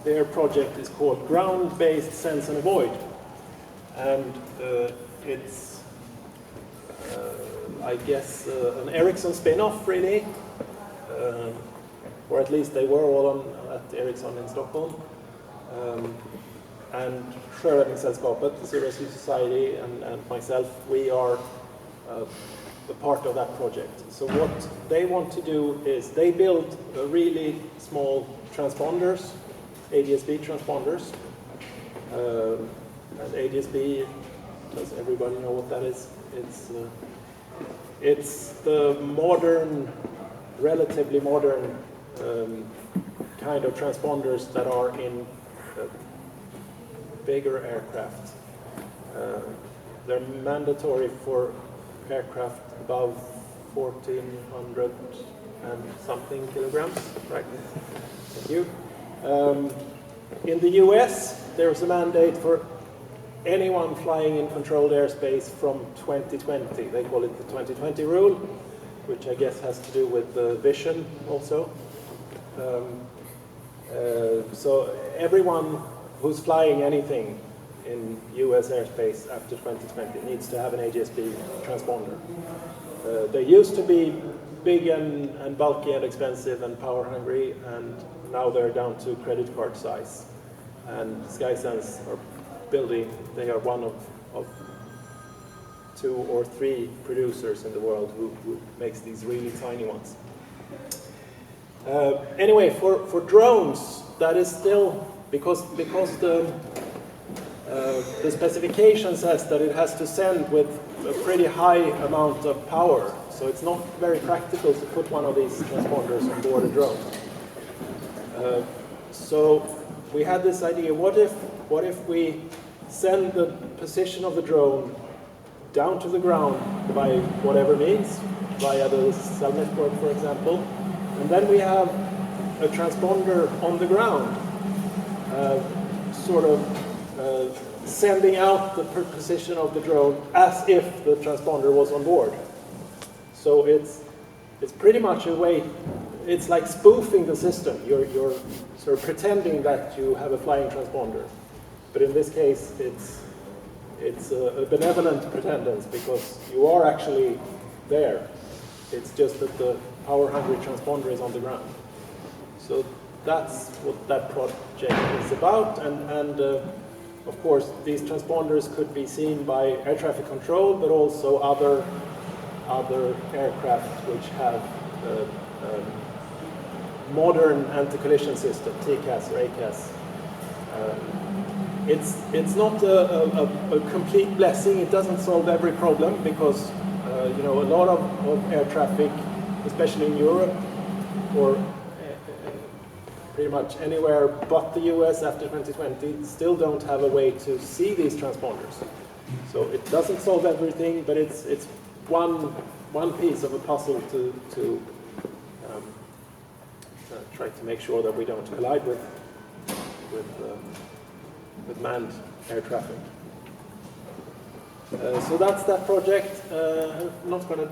their project is called Ground-Based Sense and Avoid. And it's, I guess, an Ericsson spin-off, really. Or at least they were all at Ericsson in Stockholm. And Sjöräddningssällskapet, Zero Sea Society, and myself, we are a part of that project. So what they want to do is they build really small transponders, ADS-B transponders. And ADS-B, does everybody know what that is? It's the modern, relatively modern kind of transponders that are in bigger aircraft. They're mandatory for aircraft above 1,400 and something kilograms, right? Thank you. In the US, there's a mandate for anyone flying in controlled airspace from 2020. They call it the 2020 rule, which I guess has to do with the vision also. So everyone who's flying anything in US airspace after 2020 needs to have an ADS-B transponder. They used to be big and bulky and expensive and power hungry, and now they're down to credit card size. And SkySense are building, they are one of 2 or 3 producers in the world who makes these really tiny ones. Anyway, for drones, that is still, because the specification says that it has to send with a pretty high amount of power, so it's not very practical to put one of these transponders on board a drone. So we had this idea, what if we send the position of the drone down to the ground by whatever means, via the cell network, for example, and then we have a transponder on the ground, sort of sending out the position of the drone as if the transponder was on board. So it's pretty much a way, it's like spoofing the system. You're sort of pretending that you have a flying transponder. But in this case, it's a benevolent pretendence because you are actually there. It's just that the power-hungry transponder is on the ground. So that's what that project is about. And of course, these transponders could be seen by air traffic control, but also other aircraft which have modern anti-collision system, TCAS or ACAS. It's not a complete blessing. It doesn't solve every problem because you know, a lot of air traffic, especially in Europe or pretty much anywhere but the US after 2020, still don't have a way to see these transponders. So it doesn't solve everything, but it's one piece of a puzzle to try to make sure that we don't collide with manned air traffic. So that's that project. I'm not going to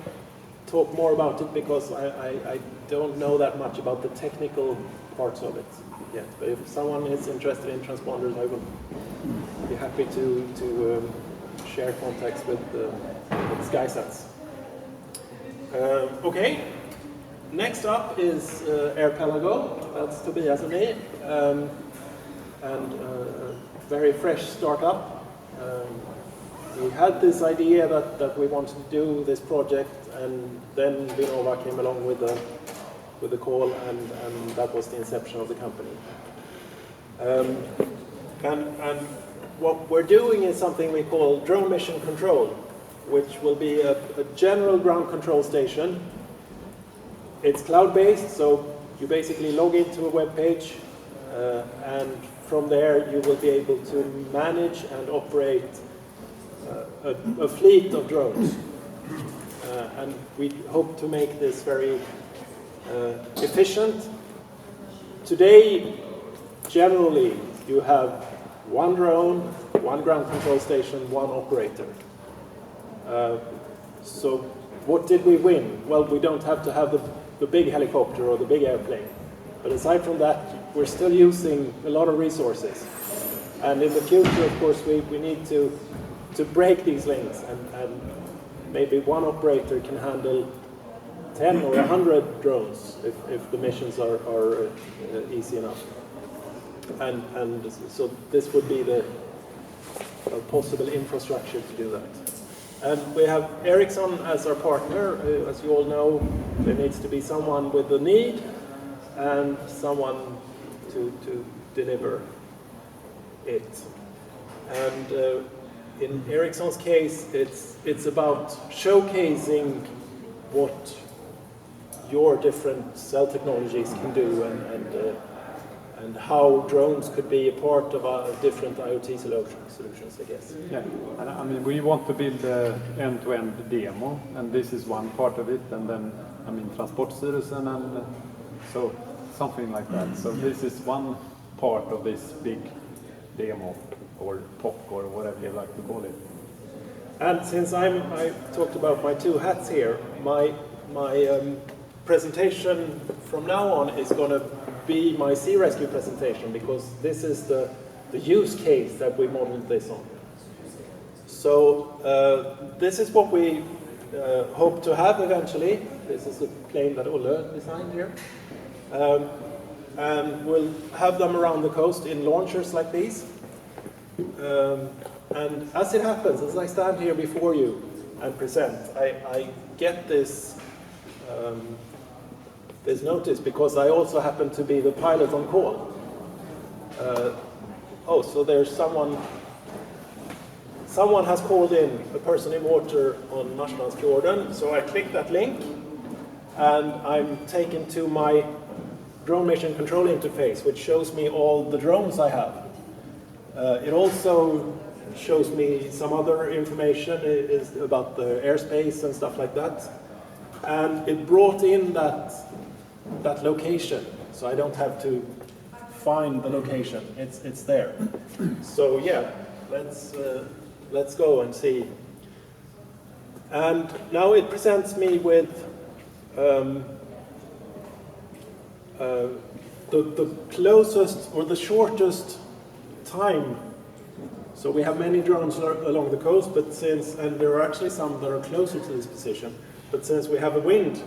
talk more about it because I don't know that much about the technical parts of it yet. But if someone is interested in transponders, I will be happy to share contacts with SkySense. Okay. Next up is Airpelago. That's Tobias and me. And a very fresh startup. We had this idea that we wanted to do this project, and then Vinnova came along with the call, and that was the inception of the company. And what we're doing is something we call drone mission control, which will be a general ground control station. It's cloud-based, so you basically log into a web page, and from there you will be able to manage and operate a fleet of drones. And we hope to make this very efficient. Today, generally, you have one drone, one ground control station, one operator. So what did we win? Well, we don't have to have the big helicopter or the big airplane. But aside from that, we're still using a lot of resources. And in the future, of course, we need to break these links, and maybe one operator can handle 10 or 100 drones if the missions are easy enough. And so this would be the possible infrastructure to do that. And we have Ericsson as our partner. As you all know, there needs to be someone with the need and someone to deliver it. And in Ericsson's case, it's about showcasing what your different cell technologies can do, and how drones could be a part of different IoT solutions, I guess. Yeah, and I mean, we want to build an end-to-end demo, and this is one part of it, and then, I mean, Transportstyrelsen, and so something like that. So this is one part of this big demo, or POC, or whatever you like to call it. And since I talked about my two hats here, my presentation from now on is going to be my sea rescue presentation, because this is the use case that we modeled this on. So this is what we hope to have eventually. This is a plane that Olle designed here. And we'll have them around the coast in launchers like these. And as it happens, as I stand here before you and present, I get this this notice because I also happen to be the pilot on call. Oh, so there's someone has called in, a person in water on Marstrandsfjorden. So I click that link, and I'm taken to my drone mission control interface, which shows me all the drones I have. It also shows me some other information is about the airspace and stuff like that. And it brought in that location, so I don't have to find the location. It's there. So yeah, let's go and see. And now it presents me with the closest or the shortest time. So we have many drones along the coast, and there are actually some that are closer to this position, but since we have a wind,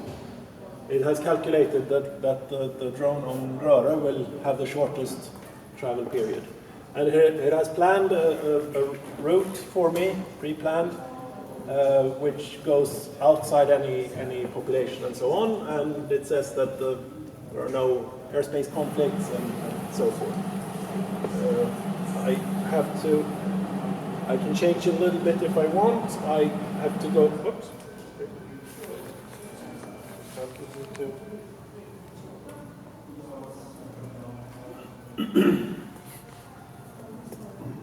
it has calculated that the drone on Röra will have the shortest travel period. And it has planned a route for me, pre-planned, which goes outside any population and so on, and it says that there are no airspace conflicts and so forth. I can change a little bit if I want. I have to go, whoops.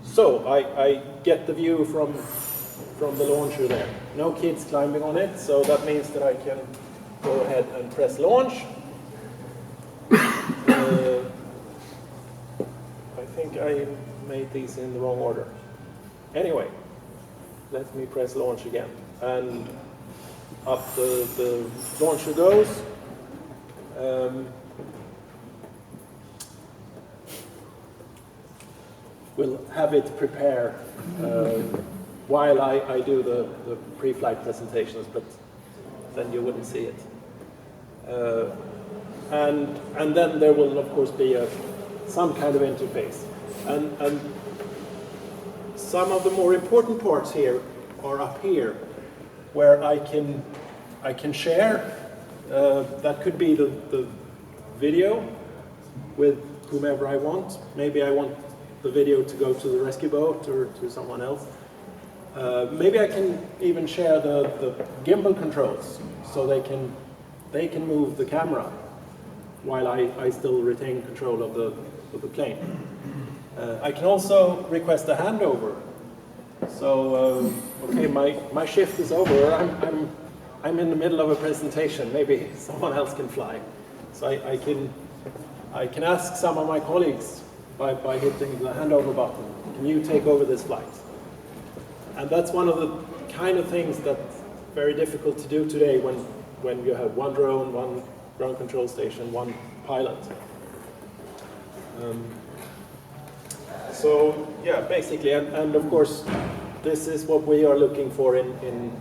So I get the view from the launcher there. No kids climbing on it, so that means that I can go ahead and press launch. I think I made these in the wrong order. Anyway, let me press launch again. And up the launcher goes. We'll have it prepare while I do the pre-flight presentations, but then you wouldn't see it. And then there will, of course, be some kind of interface. And some of the more important parts here are up here, where I can share. That could be the video with whomever I want. Maybe I want the video to go to the rescue boat or to someone else. Maybe I can even share the gimbal controls, so they can move the camera while I still retain control of the plane. I can also request a handover. So, okay, my shift is over. I'm in the middle of a presentation. Maybe someone else can fly. So I can ask some of my colleagues by hitting the handover button, can you take over this flight? And that's one of the kind of things that's very difficult to do today when you have one drone, one ground control station, one pilot. So yeah, basically, and of course, this is what we are looking for in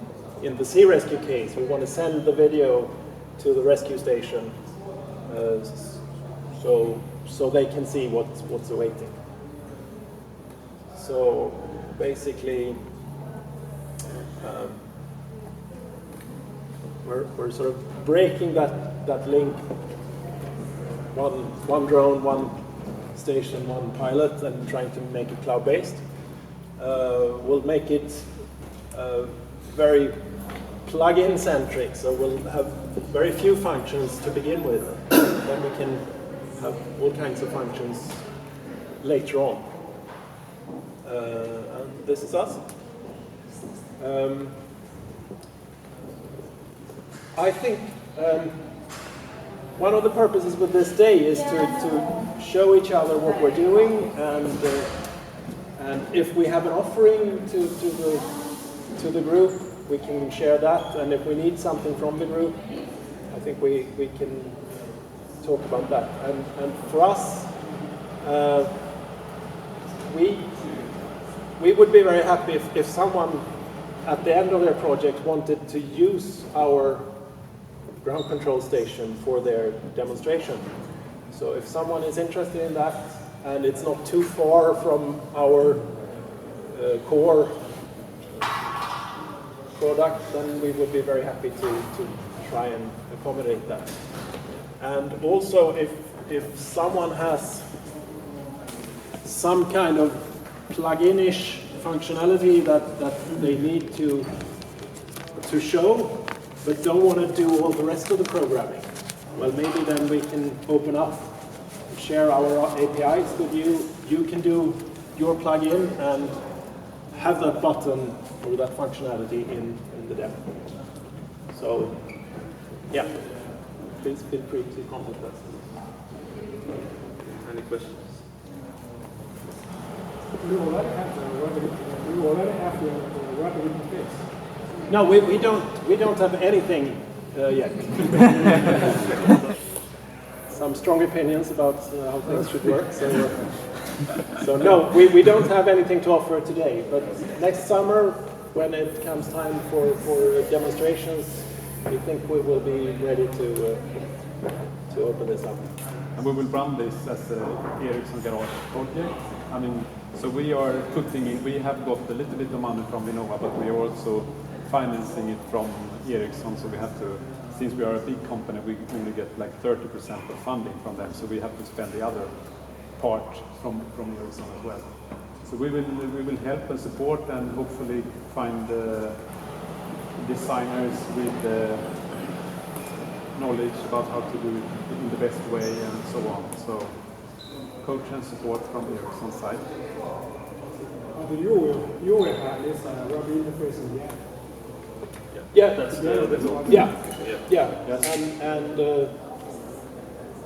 the sea rescue case. We want to send the video to the rescue station, so they can see what's awaiting. So basically, we're sort of breaking that link. One drone, one station, one pilot, and trying to make it cloud-based. We'll make it very plug-in centric, so we'll have very few functions to begin with. Then we can have all kinds of functions later on. And this is us. I think one of the purposes with this day is to show each other what we're doing, and if we have an offering to the group, we can share that, and if we need something from the group, I think we can talk about that. And for us, we would be very happy if someone at the end of their project wanted to use our ground control station for their demonstration. So if someone is interested in that and it's not too far from our core product, then we would be very happy to try and accommodate that. And also if someone has some kind of plug-in-ish functionality that they need to show, but don't want to do all the rest of the programming, well, maybe then we can open up, share our APIs with you. You can do your plugin and have that button or that functionality in the demo. So, yeah, please feel free to contact us. Any questions? We already have the web interface. No, we don't have anything yet. Some strong opinions about how things should work. So no, we don't have anything to offer today. But next summer, when it comes time for demonstrations, we think we will be ready to open this up. And we will run this as a Ericsson Garage project. I mean, so we are putting in, we have got a little bit of money from Vinnova, but we are also financing it from Ericsson, so we have to, since we are a big company, we only get like 30% of funding from them, so we have to spend the other part from Ericsson as well. So we will help and support and hopefully find designers with knowledge about how to do it in the best way and so on. So coach and support from the Ericsson side. You will have this web interface in the end. Yeah, that's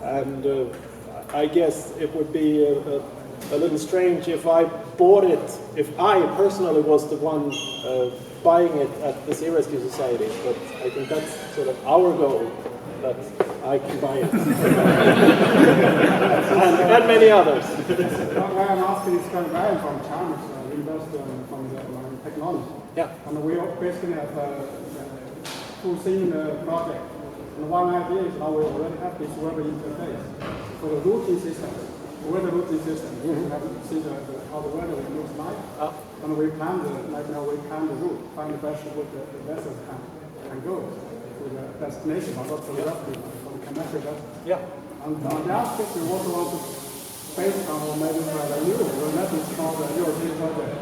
and I guess it would be a little strange if I bought it, if I personally was the one buying it at the Sea Rescue Society, but I think that's sort of our goal, that I can buy it. and many others. Why I'm asking is kind of I'm from China, so we invest from the technology. Yeah. And we basically have foreseen the project. And one idea is now we already have this web interface for the routing system. The weather routing system. We have to see how the weather looks like. And we plan the route, find the best route the vessels can go to the destination, but not for the rescue, for the commercial vessels. Yeah. And on the aspect, we also want to, based on maybe the new, the method is called the European project.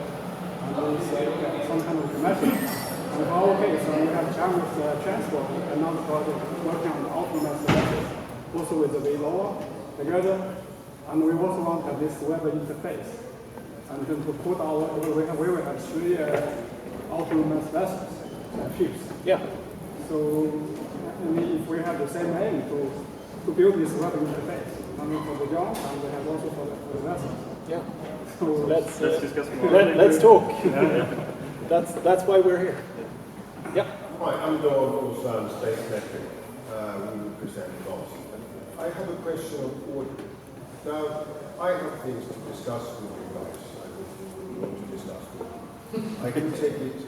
And we say some kind of commercial. And in our case, we have Chinese transport, another project working on the autonomous vessels, also with the Vinnova together. And we also want to have this web interface. And then to put our, we will have 3 autonomous vessels, ships. Yeah. So, if we have the same aim to build this web interface, I mean for the jobs and we have also for the vessels. Yeah. So Let's discuss more. Let's talk. That's why we're here. Yeah. Hi, I'm Don Olsson, Space Electric. We will present last. I have a question of order. Now, I have things to discuss with you guys. I would want to discuss with you. I can take it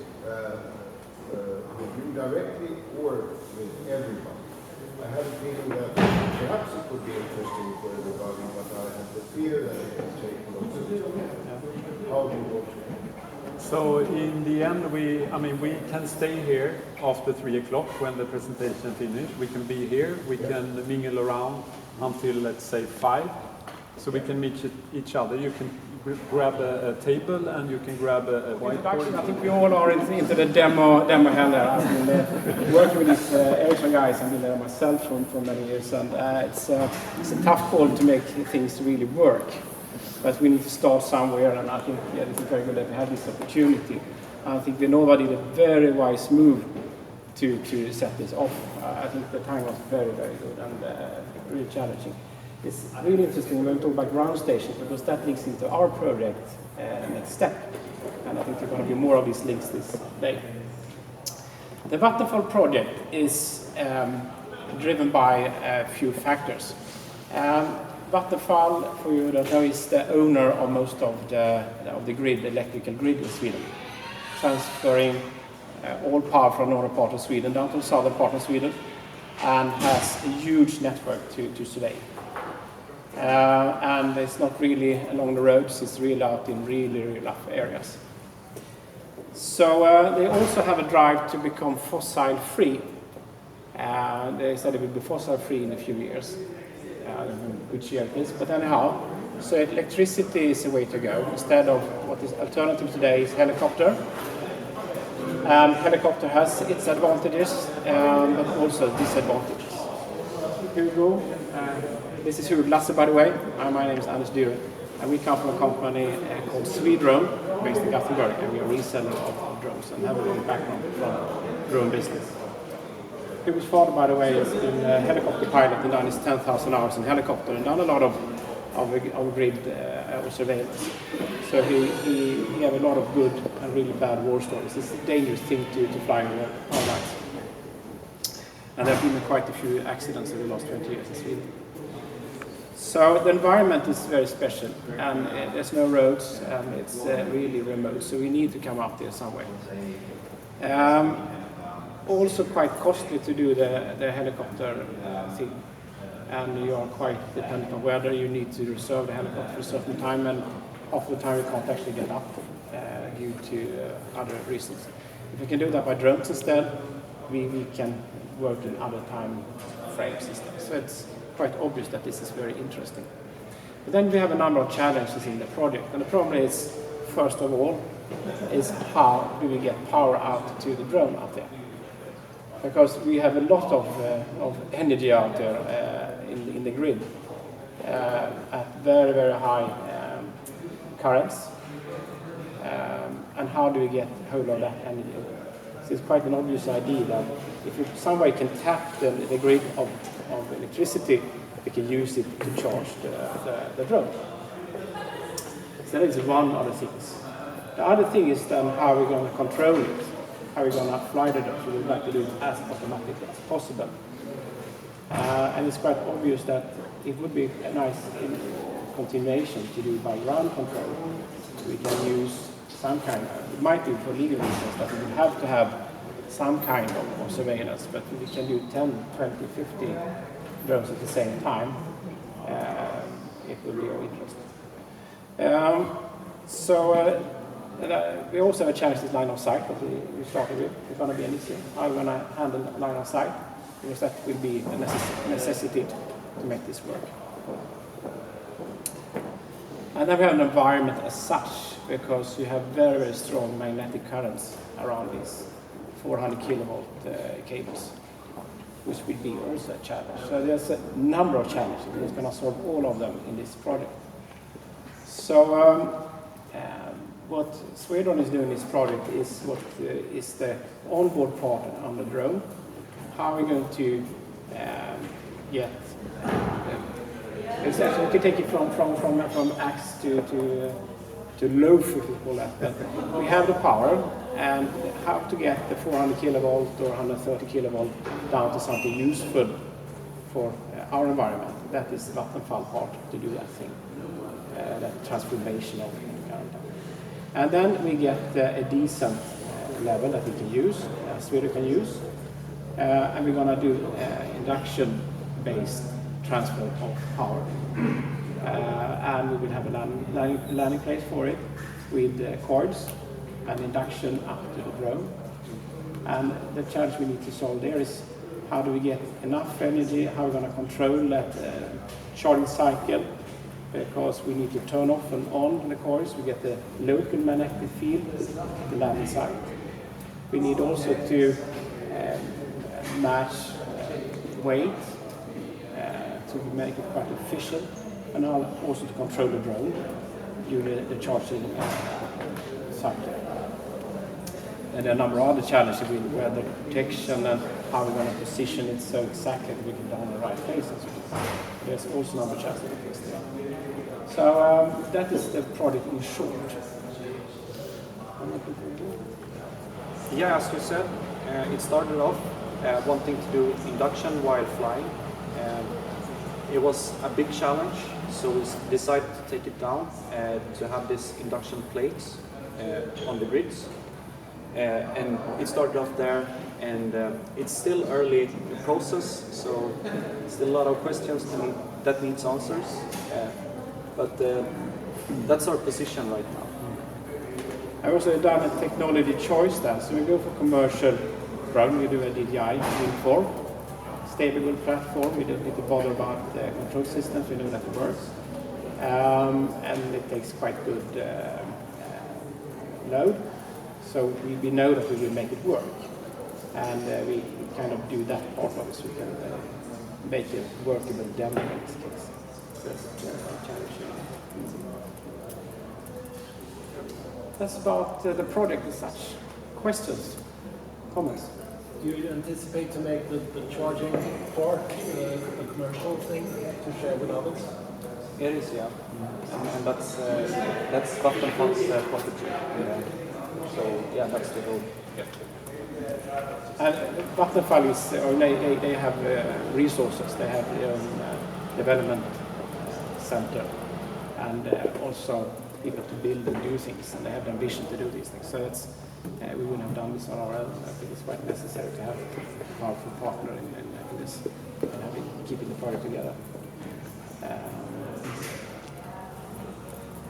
with you directly or with everybody. I have a feeling that perhaps it would be interesting for everybody, but I have the fear that it will take lots of time. How do you want to? So in the end, we can stay here after 3 o'clock when the presentation finishes. We can be here, we can mingle around until, let's say, 5. So we can meet each other. You can grab a table and you can grab a whiteboard. I think we all are into the demo hell there. I've been working with these Ericsson guys. I've been there myself for many years, and it's a tough call to make things really work. But we need to start somewhere, and I think it's very good that we have this opportunity. I think Vinnova did a very wise move to set this off. I think the time was very, very good and really challenging. It's really interesting when we talk about ground stations, because that links into our project next step. And I think there are going to be more of these links this day. The Vattenfall project is driven by a few factors. Vattenfall, for you that know, is the owner of most of the grid, electrical grid in Sweden, transferring all power from the northern part of Sweden down to the southern part of Sweden, and has a huge network to survey. And it's not really along the roads, it's really out in really rough areas. So they also have a drive to become fossil free. They said it will be fossil free in a few years. I don't know which year it is, but anyhow, so electricity is the way to go. Instead of what is alternative today is helicopter. Helicopter has its advantages, but also disadvantages. Here we go. This is Hugo Lasse, by the way. My name is Anders Dyre, and we come from a company called Swedrone, based in Gothenburg, and we are reseller of drones and have a long background from drone business. Hugo's father, by the way, has been a helicopter pilot and done his 10,000 hours in helicopter and done a lot of grid surveillance. So he have a lot of good and really bad war stories. It's a dangerous thing to fly in our lights. And there have been quite a few accidents over the last 20 years in Sweden. So the environment is very special, and there's no roads, and it's really remote, so we need to come up there somewhere. Also quite costly to do the helicopter thing, and you are quite dependent on weather. You need to reserve the helicopter for a certain time, and half the time you can't actually get up due to other reasons. If we can do that by drones instead, we can work in other time frame systems. So it's quite obvious that this is very interesting. But then we have a number of challenges in the project, and the problem is, first of all, is how do we get power out to the drone out there? Because we have a lot of energy out there in the grid at very, very high currents. And how do we get hold of that energy? So it's quite an obvious idea that if you some way can tap the grid of electricity, we can use it to charge the drone. So that is one of the things. The other thing is then how we're going to control it. How we're going to fly the drone. So we'd like to do it as automatically as possible. And it's quite obvious that it would be a nice continuation to do by ground control. We can use some kind of, it might be for legal reasons that we would have to have some kind of surveillance, but we can do 10, 20, 50 drones at the same time. It will be of interest. We also have a challenge with line of sight that we started with. It's going to be an issue. How we're going to handle line of sight, because that will be a necessity to make this work. And then we have an environment as such, because you have very, very strong magnetic currents around these 400 kilovolt cables, which will be also a challenge. So there's a number of challenges. We're going to solve all of them in this project. So what Swedrone is doing in this project is what is the onboard part on the drone. How are we going to get we can take it from axe to loaf, if you call that. But we have the power, and how to get the 400 kilovolt or 130 kilovolt down to something useful for our environment. That is the Vattenfall part to do that thing, that transformation of the current. And then we get a decent level that we can use, Sweden can use, and we're going to do induction-based transfer of power. And we will have a landing place for it with cords and induction up to the drone. And the challenge we need to solve there is how do we get enough energy, how we're going to control that charging cycle, because we need to turn off and on the coils. We get the local magnetic field at the landing site. We need also to match weight to make it quite efficient, and also to control the drone during the charging cycle. And a number of other challenges with weather protection and how we're going to position it so exactly that we can down the right places. There's also a number of challenges there. So that is the project in short. Yeah, as you said, it started off wanting to do induction while flying. It was a big challenge, so we decided to take it down to have this induction plates on the grids. And it started off there, and it's still early in the process, so still a lot of questions that needs answers. But that's our position right now. I also done a technology choice then, so we go for commercial drone, we do a DJI Wing4, stable platform, we don't need to bother about the control systems, we know that it works. And it takes quite good load, so we know that we will make it work. And we kind of do that part of it, so we can make it workable demo in this case. So that's challenging. That's about the project as such. Questions? Comments? Do you anticipate to make the charging part a commercial thing to share with others? It is, yeah. And that's Vattenfall's property. So yeah, that's the goal. Yeah. And Vattenfall is, or they have resources. They have their own development center, and also people to build and do things, and they have the ambition to do these things. So it's, we wouldn't have done this on our own. I think it's quite necessary to have a powerful partner in this, and keeping the project together.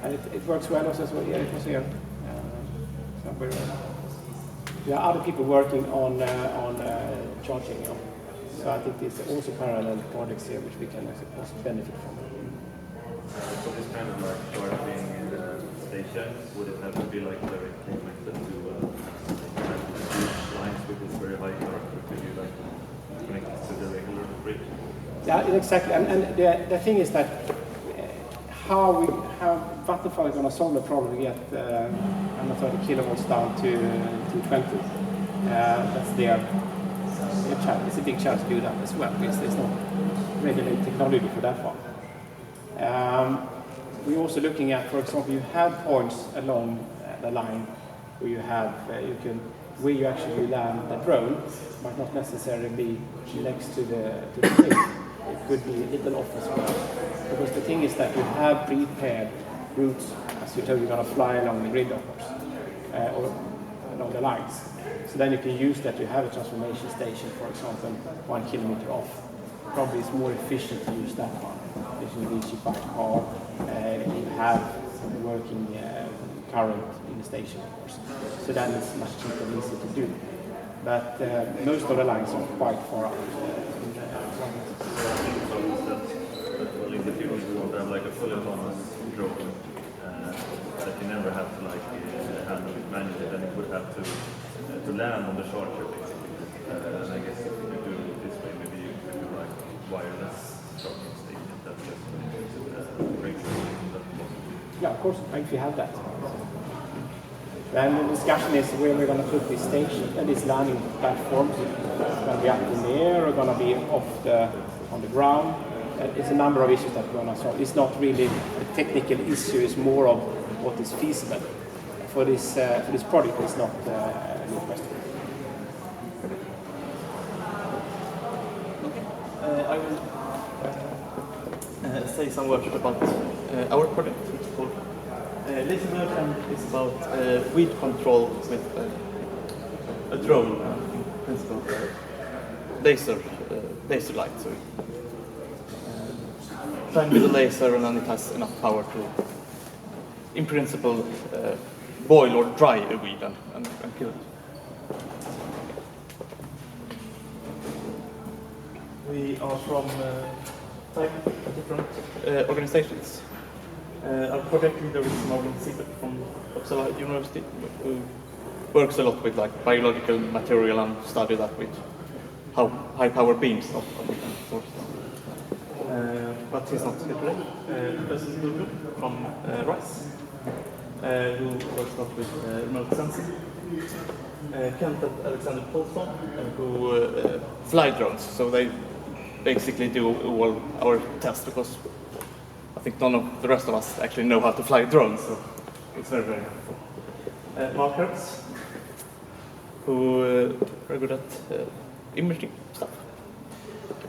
And it works well also as well. Yeah, it was here. There are other people working on charging. So I think there's also parallel projects here which we can also benefit from. So this kind of like charging station, would it have to be like very connected to lines with this very high current, or could you like connect it to the regular grid? Yeah, exactly. And the thing is that how Vattenfall is going to solve the problem to get 130 kilowatts down to 220. That's their challenge. It's a big challenge to do that as well, because there's no regulated technology for that one. We're also looking at, for example, you have points along the line where you have where you actually land the drone might not necessarily be next to the grid. It could be a little off as well. Because the thing is that you have prepared routes, as you told, you're going to fly along the grid, of course, or along the lines. So then you can use that. You have a transformation station, for example, 1 kilometer off. Probably it's more efficient to use that one. If you reach it by car, you have working current in the station, of course. So then it's much cheaper and easier to do. But most of the lines are quite far out. Well, in the future we want to have like a fully autonomous drone that you never have to like handle it manually, then it would have to land on the charger basically. And I guess if you could do it this way, maybe you could do like wireless charging station that just breaks that possibly. Yeah, of course, if you have that. Then the discussion is where we're going to put this station and these landing platforms. It's going to be up in the air or going to be on the ground. It's a number of issues that we're going to solve. It's not really a technical issue, it's more of what is feasible. For this project, it's not a new question. I will say some words about our project. It's called Listener, and it's about weed control with a drone, in principle, laser light. So shine with a laser, and then it has enough power to, in principle, boil or dry a weed and kill it. We are from 5 different organizations. Our project leader is Marvin Siebert from Uppsala University, who works a lot with like biological material and study that with how high power beams of different sources. But he's not here today. Professor Luger from RISE, who works a lot with remote sensing. Kent and Alexander Polson, who fly drones, so they basically do all our tests, because I think none of the rest of us actually know how to fly drones, so it's very, very helpful. Mark Hertz, who very good at imaging stuff.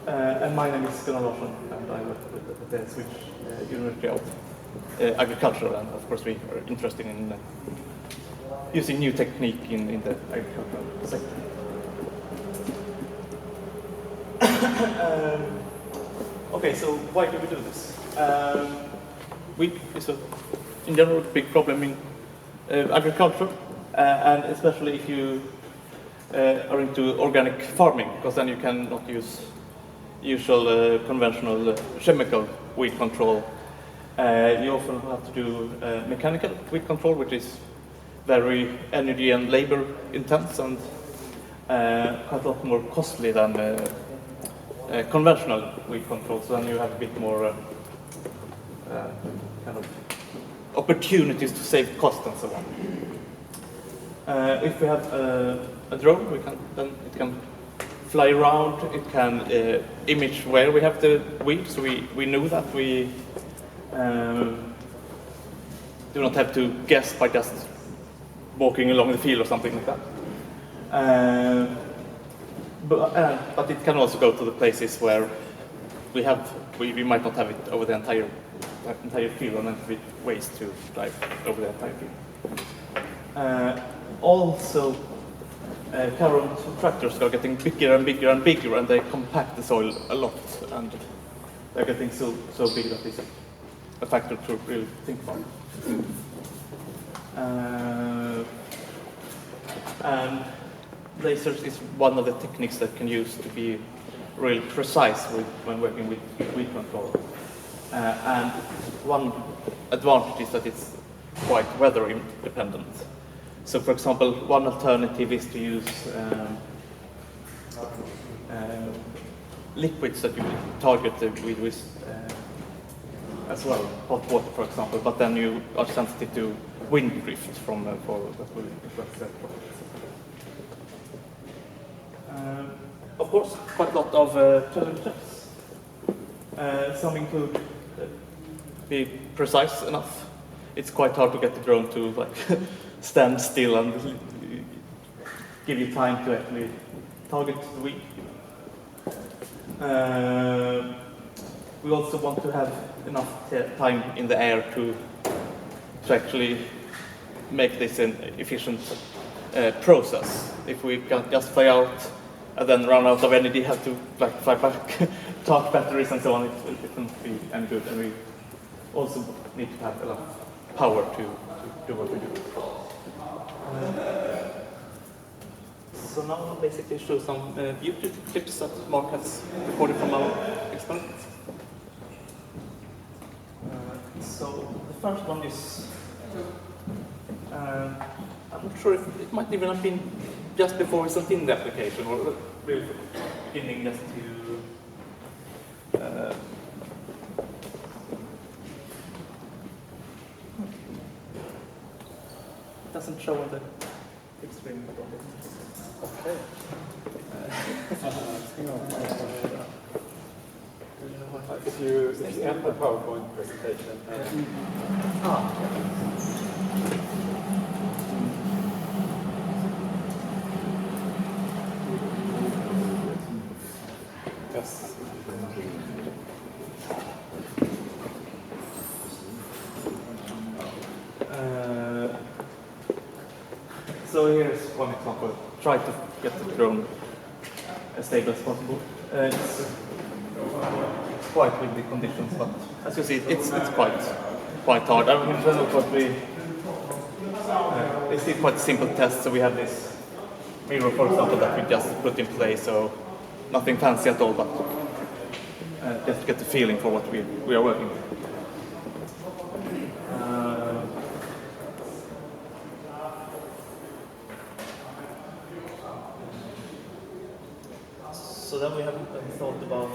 And my name is Gunnar Larsson, and I work at the Swedish University of Agriculture, and of course we are interested in using new technique in the agricultural sector. Okay, so why do we do this? Wheat is in general, a big problem in agriculture, and especially if you are into organic farming, because then you cannot use usual conventional chemical weed control. You often have to do mechanical weed control, which is very energy and labor intense and quite a lot more costly than conventional weed control. So then you have a bit more kind of opportunities to save cost and so on. If we have a drone, it can fly around. It can image where we have the weed, so we know that we do not have to guess by just walking along the field or something like that. But it can also go to the places where we might not have it over the entire field, and then it ways to drive over the entire field. Also, current tractors are getting bigger and bigger and bigger, and they compact the soil a lot, and they're getting so big that it's a factor to really think about. And lasers is one of the techniques that can use to be really precise when working with weed control. And one advantage is that it's quite weather independent. So, for example, one alternative is to use liquids that you target the weed with as well, hot water, for example. But then you are sensitive to wind drift from that will influence that process. Of course, quite a lot of challenges. Some include be precise enough. It's quite hard to get the drone to stand still and give you time to actually target the weed. We also want to have enough time in the air to actually make this an efficient process. If we can just fly out and then run out of energy, have to fly back, charge batteries and so on, it wouldn't be any good. And we also need to have enough power to do what we do. So now I'll basically show some beauty clips that Mark has recorded from our experiments. So the first one is, I'm not sure if it might even have been just before we sent in the application, or really beginning just to it doesn't show on the big screen. Okay. If you end the PowerPoint presentation. Yes. so here's one example. Try to get the drone as stable as possible. It's quite with the conditions, but as you see, it's quite hard. I mean, that's what it's still quite a simple test. So we have this mirror, for example, that we just put in place. So nothing fancy at all, but just to get the feeling for what we are working with. So then we have thought about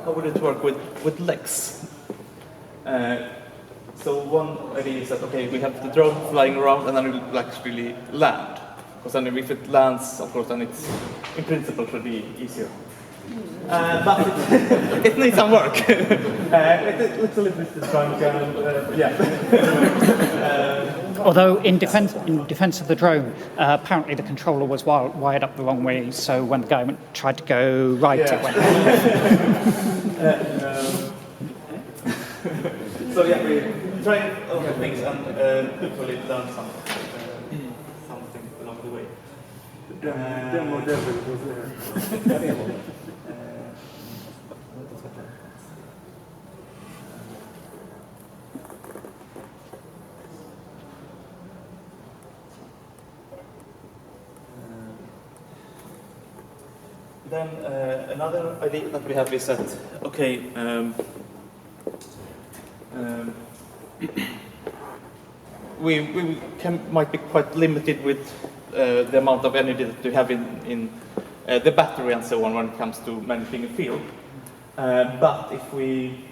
how would it work with legs? So one idea is that, okay, we have the drone flying around and then it will actually land. Because then if it lands, of course, then it's, in principle, should be easier. But it needs some work. It looks a little bit drunk and, yeah. Although in defence of the drone, apparently the controller was wired up the wrong way, so when the guy tried to go right, it went So yeah, we try other things and hopefully learn something along the way. Demo devil was there. Then another idea that we have is that, okay, we might be quite limited with the amount of energy that we have in the battery and so on when it comes to managing a field. But if we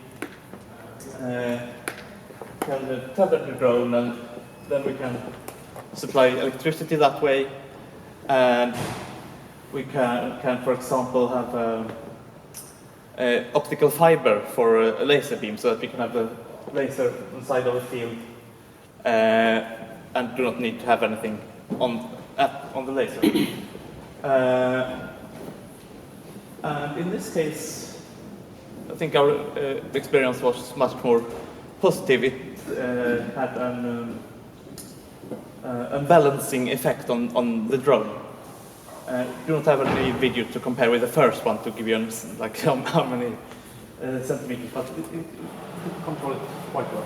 can tether the drone, and then we can supply electricity that way, and we can for example, have optical fiber for a laser beam, so that we can have the laser inside of the field and do not need to have anything on the laser. And in this case, I think our experience was much more positive. It had a balancing effect on the drone. Do not have any video to compare with the first one to give you like how many centimeters, but it control it quite well.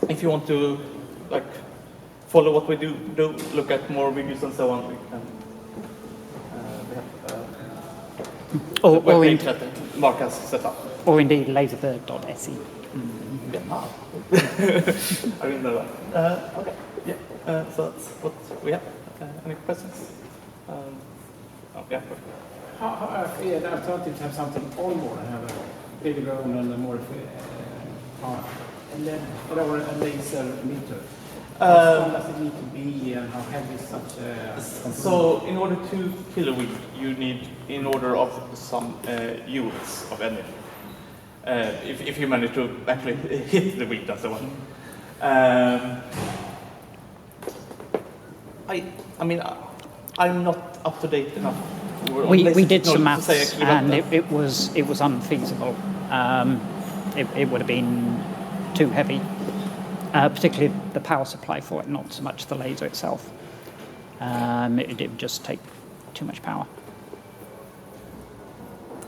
If you want to like follow what we do, look at more videos and so on, we can we have that Mark has set up. or indeed laserbird.se. Yeah. I didn't know that. Okay. Yeah. So that's what we have. Any questions? Yeah. Yeah, the alternative to have something on board and have a bigger drone and a more and then or a laser meter. How strong does it need to be, and how heavy is such a? So, in order to kill a weed, you need in order of some units of energy. If you manage to actually hit the weed and so on. I mean, I'm not up to date enough. We did some maths, and it was unfeasible. It would have been too heavy, particularly the power supply for it, not so much the laser itself. It would just take too much power.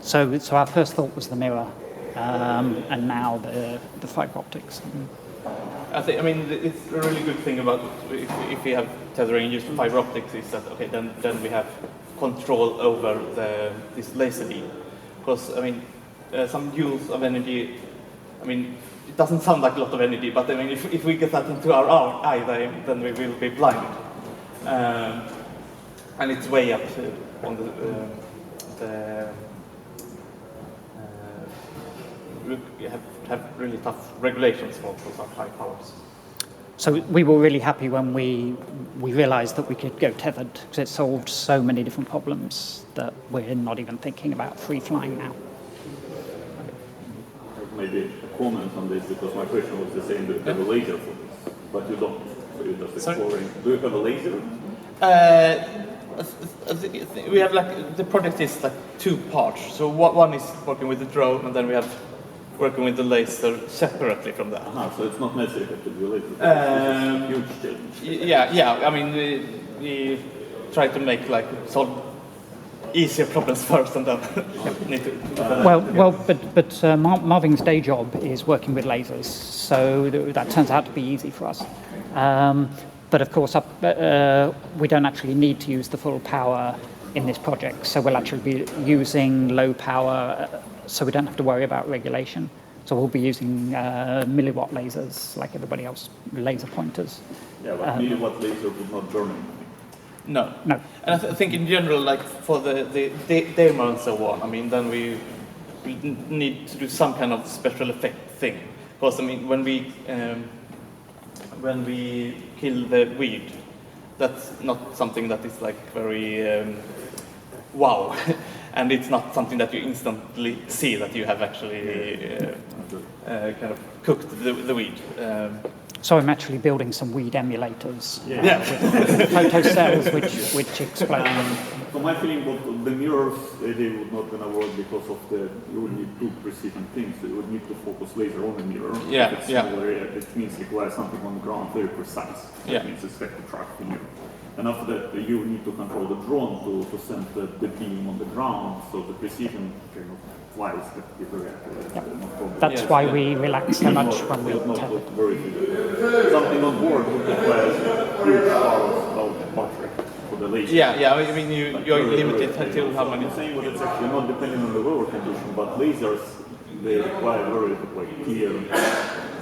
So our first thought was the mirror, and now the fiber optics. I mean, it's a really good thing about if we have tethering and use fiber optics is that okay, then we have control over this laser beam, because I mean some joules of energy. I mean, it doesn't sound like a lot of energy, but I mean, if we get that into our eye, then we will be blind. And it's way up on we have really tough regulations for such high powers. So we were really happy when we realised that we could go tethered, because it solved so many different problems that we're not even thinking about free flying now. Maybe a comment on this, because my question was the same. Do you have a laser for this? But you don't. So you're just exploring. Do you have a laser? We have like, the project is like two parts. So one is working with the drone, and then we have working with the laser separately from that. So it's not necessarily to be related. It's a huge challenge. Yeah. I mean, we try to make like solve easier problems first, and then need to. But Marvin's day job is working with lasers, so that turns out to be easy for us. But of course, we don't actually need to use the full power in this project, so we'll actually be using low power, so we don't have to worry about regulation. So we'll be using milliwatt lasers like everybody else, laser pointers. Yeah, but milliwatt laser would not burn anything. No. And I think in general, like for the demo and so on, I mean, then we need to do some kind of special effect thing. Because I mean, when we kill the weed, that's not something that is like very wow, and it's not something that you instantly see that you have actually kind of cooked the weed. So I'm actually building some weed emulators with photo cells which explode. So my feeling was the mirrors, they would not gonna work because of you would need two precision things. So you would need to focus laser on the mirror. It means require something on the ground very precise. That means it's like to track the mirror. And after that, you need to control the drone to send the beam on the ground, so the precision kind of flies very accurate. That's why we relax so much when we tether. Something on board would require huge powers of battery for the laser. Yeah. I mean, you're limited until how many. I'm saying what it's actually not depending on the weather condition, but lasers they require very clear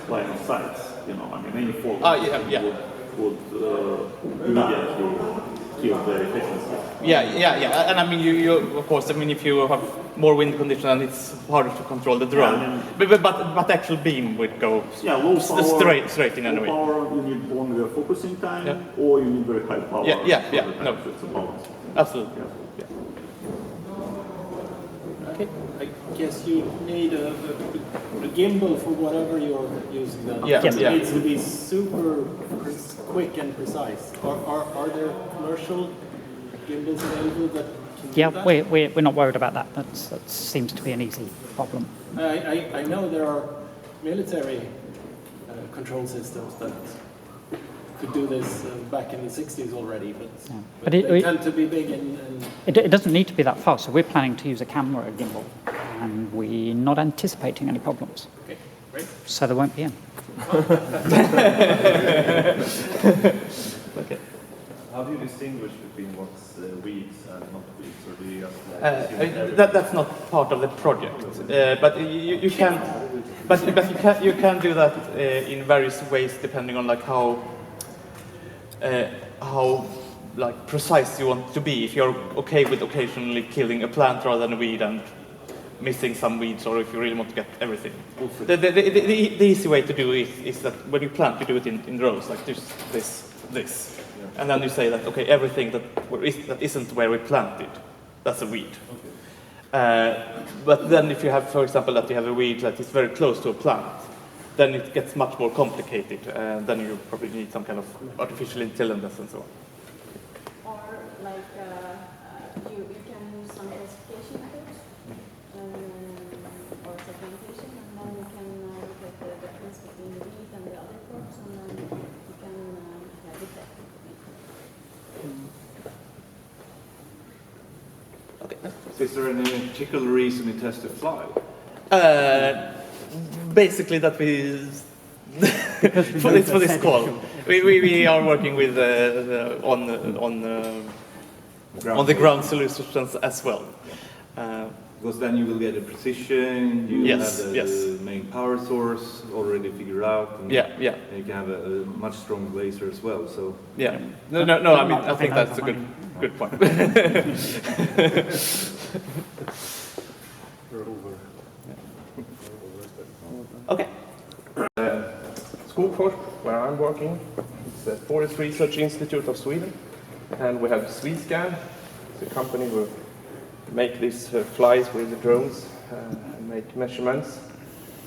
line of sight. I mean, any fault would immediately kill the efficiency. Yeah. And I mean, you of course, I mean, if you have more wind condition, and it's harder to control the drone. But actual beam would go straight in anyway. Low power, you need only a focusing time, or you need very high power. No. So it's a balance. Absolutely. Okay. I guess you need a gimbal for whatever you're using. Then. It needs to be super quick and precise. Are there commercial gimbals available that can do that? We're not worried about that. That seems to be an easy problem. I know there are military control systems that could do this back in the 60s already, but they tend to be big and it doesn't need to be that fast, so we're planning to use a camera gimbal, and we're not anticipating any problems. Okay, great. So there won't be any. Okay. How do you distinguish between what's weeds and not weeds, or do you just that's not part of the project, but you can, but you can do that in various ways depending on like how like precise you want to be. If you're okay with occasionally killing a plant rather than a weed and missing some weeds, or if you really want to get everything. The easy way to do it is that when you plant, you do it in rows, like this. And then you say that, okay, everything that isn't where we planted, that's a weed. But then if you have, for example, that you have a weed that is very close to a plant, then it gets much more complicated, and then you probably need some kind of artificial intelligence and so on. Or like you can use some classification methods or segmentation, and then you can look at the difference between the weed and the other crops, and then you can detect it. Okay. Is there any particular reason it has to fly? Basically, that we for this call, we are working with on the ground solutions as well. Because then you will get a precision. You have the main power source already figured out. And and you can have a much stronger laser as well. So no. I mean, I think that's a good point. We're over. Okay. Skogforsk, where I'm working. It's the Forest Research Institute of Sweden. And we have Swescan, it's a company who make these flies with the drones and make measurements.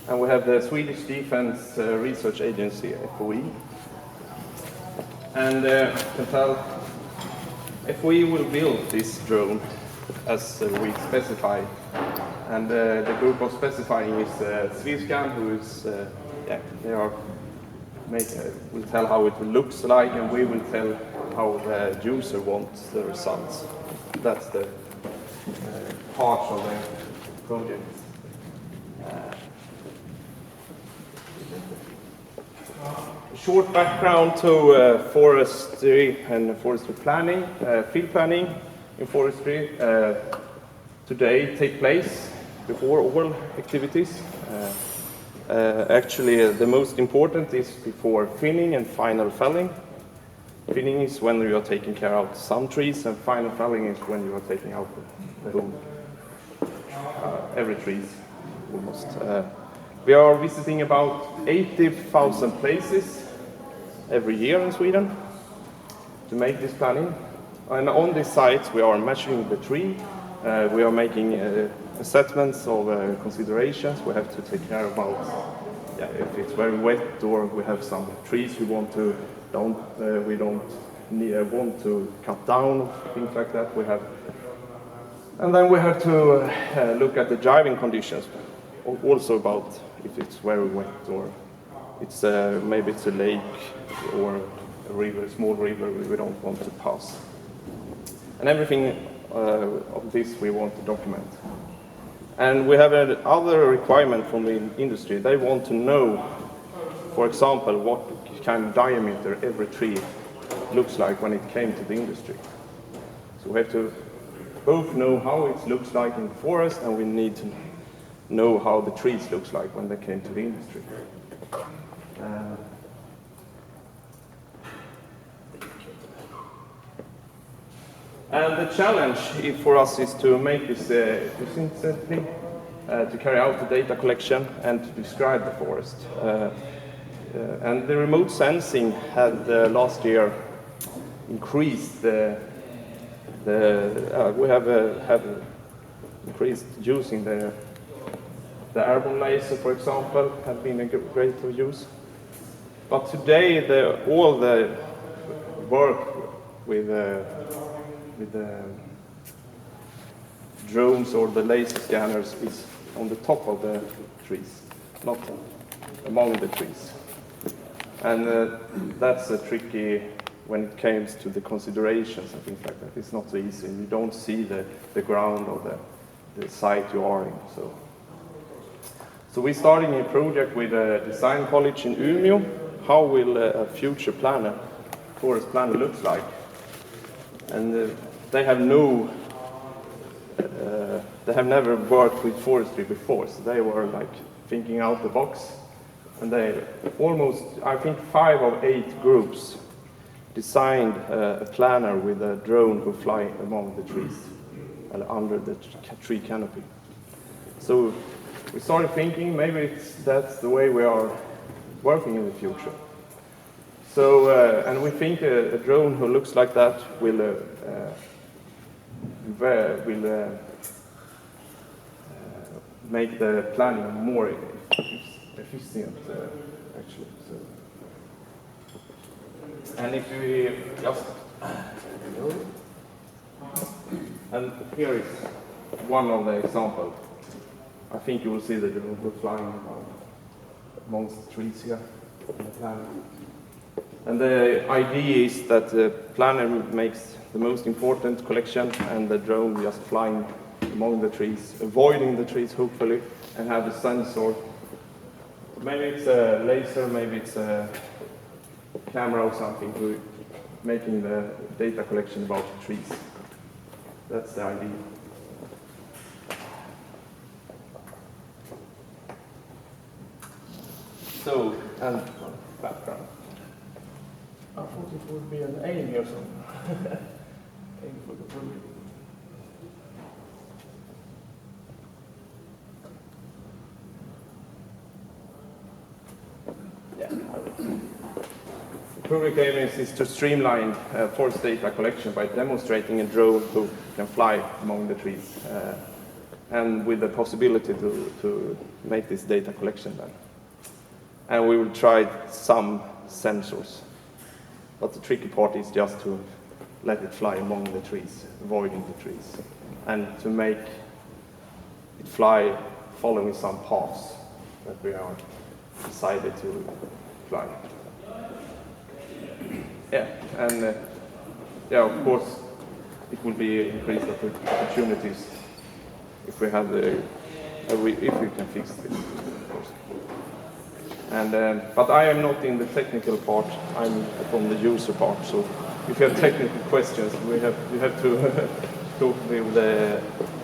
And we have the Swedish Defense Research Agency, FOE. And can tell, FOE will build this drone as we specify. And the group of specifying is Swescan, who is, they are will tell how it looks like, and we will tell how the user wants the results. That's the part of the project. Short background to forestry and forestry planning, field planning in forestry today take place before all activities. Actually, the most important is before thinning and final felling. Thinning is when you are taking care of some trees, and final felling is when you are taking out the whole, every tree almost. We are visiting about 80,000 places every year in Sweden to make this planning. And on this site, we are measuring the tree. We are making assessments of considerations. We have to take care about if it's very wet, or we have some trees we want to want to cut down, things like that. And then we have to look at the driving conditions, also about if it's very wet, or it's maybe it's a lake or a river, a small river we don't want to pass. And everything of this we want to document. And we have another requirement from the industry. They want to know, for example, what kind of diameter every tree looks like when it came to the industry. So we have to both know how it looks like in the forest, and we need to know how the trees looks like when they came to the industry. And the challenge for us is to make this efficiently, to carry out the data collection and to describe the forest. And the remote sensing had last year increased we have increased using the airborne laser, for example, have been a great use. But today, all the work with the drones or the laser scanners is on the top of the trees, not among the trees. And that's a tricky when it comes to the considerations and things like that. It's not so easy. You don't see the ground or the site you are in. So we're starting a project with a design college in Umeå. How will a future planner, forest planner, looks like? And they have never worked with forestry before, so they were like thinking out the box. And they almost, I think 5 of 8 groups designed a planner with a drone who fly among the trees, under the tree canopy. So we started thinking maybe that's the way we are working in the future. So, and we think a drone who looks like that will make the planning more efficient, actually. So. And if we just, and here is one of the examples. I think you will see the drone flying amongst the trees here in the planner. And the idea is that the planner makes the most important collection, and the drone just flying among the trees, avoiding the trees hopefully, and have a sensor. Maybe it's a laser, maybe it's a camera or something, to making the data collection about the trees. That's the idea. So, and background. I thought it would be an aim or something. Aim for the project. Yeah, project aim is to streamline forest data collection by demonstrating a drone who can fly among the trees, and with the possibility to make this data collection then. And we will try some sensors, but the tricky part is just to let it fly among the trees, avoiding the trees, and to make it fly following some paths that we are decided to fly. Yeah, and yeah, of course, it will be increased opportunities if we have if we can fix this, of course. And but I am not in the technical part. I'm from the user part. So if you have technical questions, you have to talk with the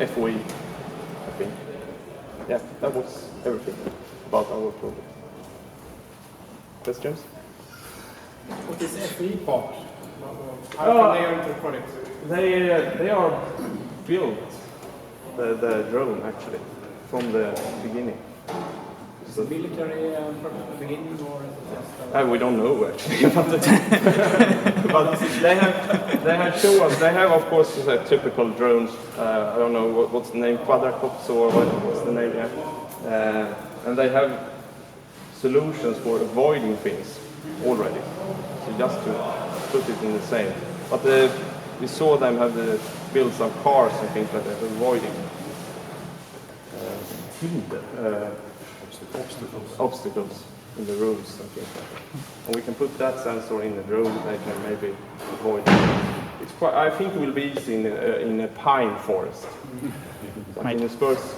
FOE, I think. Yeah, that was everything about our project. Questions? What is FE part? How they enter the project? They are built the drone actually from the beginning. Is it military from the beginning, or is it just? We don't know actually, but they have shown us. They have, of course, typical drones. I don't know what's the name, quadrupeds or what's the name? Yeah, and they have solutions for avoiding things already. So just to put it in the same. But we saw them have build some cars and things like that, avoiding obstacles in the rooms and things like that. And we can put that sensor in the drone, they can maybe avoid it. It's quite, I think it will be easy in a pine forest. But in the spurs,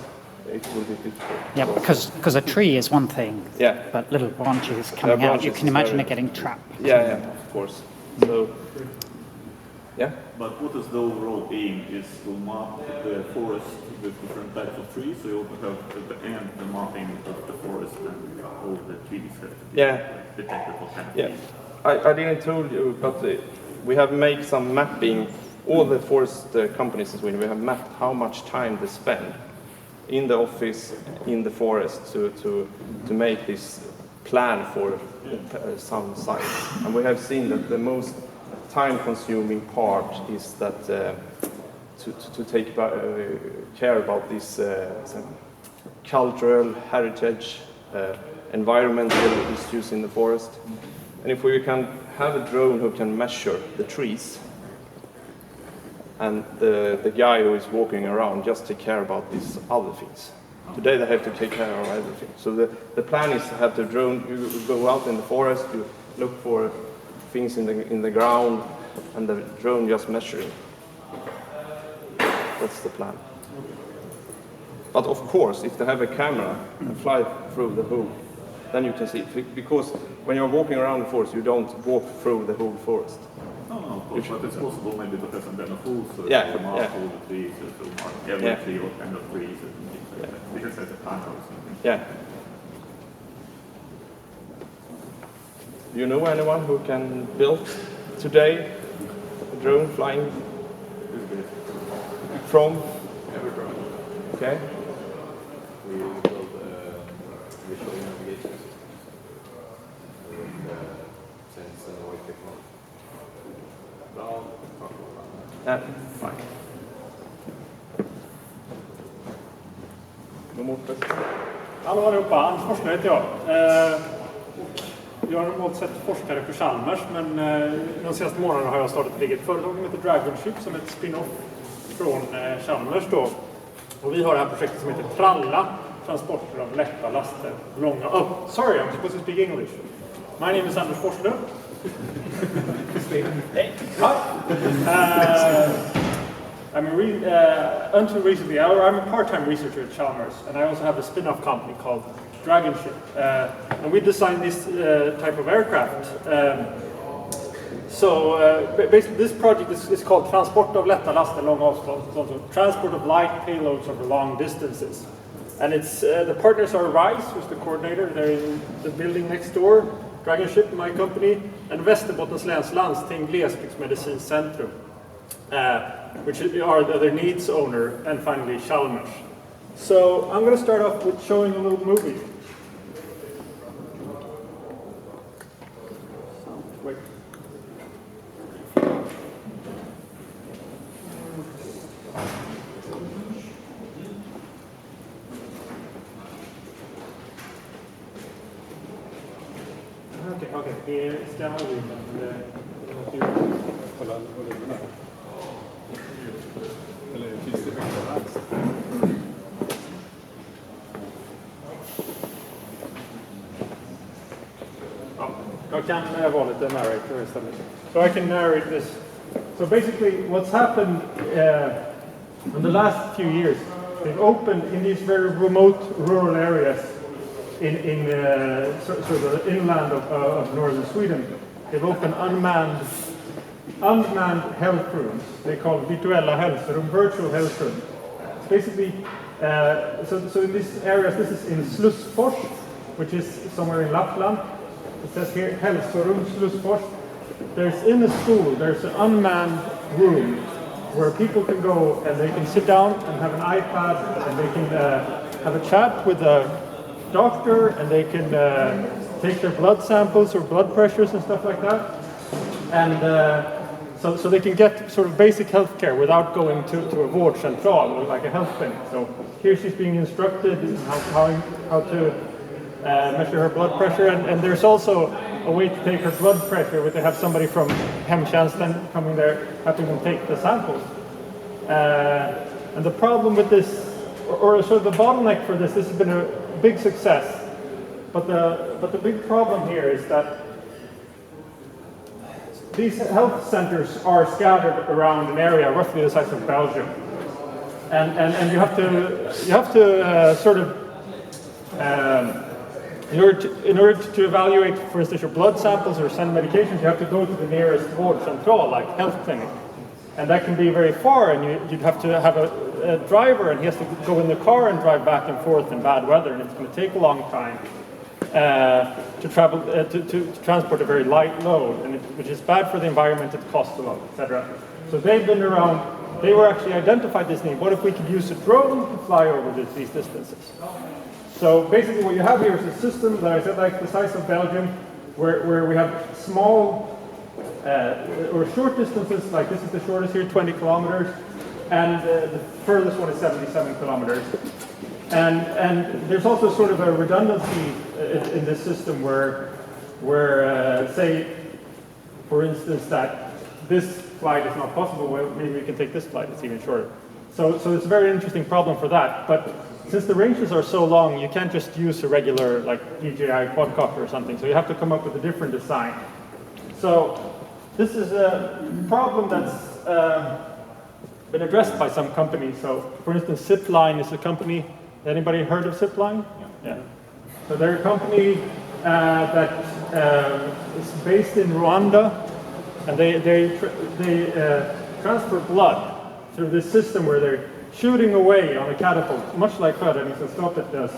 it will be difficult. Yeah, because a tree is one thing, yeah, but little branches coming out, you can imagine it getting trapped. Yeah, of course. So, yeah. But what is the overall aim is to map the forest with different types of trees, so you also have at the end the mapping of the forest and all the trees have to be detected what kind of trees. I didn't tell you, but we have made some mapping. All the forest companies in Sweden, we have mapped how much time they spend in the office, in the forest, to make this plan for some sites. And we have seen that the most time-consuming part is that to take care about this cultural heritage, environmental issues in the forest. And if we can have a drone who can measure the trees, and the guy who is walking around just take care about these other things. Today they have to take care of everything. So the plan is to have the drone, you go out in the forest, you look for things in the ground, and the drone just measuring. That's the plan. But of course, if they have a camera and fly through the hole, then you can see it. Because when you're walking around the forest, you don't walk through the whole forest. No, of course, but it's possible maybe to have some kind of hole, so yeah, to mark all the trees, or to mark every tree, what kind of trees, and things like that. We can set a plan or something. Yeah. Do you know anyone who can build today a drone flying from? Every drone. Okay. We build visual navigation system with sense and wave technology. Yeah, fine. No more questions? Hallå allihopa, Anders Forsberg heter jag. Jag har normalt sett forskare på Chalmers, men de senaste månaderna har jag startat ett eget företag som heter Dragonship, som är ett spin-off från Chalmers då. Och vi har det här projektet som heter Tralla, transporter av lätta laster, långa... Oh, sorry, I'm supposed to speak English. My name is Anders Forsberg. Hey, hi. Until recently, I'm a part-time researcher at Chalmers, and I also have a spin-off company called Dragonship. And we designed this type of aircraft. Basically, this project is called Transport of lätta laster, långa avstånd, so transport of light payloads over long distances. And it's the partners are RISE, who's the coordinator. They're in the building next door. Dragonship, my company, and Västerbottens läns landsting glesbygdsmedicincentrum, which are their needs owner, and finally Chalmers. So I'm going to start off with showing a little movie. Wait. Okej. Det ska vara Kolla volymerna. Eller finns det högre alls? Jag kan vara lite narrator istället. So I can narrate this. So basically what's happened in the last few years, they've opened in these very remote rural areas in sort of the inland of northern Sweden. They've opened unmanned health rooms. They call virtuella hälsorum, virtual health rooms. Basically, so in these areas, this is in Slussfors, which is somewhere in Lapland. It says here, hälsorum Slussfors. There's in the school, there's an unmanned room where people can go and they can sit down and have an iPad and they can have a chat with a doctor and they can take their blood samples or blood pressures and stuff like that. And so they can get sort of basic health care without going to a vårdcentral or like a health clinic. So here she's being instructed how to measure her blood pressure, and there's also a way to take her blood pressure where they have somebody from hemtjänsten coming there helping them take the samples. And the problem with this, or sort of the bottleneck for this has been a big success, but the big problem here is that these health centers are scattered around an area roughly the size of Belgium, and you have to sort of in order to evaluate, for instance, your blood samples or send medications, you have to go to the nearest vårdcentral, like health clinic, and that can be very far, and you'd have to have a driver, and he has to go in the car and drive back and forth in bad weather, and it's going to take a long time to travel to transport a very light load, and which is bad for the environment. It costs a lot, etc. So they've been around. They were actually identified this need. What if we could use a drone to fly over these distances? So basically, what you have here is a system that I said, like the size of Belgium, where we have small or short distances. Like this is the shortest here, 20 kilometers, and the furthest one is 77 kilometers. And there's also sort of a redundancy in this system where say, for instance, that this flight is not possible, well, maybe we can take this flight, it's even shorter. So it's a very interesting problem for that. But since the ranges are so long, you can't just use a regular like DJI quadcopter or something, so you have to come up with a different design. So this is a problem that's been addressed by some companies. So for instance, Zipline is a company. Anybody heard of Zipline? Yeah. So they're a company that is based in Rwanda, and they transfer blood through this system where they're shooting away on a catapult, much like Räddningssällskapet does,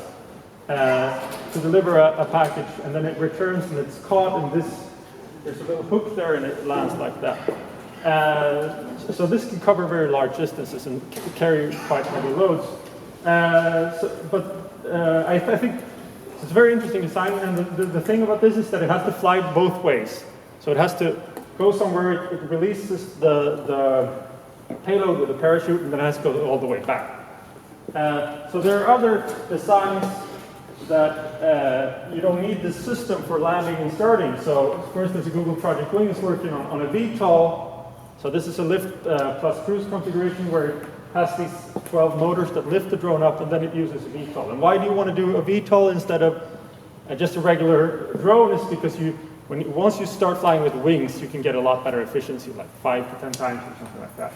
to deliver a package, and then it returns and it's caught in this. There's a little hook there, and it lands like that. So this can cover very large distances and carry quite heavy loads. I think it's a very interesting design, and the thing about this is that it has to fly both ways. So it has to go somewhere, it releases the payload with a parachute, and then it has to go all the way back. So there are other designs that you don't need this system for landing and starting. So for instance, the Google Project Wing is working on a VTOL. So this is a lift plus cruise configuration where it has these 12 motors that lift the drone up, and then it uses a VTOL. And why do you want to do a VTOL instead of just a regular drone? Is because once you start flying with wings, you can get a lot better efficiency, like 5 to 10 times or something like that.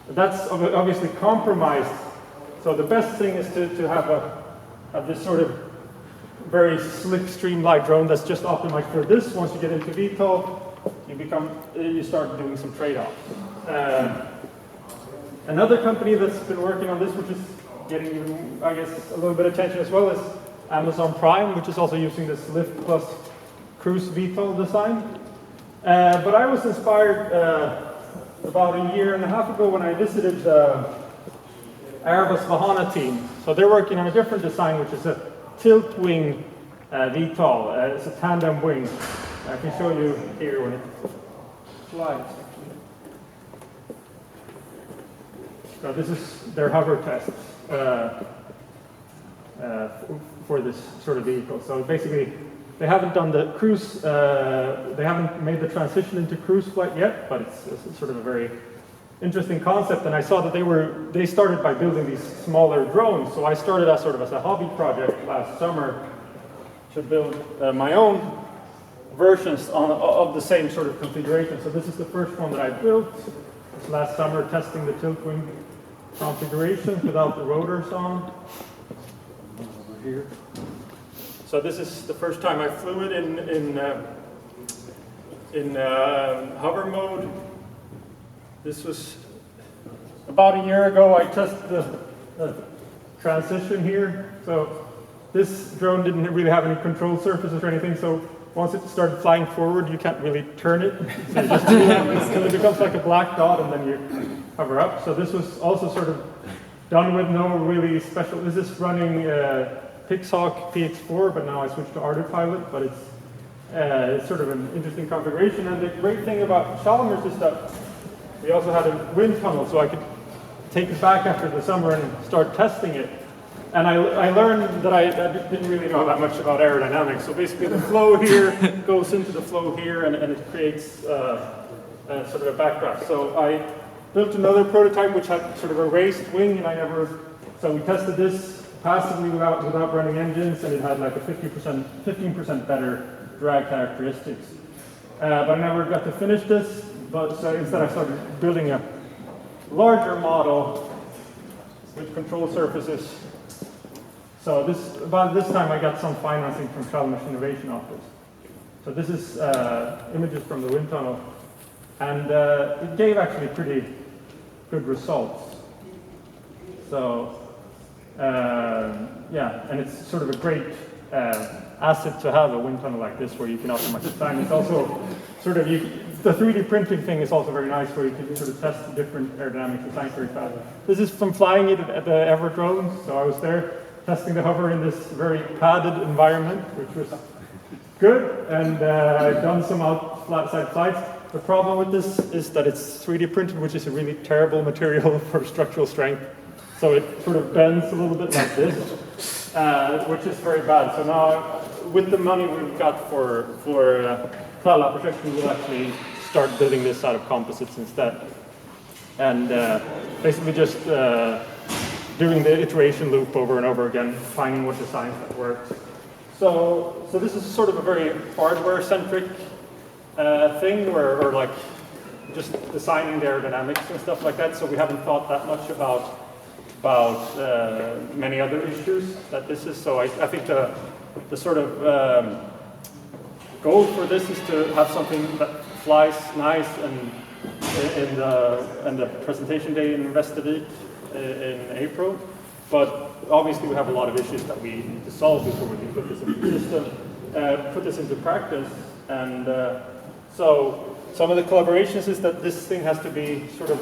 But that's obviously compromised. So the best thing is to have this sort of very slick, streamlined drone that's just optimized for this. Once you get into VTOL, you start doing some trade-offs. Another company that's been working on this, which is getting, I guess, a little bit of attention as well, is Amazon Prime, which is also using this lift plus cruise VTOL design. But I was inspired about a year and a half ago when I visited the Airbus Vahana team. So they're working on a different design, which is a tilt wing VTOL. It's a tandem wing. I can show you here when it flies. So this is their hover tests for this sort of vehicle. So basically, They haven't done the cruise, they haven't made the transition into cruise flight yet, but it's sort of a very interesting concept. And I saw that they started by building these smaller drones. So I started as sort of as a hobby project last summer to build my own versions of the same sort of configuration. So this is the first one that I built last summer, testing the tilt wing configuration without the rotors on. Over here. So this is the first time I flew it in hover mode. This was about a year ago. I tested the transition here. So this drone didn't really have any control surfaces or anything. So once it started flying forward, you can't really turn it. So you just do that until it becomes like a black dot, and then you hover up. So this was also sort of done with no really special. This is running Pixhawk PX4, but now I switched to Autopilot. But it's sort of an interesting configuration. And the great thing about Chalmers is that we also had a wind tunnel, so I could take it back after the summer and start testing it. And I learned that I didn't really know that much about aerodynamics. So basically the flow here goes into the flow here, and it creates sort of a backdraft. So I built another prototype which had sort of a raised wing, and so we tested this passively without running engines, and it had like a 15% better drag characteristics. But I never got to finish this, so instead I started building a larger model with control surfaces. So about this time I got some financing from Chalmers Innovation Office. So this is images from the wind tunnel, and it gave actually pretty good results. So yeah, and it's sort of a great asset to have a wind tunnel like this where you can optimize the time. It's also sort of, the 3D printing thing is also very nice where you can sort of test the different aerodynamic designs very fast. This is from flying it at the Everdrone, so I was there testing the hover in this very padded environment, which was good, and I've done some outside flights. The problem with this is that it's 3D printed, which is a really terrible material for structural strength. So it sort of bends a little bit like this, which is very bad. So now, with the money we've got for Tala projection, we'll actually start building this out of composites instead. And basically just doing the iteration loop over and over again, finding what designs that works. So this is sort of a very hardware-centric thing, or like just designing the aerodynamics and stuff like that. So we haven't thought that much about many other issues that this is. So I think the sort of goal for this is to have something that flies nice and in the presentation day in Västervik in April. But obviously we have a lot of issues that we need to solve before we can put this into system, put this into practice. And so some of the collaborations is that this thing has to be sort of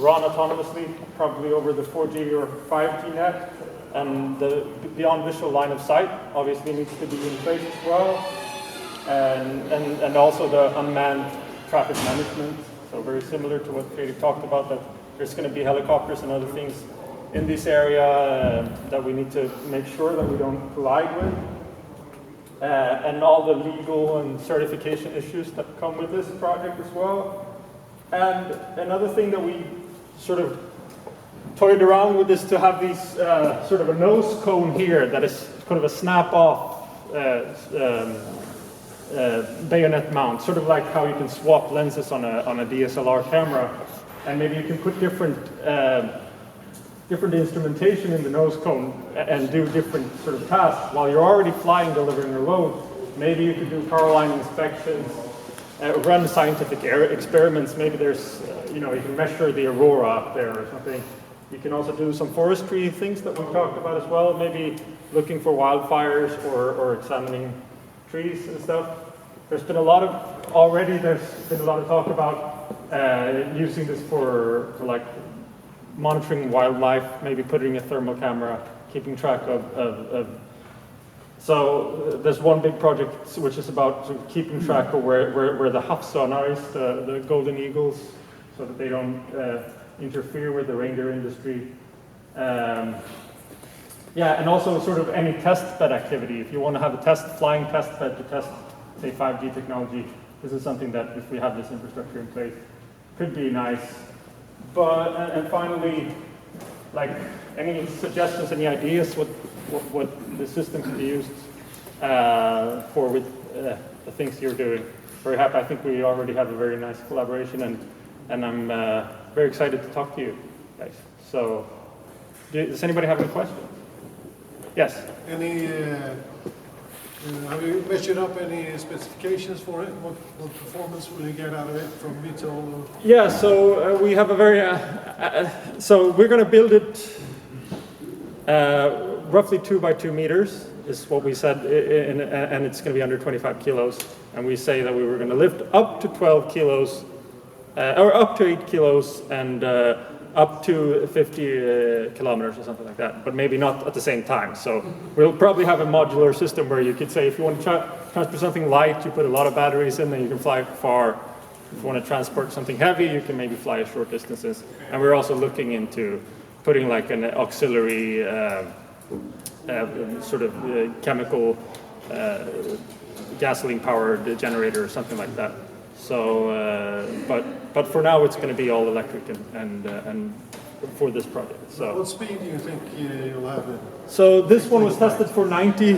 run autonomously, probably over the 4G or 5G net, and the beyond visual line of sight obviously needs to be in place as well, and also the unmanned traffic management. So very similar to what Fredrik talked about, that there's going to be helicopters and other things in this area that we need to make sure that we don't collide with, and all the legal and certification issues that come with this project as well. And another thing that we sort of toyed around with is to have these sort of a nose cone here that is kind of a snap-off bayonet mount, sort of like how you can swap lenses on a DSLR camera, and maybe you can put different instrumentation in the nose cone and do different sort of tasks while you're already flying, delivering a load. Maybe you could do power line inspections, run scientific experiments. Maybe there's, you can measure the aurora up there or something. You can also do some forestry things that we talked about as well, maybe looking for wildfires or examining trees and stuff. There's been a lot of talk about using this for like monitoring wildlife, maybe putting a thermal camera, keeping track of so there's one big project which is about sort of keeping track of where the havsörnar is, the golden eagles, so that they don't interfere with the reindeer industry. Yeah, and also sort of any test bed activity. If you want to have a flying test bed to test, say, 5G technology, this is something that if we have this infrastructure in place, could be nice. But, and finally, like, any suggestions, any ideas what the system can be used for with the things you're doing? Very happy. I think we already have a very nice collaboration, and I'm very excited to talk to you guys. So, does anybody have any questions? Yes. Have you measured up any specifications for it? What performance will you get out of it from VTOL? Yeah, so we have a very, so we're going to build it roughly 2 by 2 meters is what we said, and it's going to be under 25 kilos. And we say that we were going to lift up to 12 kilos, or up to 8 kilos, and up to 50 kilometers or something like that, but maybe not at the same time. So we'll probably have a modular system where you could say if you want to transport something light, you put a lot of batteries in, then you can fly far. If you want to transport something heavy, you can maybe fly short distances. And we're also looking into putting like an auxiliary sort of chemical gasoline-powered generator or something like that. So, but for now it's going to be all electric and for this project. So, what speed do you think you'll have then? So this one was tested for 90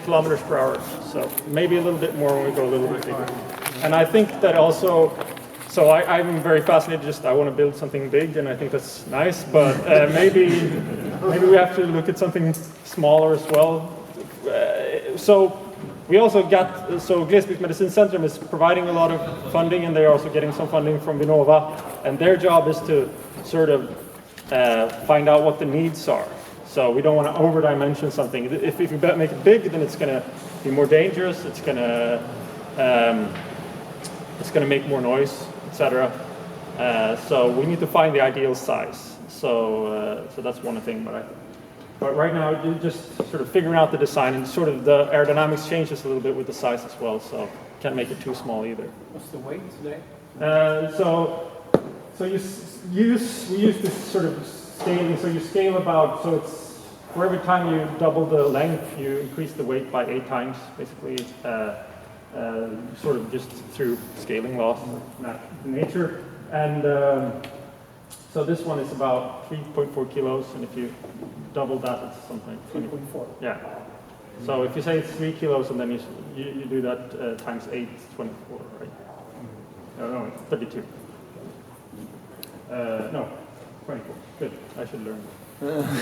kilometers per hour. So maybe a little bit more when we go a little bit bigger. And I think that also, so I'm very fascinated. I want to build something big, and I think that's nice. But maybe we have to look at something smaller as well. So. We also got, so Glesbygdsmedicincentrum is providing a lot of funding, and they're also getting some funding from Vinnova, and their job is to sort of find out what the needs are. So we don't want to over-dimension something. If you make it big, then it's going to be more dangerous, it's going to make more noise, etc. So we need to find the ideal size. So that's one thing, but right now, you're just sort of figuring out the design, and sort of the aerodynamics changes a little bit with the size as well, so can't make it too small either. What's the weight today? So we use this sort of scaling. So you scale about, so it's for every time you double the length, you increase the weight by 8 times, basically, sort of just through scaling laws of nature. And so this one is about 3.4 kilos, and if you double that, it's something like 3.4. Yeah. So if you say it's 3 kilos, and then you do that times 8, it's 24, right? No, it's 32. No, 24. Good. I should learn.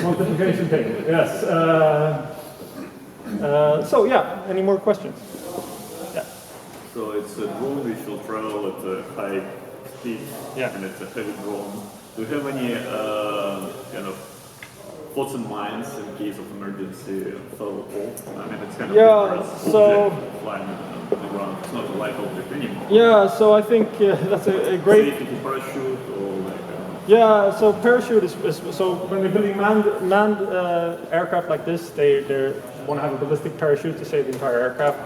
Multiplication table. Yes. So yeah. Any more questions? Yeah. So it's a drone which will travel at a high speed, and it's a heavy drone. Do you have any kind of thoughts and minds in case of emergency fell off? I mean, it's kind of object flying on the ground. It's not a light object anymore. Yeah, so I think that's a great. Safety parachute or like. Yeah, so parachute is so when they're building manned aircraft like this, they want to have a ballistic parachute to save the entire aircraft.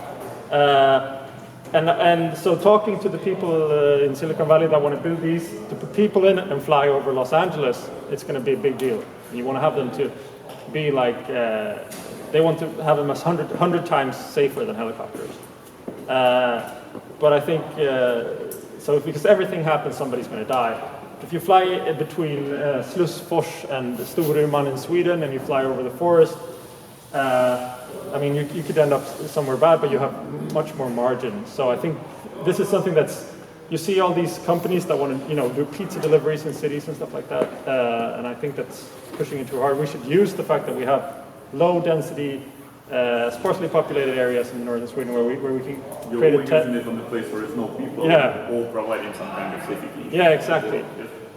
And so talking to the people in Silicon Valley that want to build these, to put people in and fly over Los Angeles, it's going to be a big deal. You want to have them to be like, they want to have them as 100 times safer than helicopters. But I think, so because everything happens, somebody's going to die. If you fly between Slussfors and Storuman in Sweden, and you fly over the forest, I mean, you could end up somewhere bad, but you have much more margin. So I think this is something that's, you see all these companies that want to, do pizza deliveries in cities and stuff like that, and I think that's pushing it too hard. We should use the fact that we have low density, sparsely populated areas in northern Sweden where we can create a using it on the place where there's no people, all providing some kind of safety. Yeah, exactly.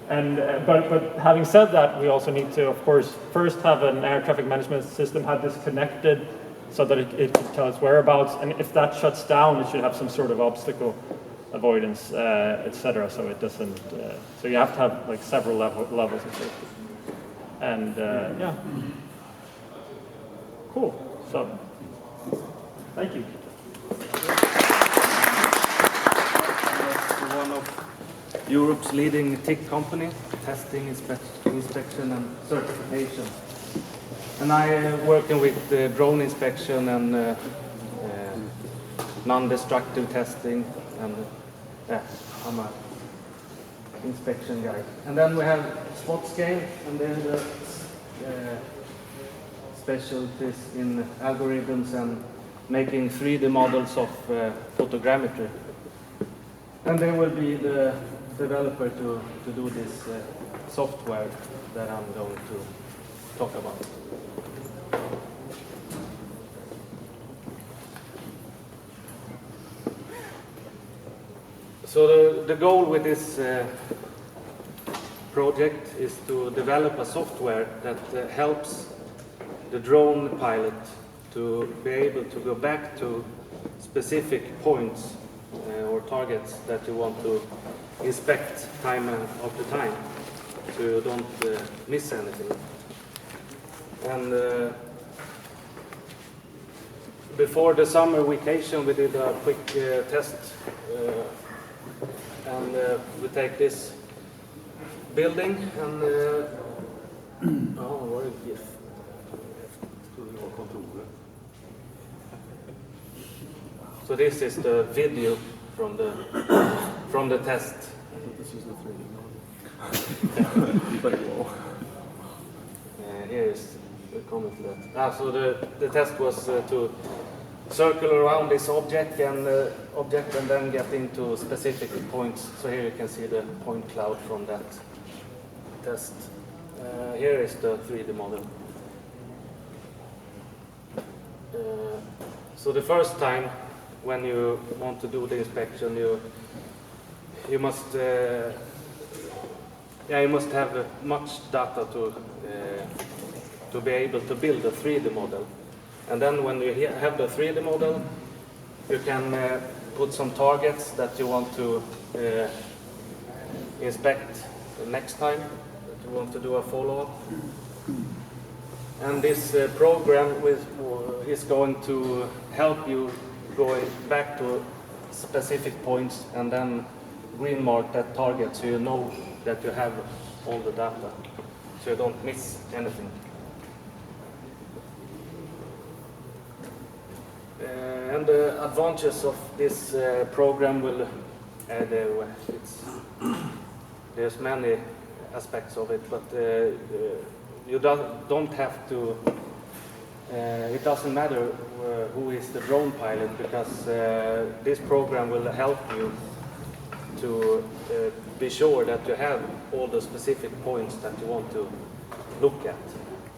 And but having said that, we also need to, of course, first have an air traffic management system, have this connected so that it can tell its whereabouts. And if that shuts down, it should have some sort of obstacle avoidance, etc. So it doesn't. So you have to have like several levels of safety. And yeah, cool. So thank you. One of Europe's leading TIC company, testing, inspection and certification. And I working with drone inspection and non-destructive testing, and I'm a inspection guy. And then we have spot scale, and then the specialties in algorithms and making 3D models of photogrammetry. And they will be the developer to do this software that I'm going to talk about. So the goal with this project is to develop a software that helps the drone pilot to be able to go back to specific points or targets that you want to inspect time after time, so you don't miss anything. And before the summer vacation, we did a quick test, and we take this building and what a gift. So this is the video from the test. This is the 3D Here is the comment to that. So the test was to circle around this object and then get into specific points. So here you can see the point cloud from that test. Here is the 3D model. So the first time when you want to do the inspection, you must have much data to be able to build a 3D model. And then when you have the 3D model, you can put some targets that you want to inspect the next time that you want to do a follow-up. And this program is going to help you going back to specific points and then green mark that target so you know that you have all the data, so you don't miss anything. And the advantages of this program will, there's many aspects of it, but you don't have to, it doesn't matter who is the drone pilot, because this program will help you to be sure that you have all the specific points that you want to look at.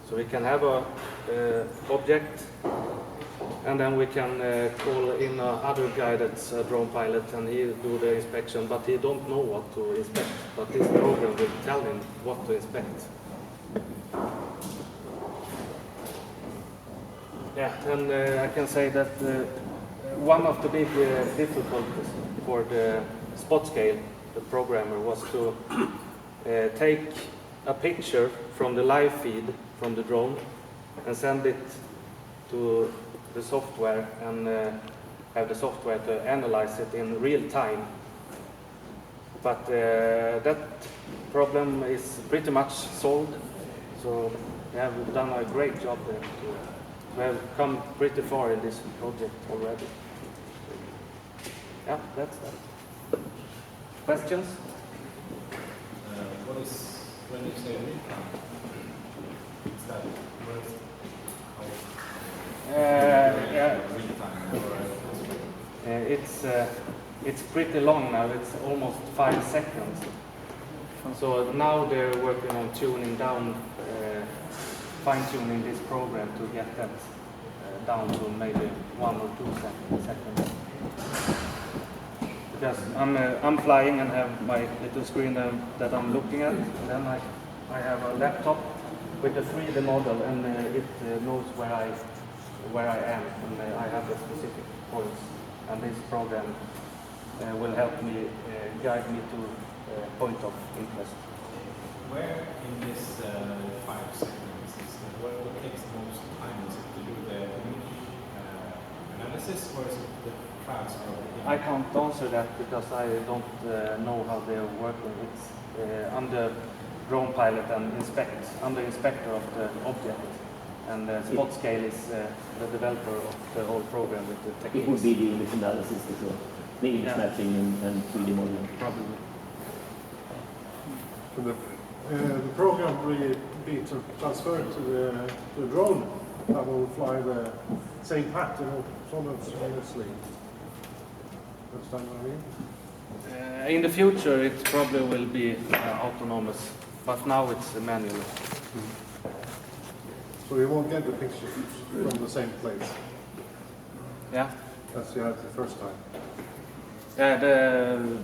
So we can have a object, and then we can call in other guy that's a drone pilot, and he do the inspection, but he don't know what to inspect. But this program will tell him what to inspect. Yeah, and I can say that one of the big difficulties for the spot scale, the programmer, was to take a picture from the live feed from the drone and send it to the software and have the software to analyze it in real time. But that problem is pretty much solved, so we have done a great job there. We have come pretty far in this project already. Yeah, that's that. Questions? What is, when you say real time, is that Yeah. real time? It's pretty long now. It's almost 5 seconds. So now they're working on tuning down, fine-tuning this program to get that down to maybe 1 or 2 seconds. Because I'm flying and have my little screen that I'm looking at, and then I have a laptop with a 3D model, and it knows where I am, and I have the specific points, and this program will help me guide me to point of interest. Where in this 5 seconds is what takes the most time? Is it to do the image analysis, or is it the transfer? I can't answer that because I don't know how they're working. I'm the drone pilot and I'm the inspector of the object. and Spotscale is the developer of the whole program with the techniques. It would be the image analysis, the image matching and 3D modeling. Probably. So the program will be transferred to the drone that will fly the same path, simultaneously. Understand what I mean? In the future, it probably will be autonomous, but now it's manual. So you won't get the picture from the same place? Yeah. As you had the first time? Yeah,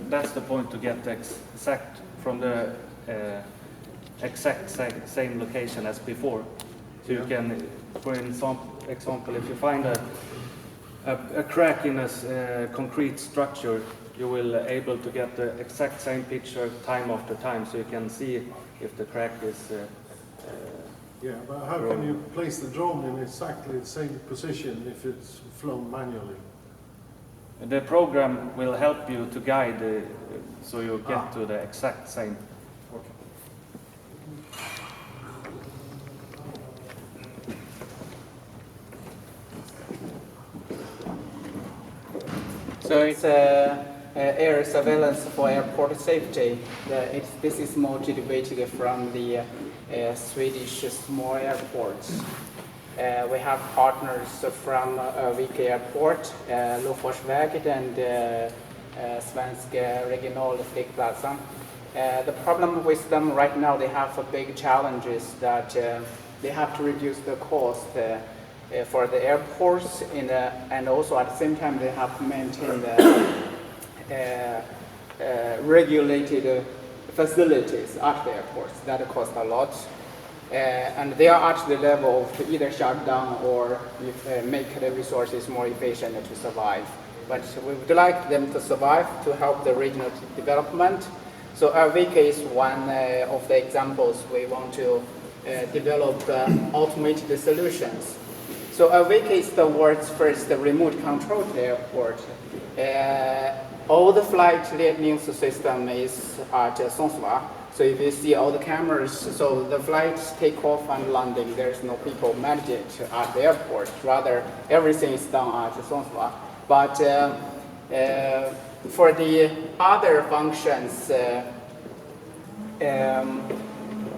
that's the point, to get the exact from the exact same location as before. So you can, for example, if you find a crack in a concrete structure, you will able to get the exact same picture time after time, so you can see if the crack is. Yeah, but how can you place the drone in exactly the same position if it's flown manually? The program will help you to guide, so you get to the exact same. So it's air surveillance for airport safety. This is motivated from the Swedish small airports. We have partners from Vik Airport, Luftfartsverket and Svenska Regionalflygplatsen. The problem with them right now, they have a big challenge is that they have to reduce the cost for the airports, and also at the same time they have to maintain the regulated facilities at the airports. That costs a lot. And they are at the level of either shut down or make the resources more efficient to survive. But we would like them to survive to help the regional development. So RVK is one of the examples we want to develop automated solutions. So RVK is the world's first remote controlled airport. All the flight news system is at Sundsvall. So if you see all the cameras, so the flights take off and landing, there's no people manage it at the airport. Rather, everything is done at Sundsvall. But for the other functions,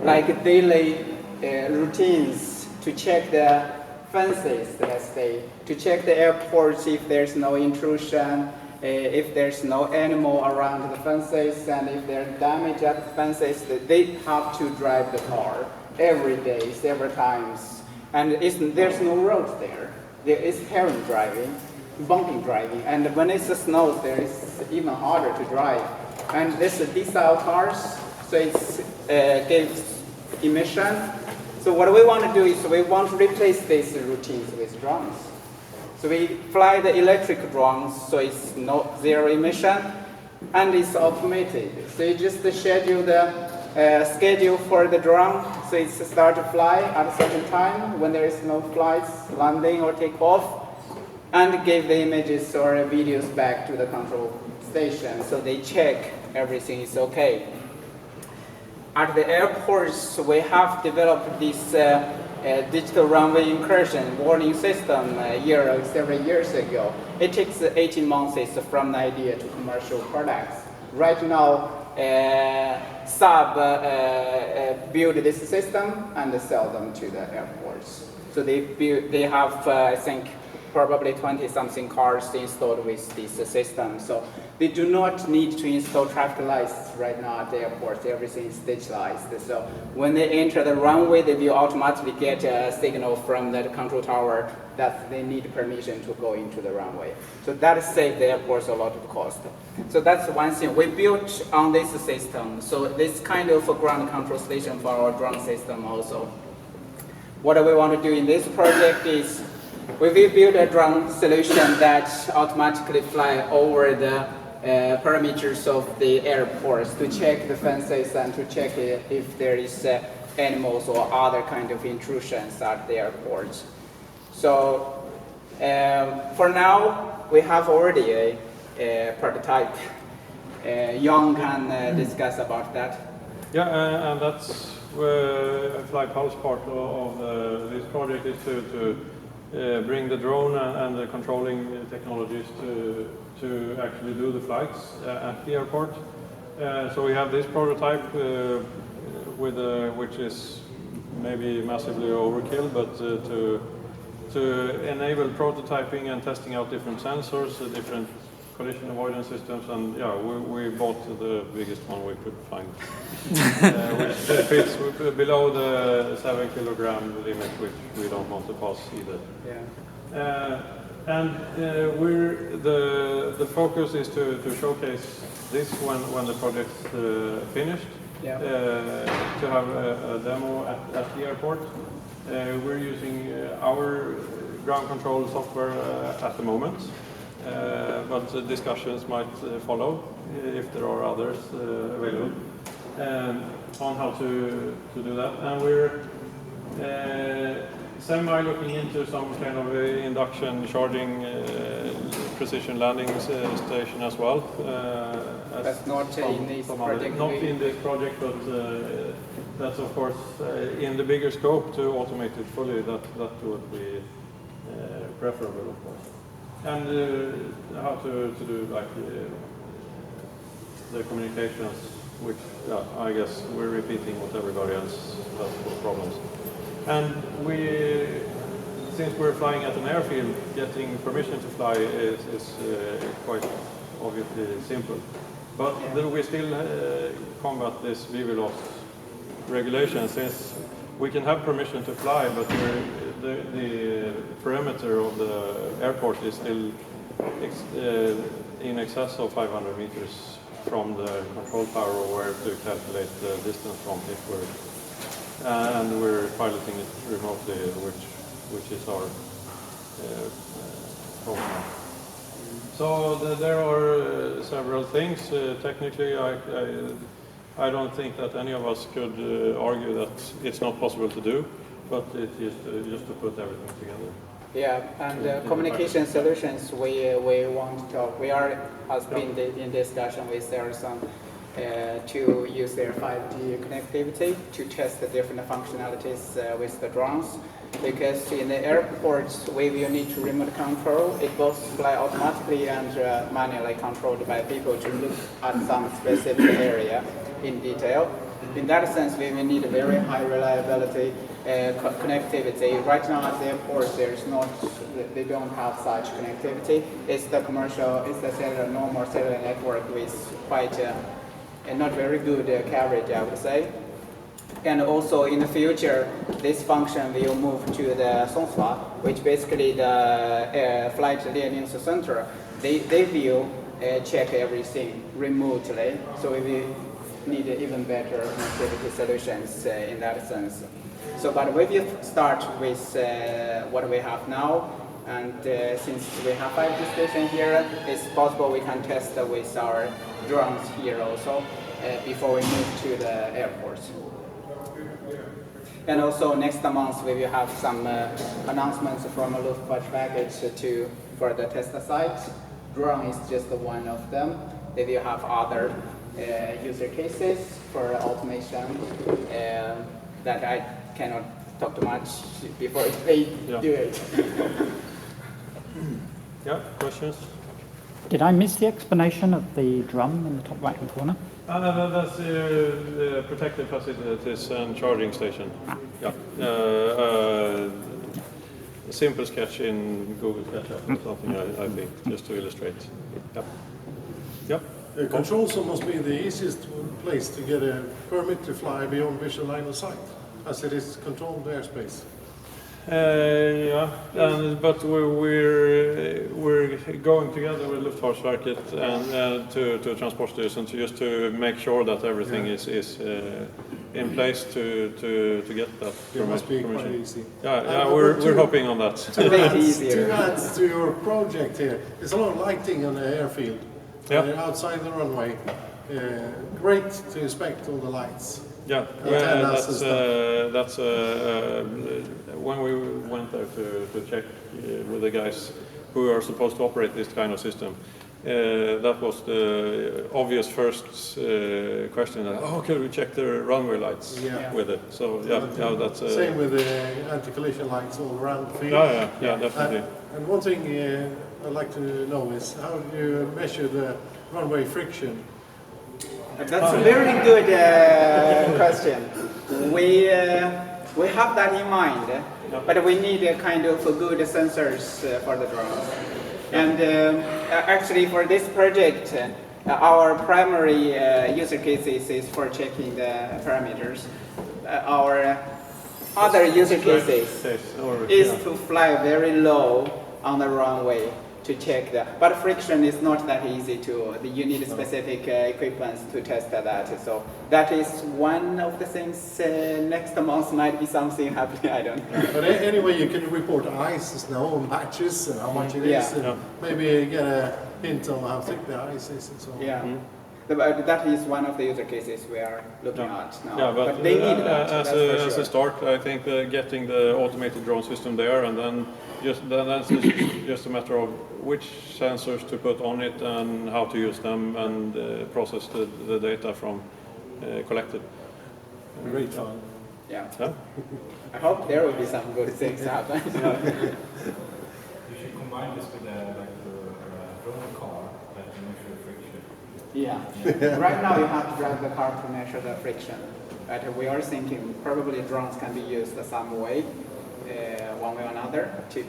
like daily routines to check the fences, let's say, to check the airports if there's no intrusion, if there's no animal around the fences, and if there's damage at the fences, they have to drive the car every day, several times. And there's no roads there. There is heron driving, bumping driving, and when it snows there, it's even harder to drive. And this diesel cars, so it gives emission. So what we want to do is we want to replace these routines with drones. So we fly the electric drones, so it's zero emission, and it's automated. So you just schedule the schedule for the drone, so it starts to fly at a certain time when there is no flights, landing or takeoff, and give the images or videos back to the control station, so they check everything is okay. At the airports, we have developed this digital runway incursion warning system several years ago. It takes 18 months from the idea to commercial products. Right now, Saab build this system and sell them to the airports. So they have, I think, probably 20-something cars installed with this system. So they do not need to install traffic lights right now at the airport. Everything is digitalized. So when they enter the runway, they will automatically get a signal from the control tower that they need permission to go into the runway. So that saves the airports a lot of cost. So that's one thing. We built on this system. So this kind of a ground control station for our drone system also. What we want to do in this project is we will build a drone solution that automatically fly over the parameters of the airports to check the fences and to check if there is animals or other kind of intrusions at the airports. So for now, we have already a prototype. Jan can discuss about that. Yeah, and that's where FlyPulse part of this project is to bring the drone and the controlling technologies to actually do the flights at the airport. So we have this prototype which is maybe massively overkill, but to enable prototyping and testing out different sensors, different collision avoidance systems, and yeah, we bought the biggest one we could find, which fits below the 7 kilogram limit, which we don't want to pass either. Yeah. And the focus is to showcase this when the project's finished. Yeah. To have a demo at the airport. We're using our ground control software at the moment, but discussions might follow if there are others available on how to do that. And we're semi-looking into some kind of induction charging precision landing station as well. That's not in this project. Not in this project, but that's of course in the bigger scope to automate it fully. That would be preferable, of course. And how to do like the communications, which I guess we're repeating what everybody else has for problems. And since we're flying at an airfield, getting permission to fly is quite obviously simple. But we still combat this BVLOS regulation, since we can have permission to fly, but the perimeter of the airport is still in excess of 500 meters from the control tower where to calculate the distance from if and we're piloting it remotely, which is our problem. So there are several things. Technically, I don't think that any of us could argue that it's not possible to do, but it is just to put everything together. Yeah, and communication solutions, we want to talk. We has been in discussion with Ericsson to use their 5G connectivity to test the different functionalities with the drones. Because in the airports where you need to remote control, it both fly automatically and manually controlled by people to look at some specific area in detail. In that sense, we will need a very high reliability connectivity. Right now at the airport, they don't have such connectivity. It's the normal cellular network with quite not very good coverage, I would say. And also in the future, this function will move to the Sundsvall, which basically the flight ledning center. They will check everything remotely, so we will need even better connectivity solutions in that sense. So, but we will start with what we have now, and since we have 5G station here, it's possible we can test with our drones here also before we move to the airports. And also next month we will have some announcements from a Luftfahrtverket for the test sites. Drone is just one of them. They will have other user cases for automation that I cannot talk too much before they do it. Yeah, questions? Did I miss the explanation of the drum in the top right-hand corner? That's protected facilities and charging station. Yeah. A simple sketch in Google SketchUp or something, I think, just to illustrate. Yep. Yep. Controls must be the easiest place to get a permit to fly beyond visual line of sight, as it is controlled airspace. But we're going together with Luftfartsverket and to Transportstyrelsen just to make sure that everything is in place to get that permission. It must be quite easy. We're hoping on that. To add to your project here, there's a lot of lighting on the airfield. Outside the runway. Great to inspect all the lights. Yeah, that's when we went there to check with the guys who are supposed to operate this kind of system. that was the obvious first question. Can we check the runway lights with it? So that's same with the anti-collision lights all around the field. Yeah, definitely. And one thing I'd like to know is how do you measure the runway friction? That's a very good question. We have that in mind, but we need a kind of good sensors for the drones. And actually for this project, our primary user cases is for checking the parameters. Our other user cases is to fly very low on the runway to check that. But friction is not that easy to, you need specific equipment to test that. So that is one of the things. Next month might be something happening, I don't know. But anyway, you can report ice, snow, and patches, and how much it is, and maybe get a hint on how thick the ice is and so on. Yeah. That is one of the user cases we are looking at now. Yeah, but they need that. As a start, I think getting the automated drone system there, and then that's just a matter of which sensors to put on it and how to use them and process the data from collected. Great fun. Yeah. I hope there will be some good things happen. You should combine this with a drone car that can measure friction. Yeah. Right now you have to drive the car to measure the friction. But we are thinking probably drones can be used some way, one way or another, to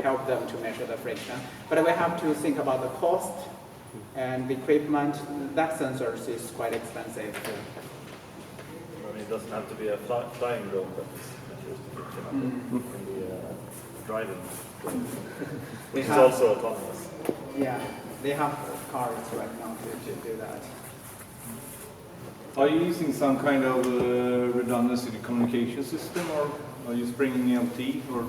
help them to measure the friction. But we have to think about the cost and the equipment. That sensors is quite expensive. It doesn't have to be a flying drone, but it can be a driving drone, which is also autonomous. Yeah, they have cars right now to do that. Are you using some kind of redundancy communication system, or are you bringing LT? Or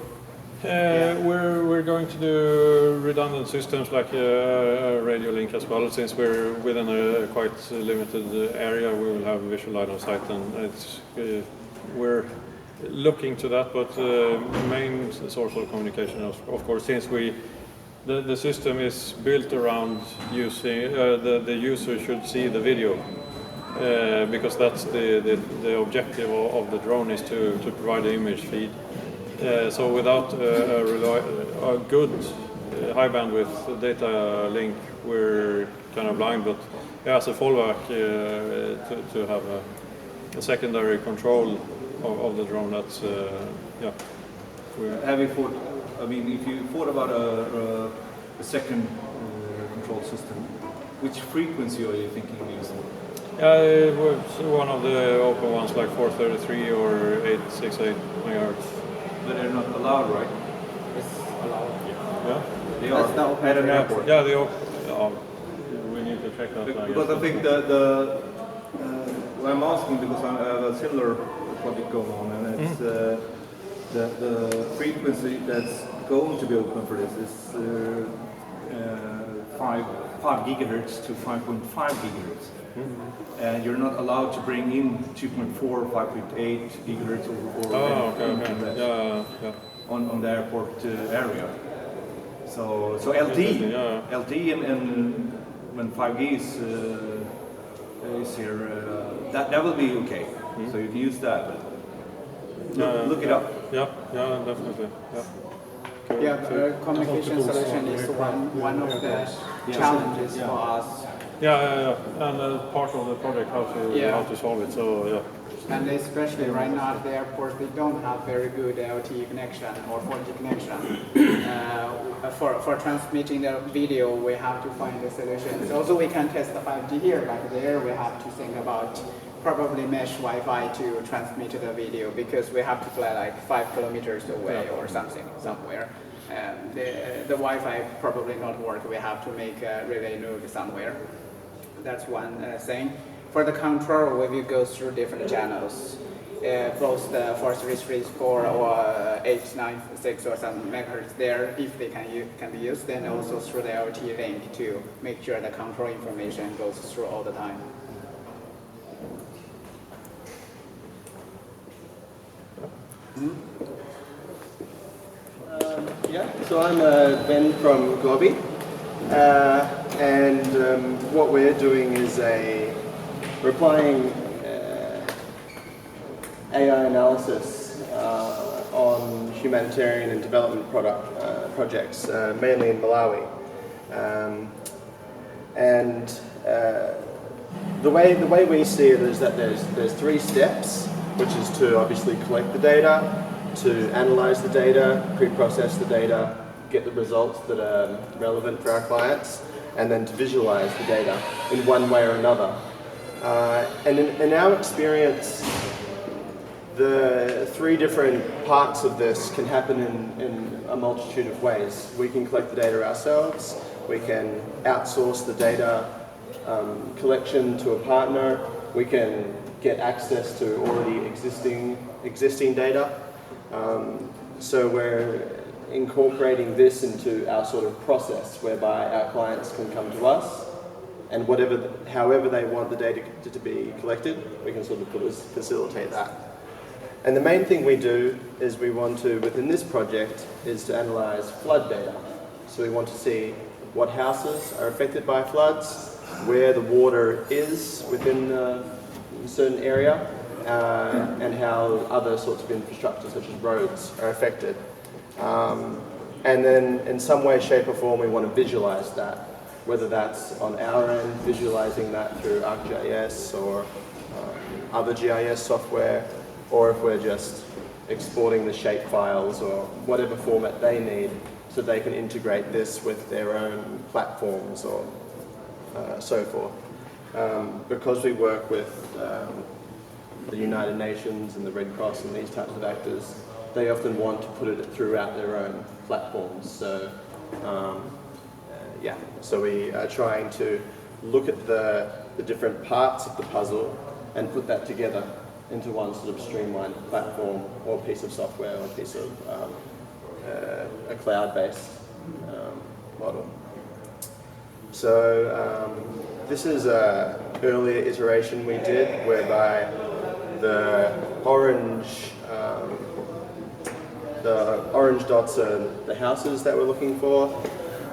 we're going to do redundant systems like a radio link as well. Since we're within a quite limited area, we will have visual line of sight, and we're looking to that. But the main source of communication, of course, since the system is built around using the user should see the video. Because that's the objective of the drone is to provide the image feed. So without a good high bandwidth data link, we're kind of blind. But as a fallback, to have a secondary control of the drone, that's Have you thought? I mean, if you thought about a second control system, which frequency are you thinking of using? It was one of the open ones, like 433 or 868 megahertz. But they're not allowed, right? It's allowed. Yeah. They are at an airport. Yeah, we need to check that. Because I think I'm asking because I have a similar project going on, and it's the frequency that's going to be open for this is 5 gigahertz to 5.5 gigahertz. And you're not allowed to bring in 2.4, 5.8 gigahertz on the airport area. So LT and when 5G is here, that will be okay. So you can use that. Look it up. Yeah, definitely. Yeah, the communication solution is one of the challenges for us. Yeah, and part of the project how to solve it. So And especially right now at the airport, they don't have very good LTE connection or 4G connection. For transmitting the video, we have to find the solutions. Also, we can test the 5G here, but there we have to think about probably mesh Wi-Fi to transmit the video because we have to fly like 5 kilometers away or something somewhere. The Wi-Fi probably not work. We have to make a relay node somewhere. That's one thing. For the control, we will go through different channels, both the 4334 or 896 or some megahertz there, if they can be used, and also through the LTE link to make sure the control information goes through all the time. So I'm Ben from Gobi, what we're doing is we're applying AI analysis on humanitarian and development projects, mainly in Malawi. The way we see it is that there's 3 steps, which is to obviously collect the data, to analyze the data, pre-process the data, get the results that are relevant for our clients, and then to visualize the data in one way or another. And in our experience, the 3 different parts of this can happen in a multitude of ways. We can collect the data ourselves, we can outsource the data collection to a partner, we can get access to already existing data. So we're incorporating this into our sort of process whereby our clients can come to us and however they want the data to be collected, we can sort of facilitate that. And the main thing we do is we want to, within this project, is to analyze flood data. So we want to see what houses are affected by floods, where the water is within a certain area, and how other sorts of infrastructure such as roads are affected. And then in some way, shape or form we want to visualize that, whether that's on our end, visualizing that through ArcGIS or other GIS software, or if we're just exporting the shape files or whatever format they need so they can integrate this with their own platforms or so forth. Because we work with the United Nations and the Red Cross and these types of actors, they often want to put it throughout their own platforms. So so we are trying to look at the different parts of the puzzle and put that together into one sort of streamlined platform or piece of software or piece of a cloud-based model. So this is an earlier iteration we did whereby the orange dots are the houses that we're looking for.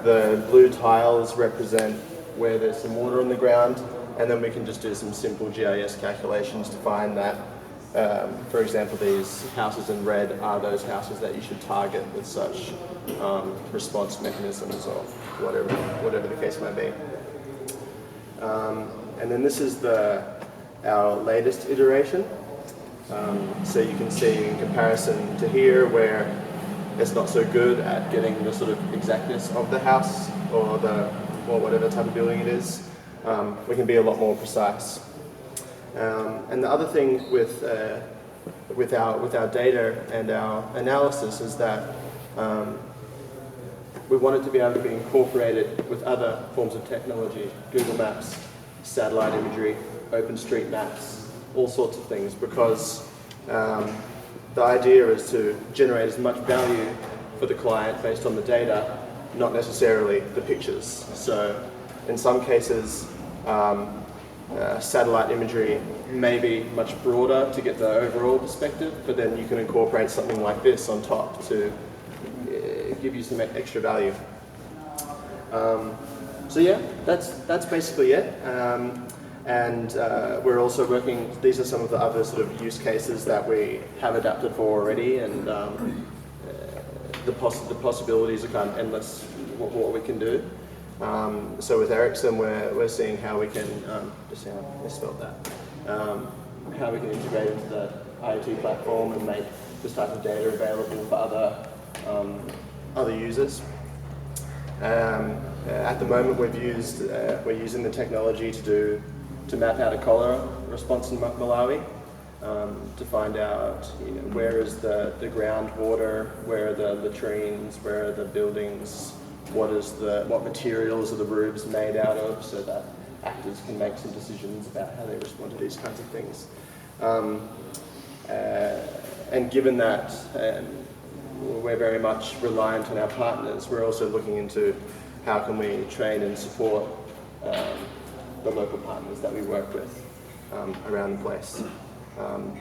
The blue tiles represent where there's some water on the ground, and then we can just do some simple GIS calculations to find that. For example, these houses in red are those houses that you should target with such response mechanisms or whatever the case might be. And then this is our latest iteration. So you can see in comparison to here where it's not so good at getting the sort of exactness of the house or whatever type of building it is. We can be a lot more precise. And the other thing with our data and our analysis is that we want it to be able to be incorporated with other forms of technology, Google Maps, satellite imagery, OpenStreetMaps, all sorts of things, because the idea is to generate as much value for the client based on the data, not necessarily the pictures. So in some cases, satellite imagery may be much broader to get the overall perspective, but then you can incorporate something like this on top to give you some extra value. So yeah, that's basically it. And we're also working, these are some of the other sort of use cases that we have adapted for already, and the possibilities are kind of endless what we can do. So with Ericsson, we're seeing how we can, just how I misspelled that, how we can integrate into the IoT platform and make this type of data available for other users. At the moment, we're using the technology to map out a cholera response in Malawi, to find out where is the groundwater, where are the latrines, where are the buildings, what materials are the roofs made out of, so that actors can make some decisions about how they respond to these kinds of things. And given that we're very much reliant on our partners, we're also looking into how can we train and support the local partners that we work with around the place.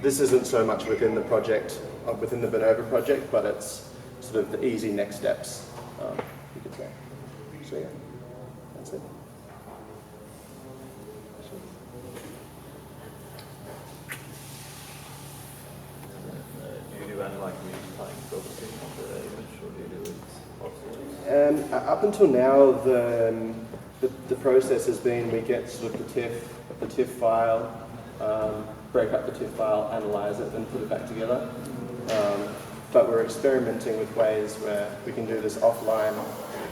This isn't so much within the project, within the Vinnova project, but it's sort of the easy next steps, you could say. So yeah, that's it. And up until now, the process has been we get sort of the TIFF file, break up the TIFF file, analyze it, then put it back together. But we're experimenting with ways where we can do this offline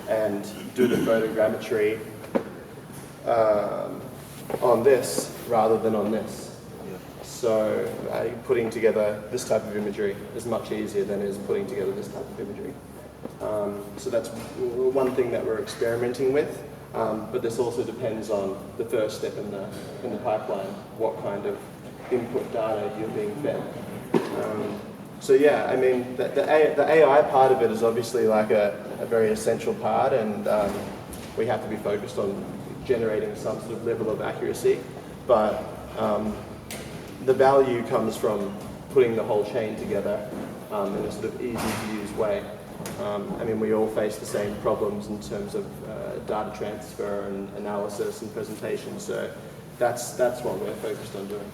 and do the photogrammetry on this rather than on this. So putting together this type of imagery is much easier than is putting together this type of imagery. So that's one thing that we're experimenting with, but this also depends on the first step in the pipeline, what kind of input data you're being fed. So yeah, I mean, the AI part of it is obviously like a very essential part, and we have to be focused on generating some sort of level of accuracy, but the value comes from putting the whole chain together in a sort of easy-to-use way. I mean, we all face the same problems in terms of data transfer and analysis and presentation, so that's what we're focused on doing.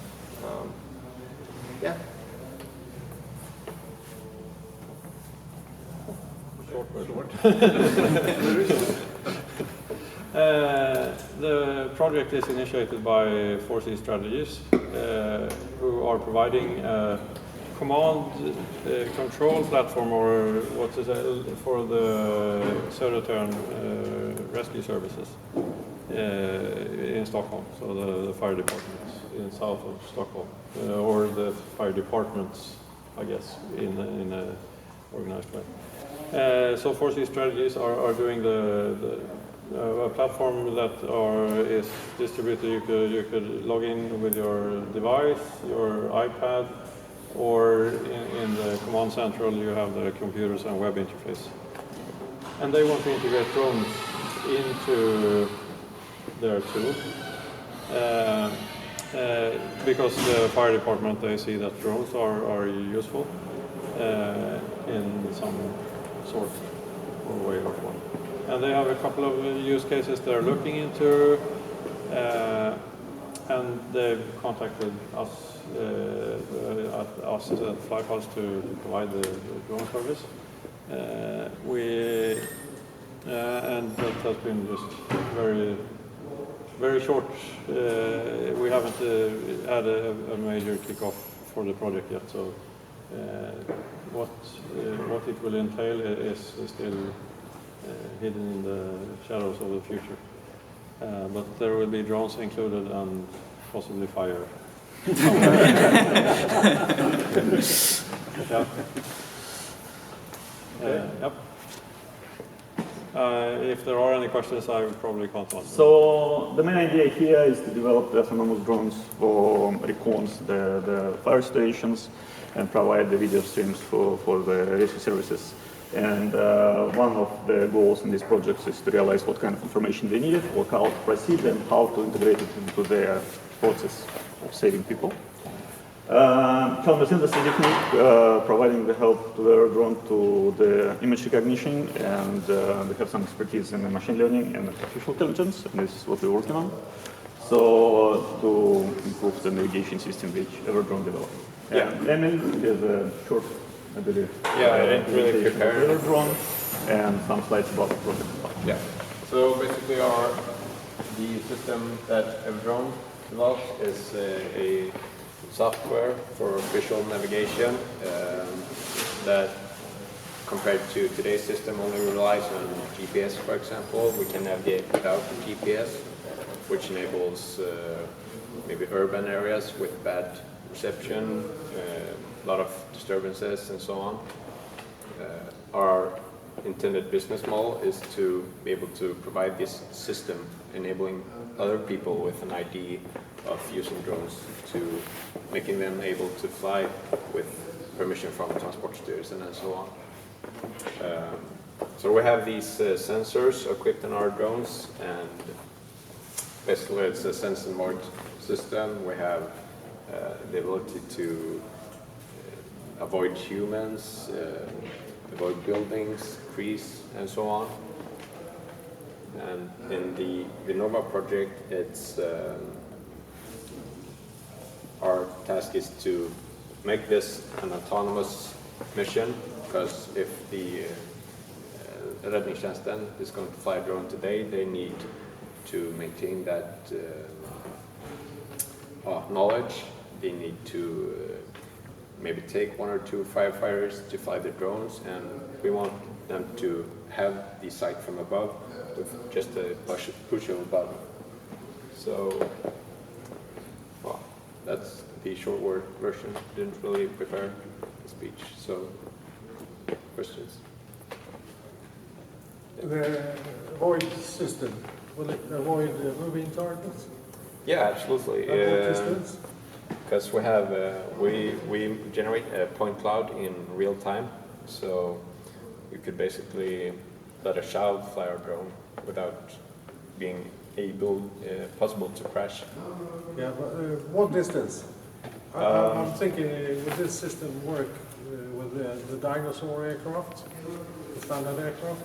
Yeah. The project is initiated by 4C Strategies, who are providing a command control platform, or what is it, for the Södertörn rescue services in Stockholm, so the fire departments in south of Stockholm, or the fire departments, I guess, in a organized way. So 4C Strategies are doing a platform that is distributed. You could log in with your device, your iPad, or in the command central you have the computers and web interface. And they want to integrate drones into their tool. Because the fire department, they see that drones are useful in some sort of way or form. And they have a couple of use cases they're looking into, and they've contacted us at Flypulse to provide the drone service. And that has been just very short. We haven't had a major kickoff for the project yet, so what it will entail is still hidden in the shadows of the future. But there will be drones included and possibly fire. Yeah. Yep. If there are any questions, I probably can't answer. So the main idea here is to develop the autonomous drones for recons the fire stations and provide the video streams for the rescue services. And one of the goals in these projects is to realize what kind of information they needed, work out, proceed, and how to integrate it into their process of saving people. Calendar synthesis technique, providing the help to the drone to the image recognition, and they have some expertise in machine learning and artificial intelligence, and this is what we're working on. So to improve the navigation system which every drone develops. Yeah. And Emil is a short, I believe. Yeah, I didn't really prepare. The drone and some slides about the project. Yeah. So basically, the system that Everdrone develops is a software for visual navigation that, compared to today's system, only relies on GPS, for example. We can navigate without the GPS, which enables maybe urban areas with bad reception, a lot of disturbances, and so on. Our intended business model is to be able to provide this system, enabling other people with an idea of using drones to making them able to fly with permission from Transportstyrelsen and so on. So we have these sensors equipped in our drones, and basically it's a sense and mode system. We have the ability to avoid humans, avoid buildings, trees, and so on. And in the Vinnova project, it's our task is to make this an autonomous mission, because if the räddningstjänsten is going to fly a drone today, they need to maintain that knowledge. They need to maybe take 1 or 2 firefighters to fly the drones, and we want them to have the sight from above with just a push of a button. So, well, that's the short word version. Didn't really prepare the speech, so questions? The avoid system, will it avoid moving targets? Yeah, absolutely. At what distance? Because we have we generate a point cloud in real time, so you could basically let a child fly our drone without being possible to crash. Yeah, but what distance? I'm thinking, will this system work with the dinosaur aircraft, the standard aircraft?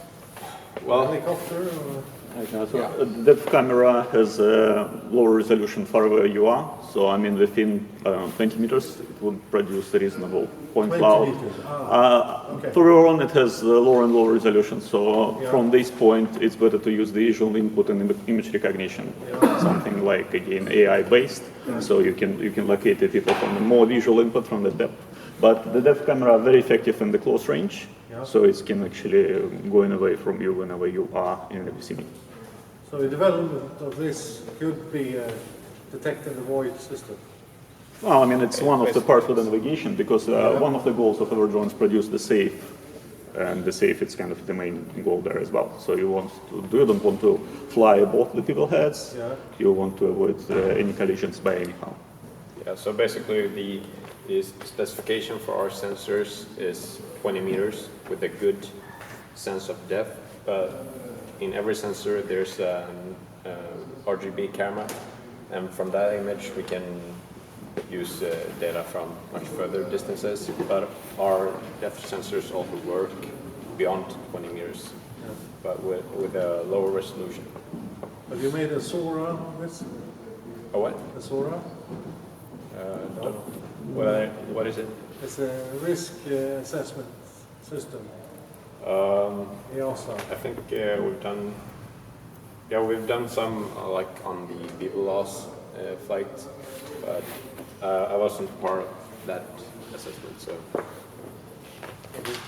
Well, helicopter? Or? The depth camera has a lower resolution far where you are, so I mean within 20 meters it would produce a reasonable point 20 cloud. meters. Okay. Further on it has lower and lower resolution, so from this point it's better to use the visual input and image recognition, something like again AI based, so you can locate the people from the more visual input from the depth. But the depth camera are very effective in the close range, so it can actually going away from you whenever you are in the vicinity. So the development of this could be a detect and avoid system. Well, I mean, it's one of the parts of the navigation, because one of the goals of our drones produce the safe, and the safe is kind of the main goal there as well. So you don't want to fly above the people's heads. You want to avoid any collisions by anyhow. Yeah. So basically, the specification for our sensors is 20 meters with a good sense of depth. But in every sensor, there's an RGB camera, and from that image, we can use data from much further distances. But our depth sensors also work beyond 20 meters, but with a lower resolution. Have you made a SORA on this? A what? A SORA? Don't know. What is it? It's a risk assessment system. I think we've done some like on the Viva loss flight, but I wasn't part of that assessment, so.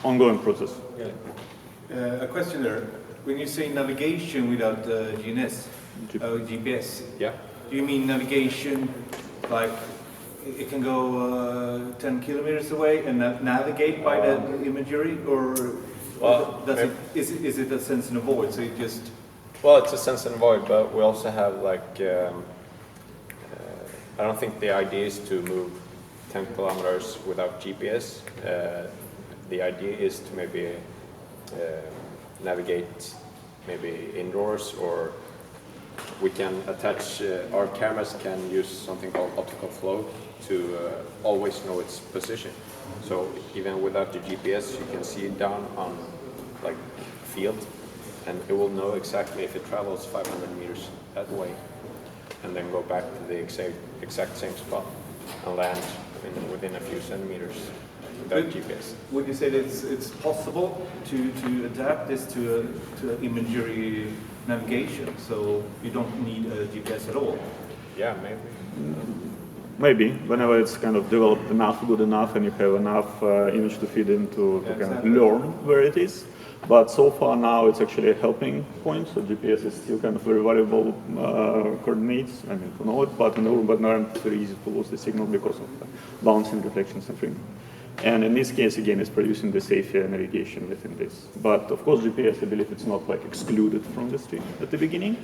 Ongoing process. A question there. When you say navigation without GPS, do you mean navigation like it can go 10 kilometers away and navigate by the imagery, or is it a sense and avoid? So it just well, it's a sense and avoid, but we also have like I don't think the idea is to move 10 kilometers without GPS. The idea is to maybe navigate maybe indoors, or we can attach, our cameras can use something called optical flow to always know its position. So even without the GPS, you can see it down on like field, and it will know exactly if it travels 500 meters that way, and then go back to the exact same spot and land within a few centimeters without GPS. Would you say that it's possible to adapt this to imagery navigation, so you don't need a GPS at all? Yeah, maybe. Maybe, whenever it's kind of developed enough, good enough, and you have enough image to feed into to kind of learn where it is. But so far now it's actually a helping point, so GPS is still kind of very valuable coordinates, I mean, to know it, but in urban environment it's very easy to lose the signal because of bouncing reflections and framing. And in this case, again, it's producing the safe navigation within this. But of course, GPS, I believe it's not like excluded from the stream at the beginning.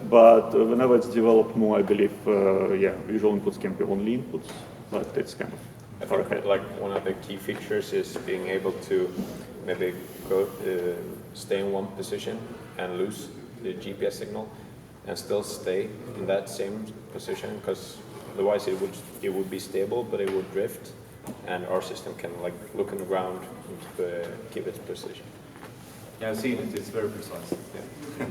But whenever it's developed more, I believe, visual inputs can be only inputs, but it's kind of far ahead. Like one of the key features is being able to maybe go, stay in one position and lose the GPS signal and still stay in that same position, because otherwise it would be stable, but it would drift, and our system can like look on the ground and keep its position. Yeah, I've seen it. It's very precise. Yeah.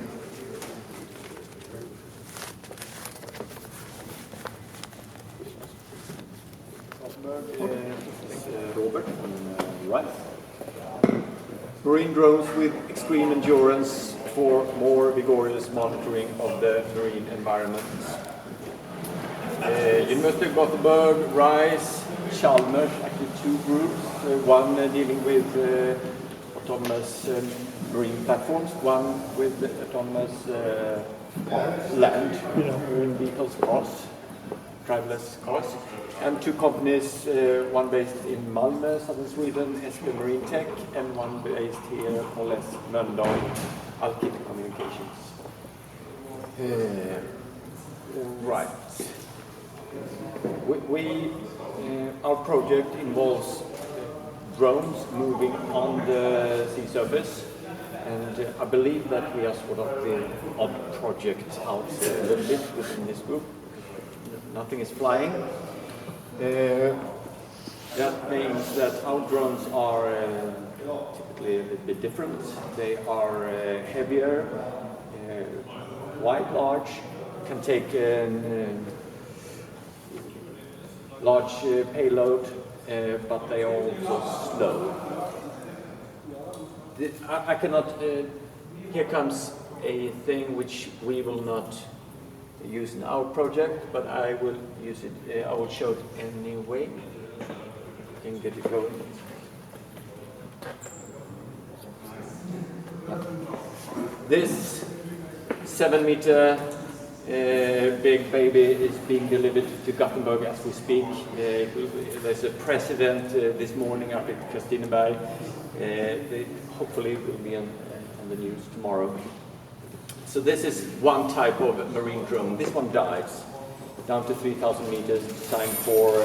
Robert from Rice. marine drones with extreme endurance for more vigorous monitoring of the marine environment. University of Gothenburg, RISE, Chalmers, actually two groups, one dealing with autonomous marine platforms, one with autonomous land marine vehicles, cars, driverless cars, and two companies, one based in Malmö, southern Sweden, SP Marine Tech, and one based here, more or less, Mölndal, Alkit Communications. Right. Our project involves drones moving on the sea surface, and I believe that we are sort of the odd project out a little bit within this group. Nothing is flying. That means that our drones are typically a little bit different. They are heavier, quite large, can take large payload, but they are also slow. I cannot, here comes a thing which we will not use in our project, but I will use it, I will show it anyway. Can get it going. This 7-meter big baby is being delivered to Gothenburg as we speak. There's a press event this morning up at Kristineberg. Hopefully it will be on the news tomorrow. So this is one type of marine drone. This one dives down to 3,000 meters, designed for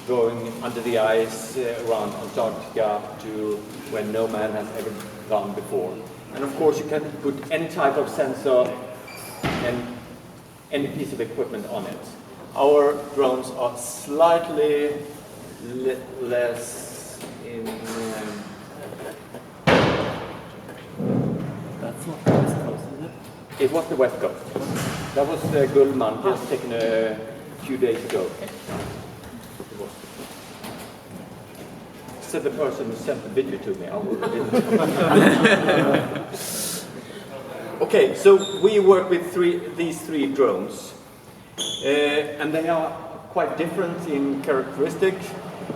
going under the ice around Antarctica to where no man has ever gone before. And of course you can put any type of sensor and any piece of equipment on it. Our drones are slightly less in... that's not the West Coast, is it? It was the West Coast. That was Gullman, just taken a few days ago. Said the person who sent the video to me. Okay, so we work with these three drones, and they are quite different in characteristic.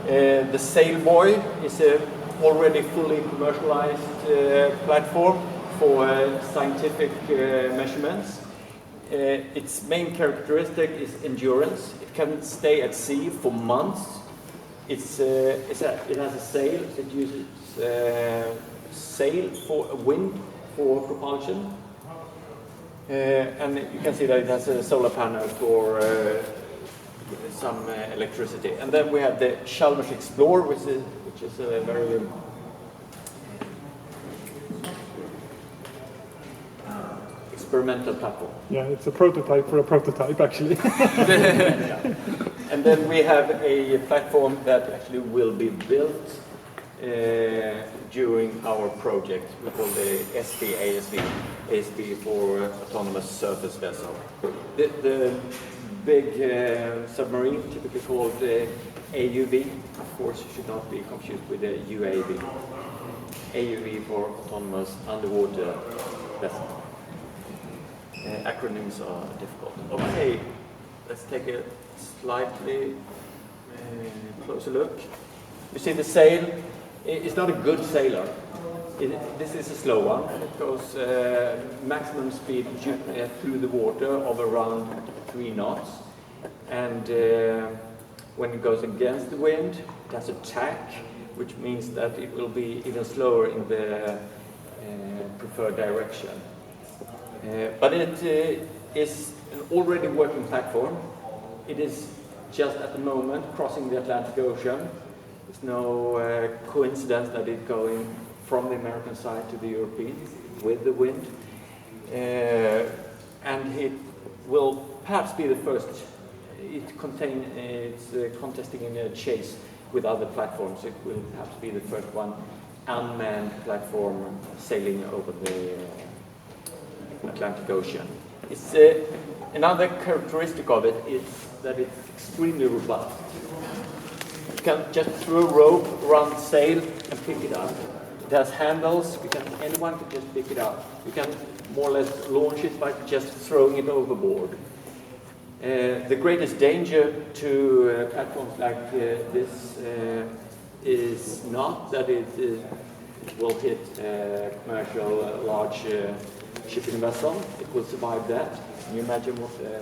The Sailboy is a already fully commercialized platform for scientific measurements. Its main characteristic is endurance. It can stay at sea for months. It has a sail. It uses sail for wind for propulsion. And you can see that it has a solar panel for some electricity. And then we have the Chalmers Explorer, which is a very experimental platform. Yeah, it's a prototype for a prototype, actually. And then we have a platform that actually will be built during our project. We call the ASV for Autonomous Surface Vessel. The big submarine, typically called AUV, of course it should not be confused with the UAV. AUV for Autonomous Underwater Vessel. Acronyms are difficult. Okay, let's take a slightly closer look. You see the sail. It's not a good sailor. This is a slow one. It goes maximum speed through the water of around 3 knots. And when it goes against the wind, it has a tack, which means that it will be even slower in the preferred direction. But it is an already working platform. It is just at the moment crossing the Atlantic Ocean. It's no coincidence that it's going from the American side to the European with the wind. And it will perhaps be the first. It's contesting in a chase with other platforms. It will perhaps be the first one unmanned platform sailing over the Atlantic Ocean. It's another characteristic of it is that it's extremely robust. You can just throw a rope around the sail and pick it up. It has handles. Anyone can just pick it up. You can more or less launch it by just throwing it overboard. The greatest danger to platforms like this is not that it will hit commercial large shipping vessel. It will survive that. Can you imagine what the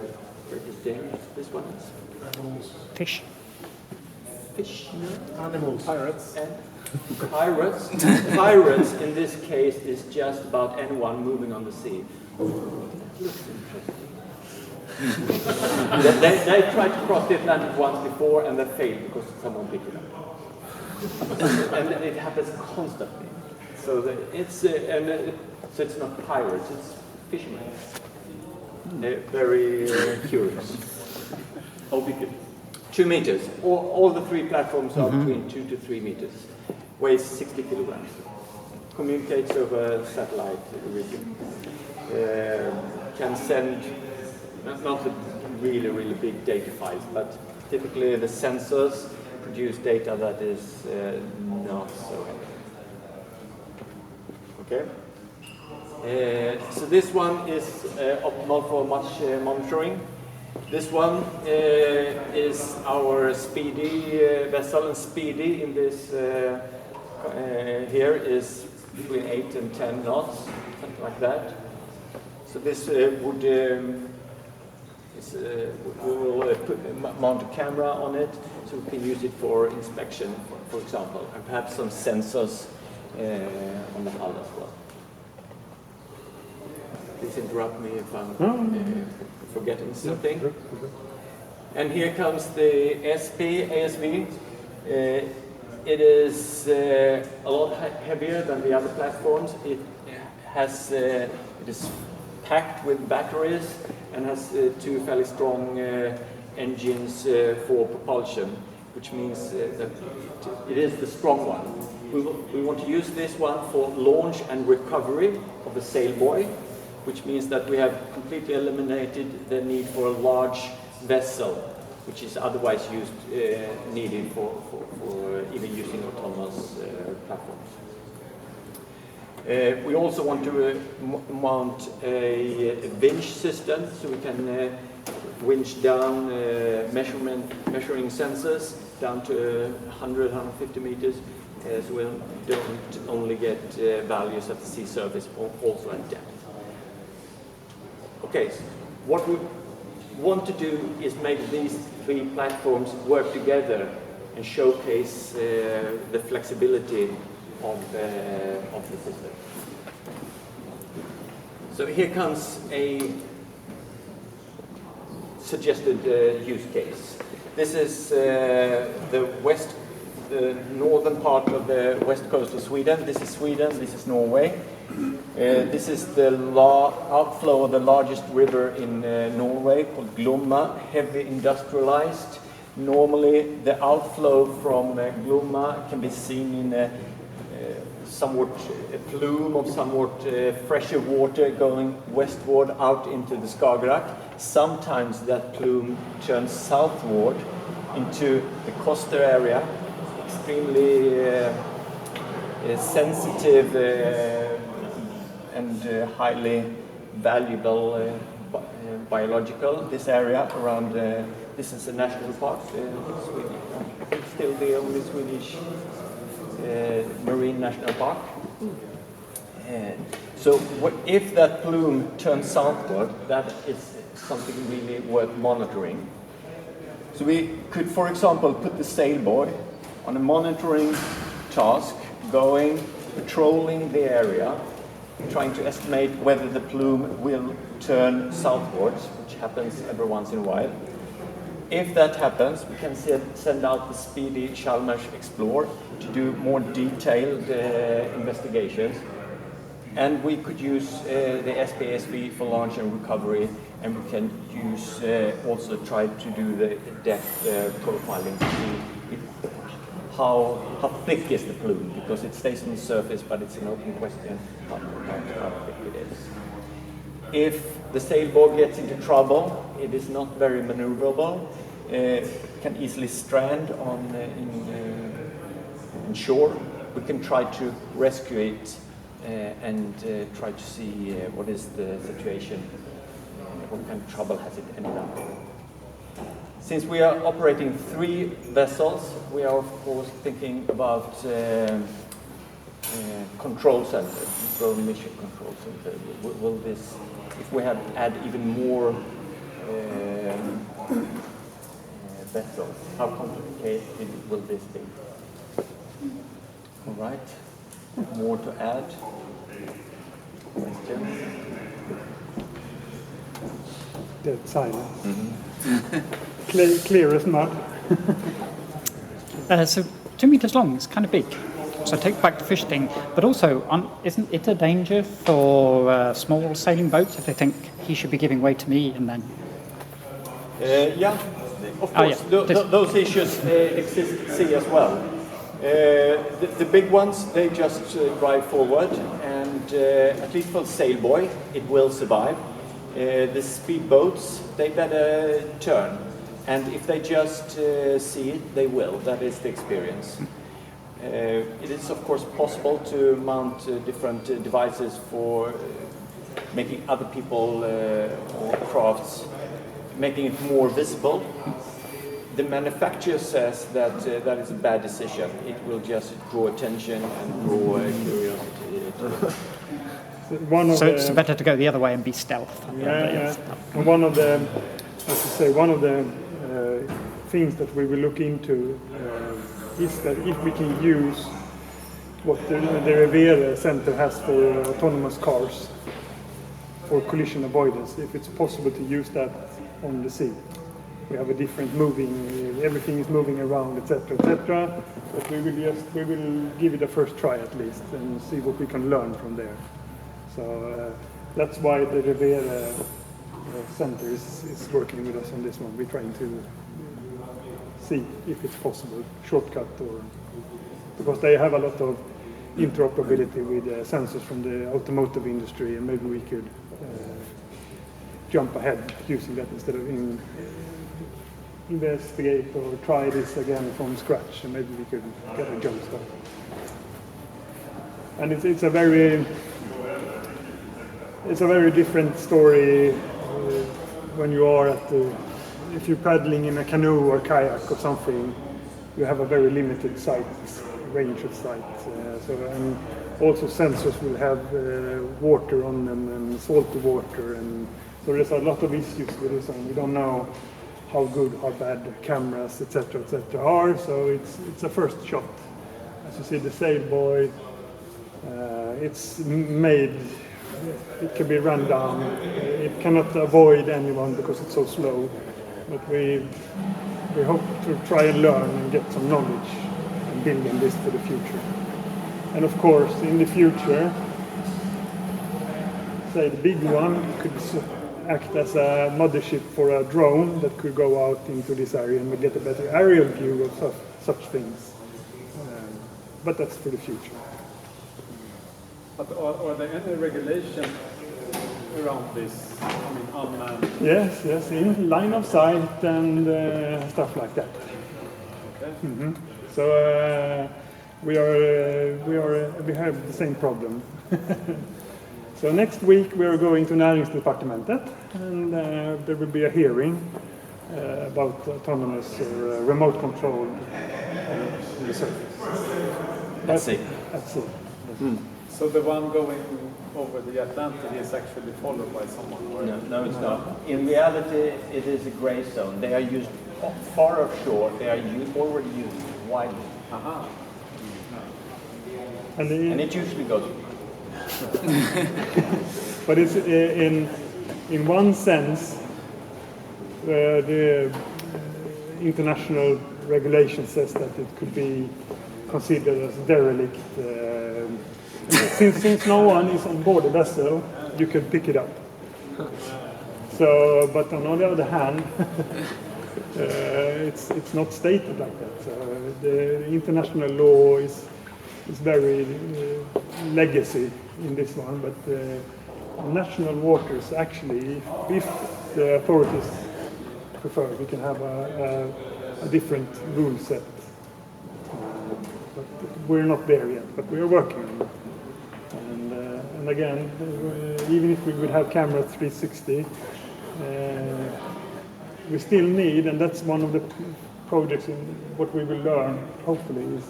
greatest danger this one is? Animals. Fish. Fish? No. Animals. Pirates. Pirates. Pirates in this case is just about anyone moving on the sea. They tried to cross the Atlantic once before and they failed because someone picked it up. And it happens constantly. So so it's not pirates, it's fishermen. They're very curious. How big is it? 2 meters. All the 3 platforms are between 2 to 3 meters. Weighs 60 kilograms. Communicates over satellite region. Can send not the really big data files, but typically the sensors produce data that is not so heavy. Okay. So this one is optimal for much monitoring. This one is our speedy vessel, and speedy in this here is between 8 and 10 knots, something like that. So this we will mount a camera on it, so we can use it for inspection, for example, and perhaps some sensors on the hull as well. Please interrupt me if I'm forgetting something. And here comes the ASV. It is a lot heavier than the other platforms. It is packed with batteries and has 2 fairly strong engines for propulsion, which means that it is the strong one. We want to use this one for launch and recovery of the sail buoy, which means that we have completely eliminated the need for a large vessel, which is otherwise needed for even using autonomous platforms. We also want to mount a winch system, so we can winch down measuring sensors down to 100-150 meters, so we don't only get values at the sea surface, also at depth. Okay, so what we want to do is make these 3 platforms work together and showcase the flexibility of the system. So here comes a suggested use case. This is the northern part of the west coast of Sweden. This is Sweden, this is Norway. This is the outflow of the largest river in Norway, called Glomma, heavy industrialized. Normally the outflow from Glomma can be seen in a plume of somewhat fresher water going westward out into the Skagerrak. Sometimes that plume turns southward into the coastal area, extremely sensitive and highly valuable biological. This area around, this is a national park, Sweden. It's still the only Swedish marine national park. So if that plume turns southward, that is something really worth monitoring. So we could, for example, put the sail buoy on a monitoring task, patrolling the area, trying to estimate whether the plume will turn southwards, which happens every once in a while. If that happens, we can send out the speedy Chalmers Explorer to do more detailed investigations. And we could use the SPSV for launch and recovery, and we can use also try to do the depth profiling to see how thick is the plume, because it stays on the surface, but it's an open question how thick it is. If the sailboat gets into trouble, it is not very maneuverable. Can easily strand in shore, we can try to rescue it and try to see what is the situation, what kind of trouble has it ended up in. Since we are operating 3 vessels, we are of course thinking about control center, drone mission control center. Will this, if we have add even more vessels, how complicated will this be? All right, more to add? Questions? Dead silence. Clear as mud. So 2 meters long, it's kind of big. So take back the fish thing, but also, isn't it a danger for small sailing boats if they think he should be giving way to me and then? Yeah, of course, those issues exist at sea as well. The big ones, they just drive forward, and at least for sailboy, it will survive. The speedboats, they better turn, and if they just see it, they will. That is the experience. It is of course possible to mount different devices for making other people or crafts, making it more visible. The manufacturer says that that is a bad decision. It will just draw attention and draw curiosity. So it's better to go the other way and be stealth. Yeah. And one of the, things that we will look into is that if we can use what the Revere Center has for autonomous cars for collision avoidance, if it's possible to use that on the sea. We have a different moving, everything is moving around, etc., etc. But we will give it a first try at least and see what we can learn from there. So that's why the Revere Center is working with us on this one. We're trying to see if it's possible, shortcut, or because they have a lot of interoperability with sensors from the automotive industry, and maybe we could jump ahead using that instead of investigate or try this again from scratch, and maybe we could get a jump start. And it's a very different story when you are at the, if you're paddling in a canoe or kayak or something, you have a very limited range of sight. And also sensors will have water on them and salty water, and so there's a lot of issues with this one. We don't know how good, how bad the cameras, etc., are. So it's a first shot. As you see, the Sailboy, it's made. It can be run down. It cannot avoid anyone because it's so slow. But we hope to try and learn and get some knowledge and build on this for the future. And of course, in the future, say the big one could act as a mothership for a drone that could go out into this area and we get a better aerial view of such things. But that's for the future. But are there any regulations around this? I mean, unmanned? Yes, in line of sight and stuff like that. Okay. Mm-hmm. So we have the same problem. So next week we are going to Näringsdepartementet, and there will be a hearing about autonomous or remote control on the surface. At sea. At sea. Mm. So the one going over the Atlantic is actually followed by someone? Or? No, it's not. In reality, it is a gray zone. They are used far offshore. They are already used widely. Aha. And it usually goes. But it's in one sense, the international regulation says that it could be considered as derelict. Since no one is on board the vessel, you can pick it up. So, but on the other hand, it's not stated like that. So the international law is very legacy in this one, but national waters actually, if the authorities prefer, we can have a different rule set. we're not there yet, but we are working on it. And again, even if we would have camera 360, we still need, and that's one of the projects in what we will learn, hopefully, is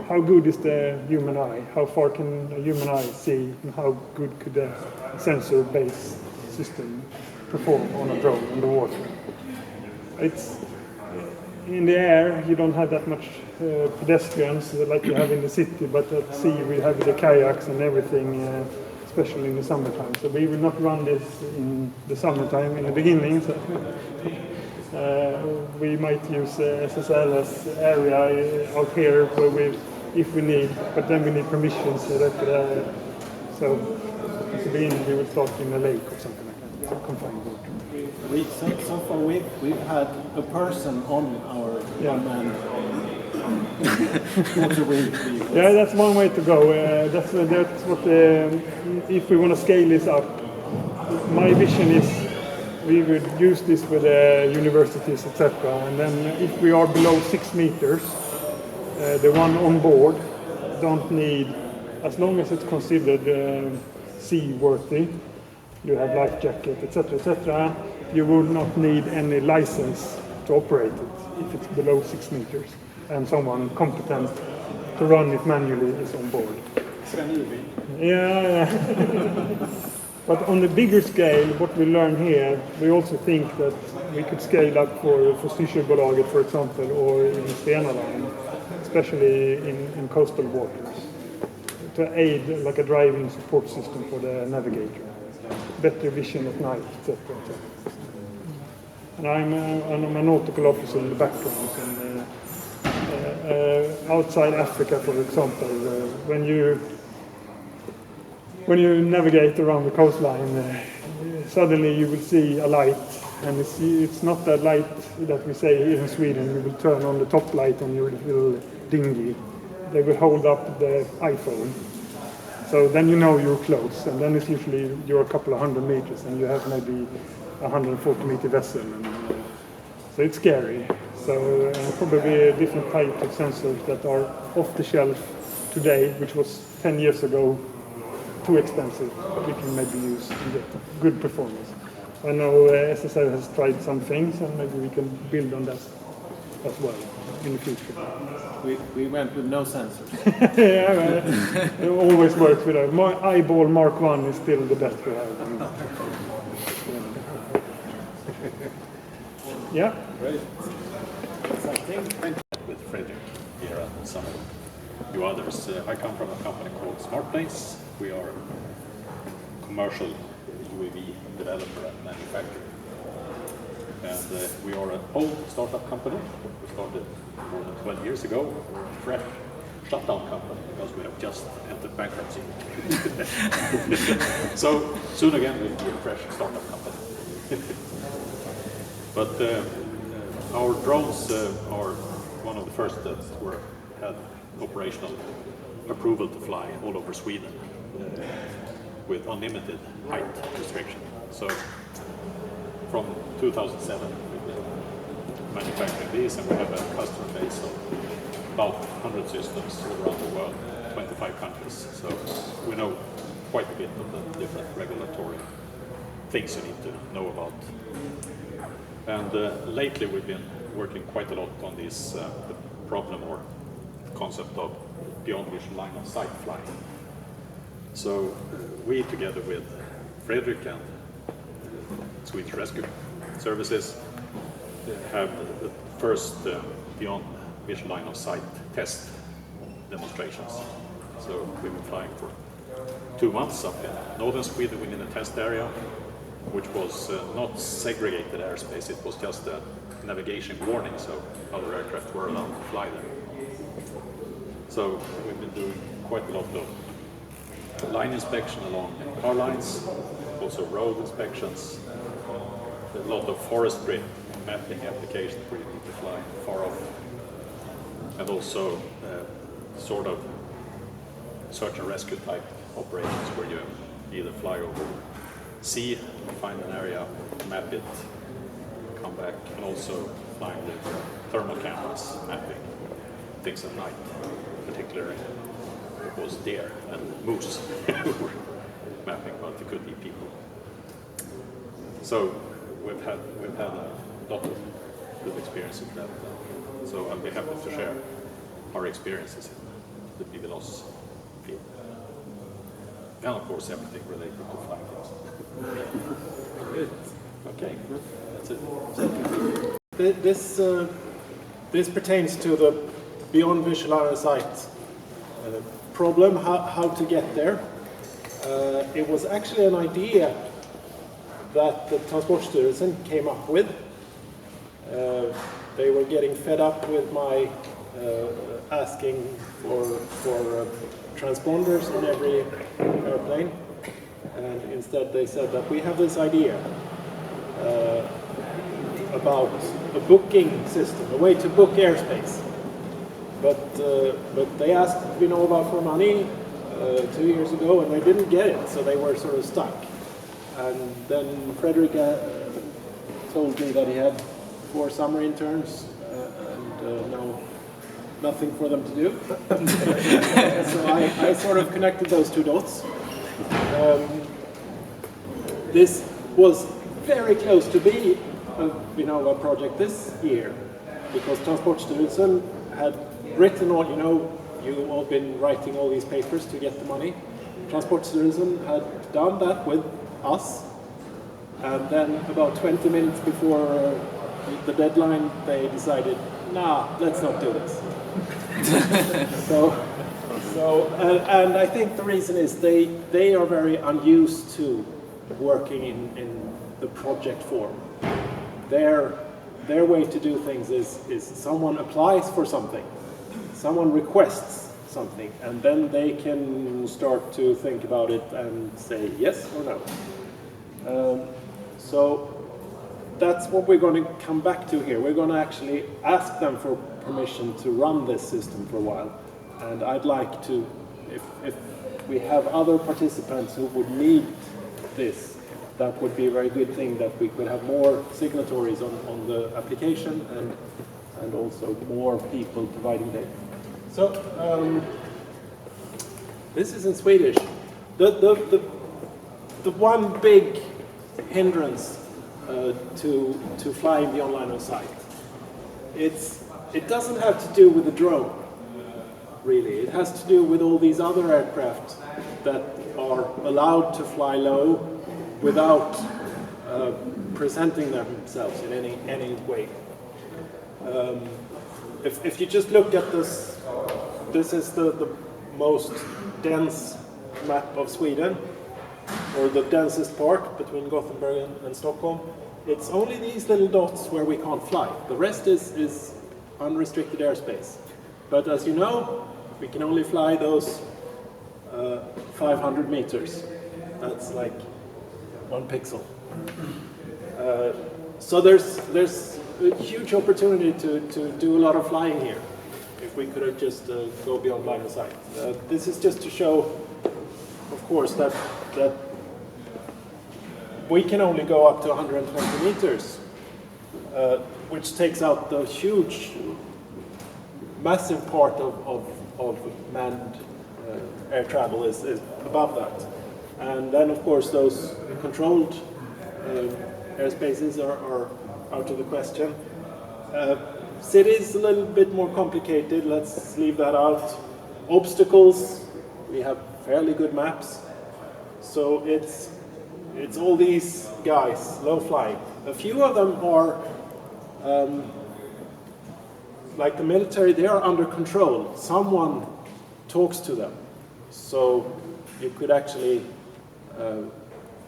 how good is the human eye? How far can a human eye see? And how good could a sensor-based system perform on a drone in the water? It's in the air, you don't have that much pedestrians like you have in the city, but at sea we have the kayaks and everything, especially in the summertime. So we will not run this in the summertime in the beginning. So we might use SSL's area out here where if we need, but then we need permissions. So at the beginning we will start in a lake or something like that, confined water. So far we've had a person on our unmanned water vehicles. Yeah, that's one way to go. That's what if we want to scale this up. My vision is we would use this with universities, etc. And then if we are below 6 meters, the one on board don't need, as long as it's considered seaworthy, you have life jacket, etc., etc. You will not need any license to operate it if it's below 6 meters, and someone competent to run it manually is on board. Yeah. But on the bigger scale, what we learn here, we also think that we could scale up for Styrsöbolaget, for example, or in Stena Line, especially in coastal waters, to aid like a driving support system for the navigator, better vision at night, etc. And I'm a nautical officer in the background. And outside Africa, for example, when you navigate around the coastline, suddenly you will see a light, and it's not that light that we say here in Sweden. You will turn on the top light on your little dinghy. They will hold up the iPhone. So then you know you're close, and then it's usually you're a couple of 100 meters, and you have maybe a 140-meter vessel. And, so it's scary. So probably different types of sensors that are off the shelf today, which was 10 years ago too expensive, we can maybe use and get good performance. I know SSL has tried some things, and maybe we can build on that as well in the future. We went with no sensors. Yeah, it always works with that. My eyeball Mark 1 is still the best we have. Yeah. Great. With Fredrik here and some of you others. I come from a company called SmartPlace. We are a commercial UAV developer and manufacturer. And we are an old startup company. We started more than 12 years ago. We're a fresh shutdown company because we have just entered bankruptcy. So soon again we'll be a fresh startup company. But our drones are one of the first that had operational approval to fly all over Sweden with unlimited height restriction. So from 2007 we've been manufacturing these, and we have a customer base of about 100 systems all around the world, 25 countries. So we know quite a bit of the different regulatory things you need to know about. And lately we've been working quite a lot on this the problem or concept of beyond visual line of sight flying. So we, together with Fredrik and Swedish Rescue Services, have the first beyond visual line of sight test demonstrations. So we've been flying for 2 months up in northern Sweden within a test area, which was not segregated airspace, it was just a navigation warning, so other aircraft were allowed to fly there. So we've been doing quite a lot of line inspection along car lines, also road inspections, a lot of forestry mapping applications where you need to fly far off, and also sort of search and rescue type operations where you either fly over sea, find an area, map it, come back, and also flying with thermal cameras, mapping things at night. particular was deer and moose we were mapping, but it could be people. So we've had a lot of good experience with that. So I'll be happy to share our experiences in the BVLOS field. And of course everything related to flying things. Good. Okay, good. That's it. This pertains to the beyond visual line of sight problem, how to get there. It was actually an idea that the Transportstyrelsen came up with. They were getting fed up with my asking for transponders in every airplane, and instead they said that we have this idea about a booking system, a way to book airspace. But they asked Vinnova for money 2 years ago, and they didn't get it, so they were sort of stuck. And then Frederick told me that he had 4 summer interns and nothing for them to do. So I sort of connected those 2 dots. This was very close to be a Vinnova project this year, because Transportstyrelsen had written all, you've all been writing all these papers to get the money. Transportstyrelsen had done that with us, and then about 20 minutes before the deadline, they decided, nah, let's not do this. And I think the reason is they are very unused to working in the project form. Their way to do things is someone applies for something, someone requests something, and then they can start to think about it and say yes or no. So that's what we're going to come back to here. We're going to actually ask them for permission to run this system for a while. And I'd like to, if we have other participants who would need this, that would be a very good thing, that we could have more signatories on the application and also more people providing data. So this is in Swedish. The one big hindrance to flying beyond line of sight, it doesn't have to do with the drone, really. It has to do with all these other aircraft that are allowed to fly low without presenting themselves in any way. If you just look at this, this is the most dense map of Sweden, or the densest part between Gothenburg and Stockholm. It's only these little dots where we can't fly. The rest is unrestricted airspace. But as you know, we can only fly those 500 meters. That's like 1 pixel. So there's a huge opportunity to do a lot of flying here, if we could just go beyond line of sight. This is just to show, of course, that we can only go up to 120 meters, which takes out the huge, massive part of manned air travel is above that. And then, of course, those controlled airspaces are out of the question. Cities a little bit more complicated, let's leave that out. Obstacles, we have fairly good maps. So it's all these guys, low flying. A few of them are, like the military, they are under control. Someone talks to them. So you could actually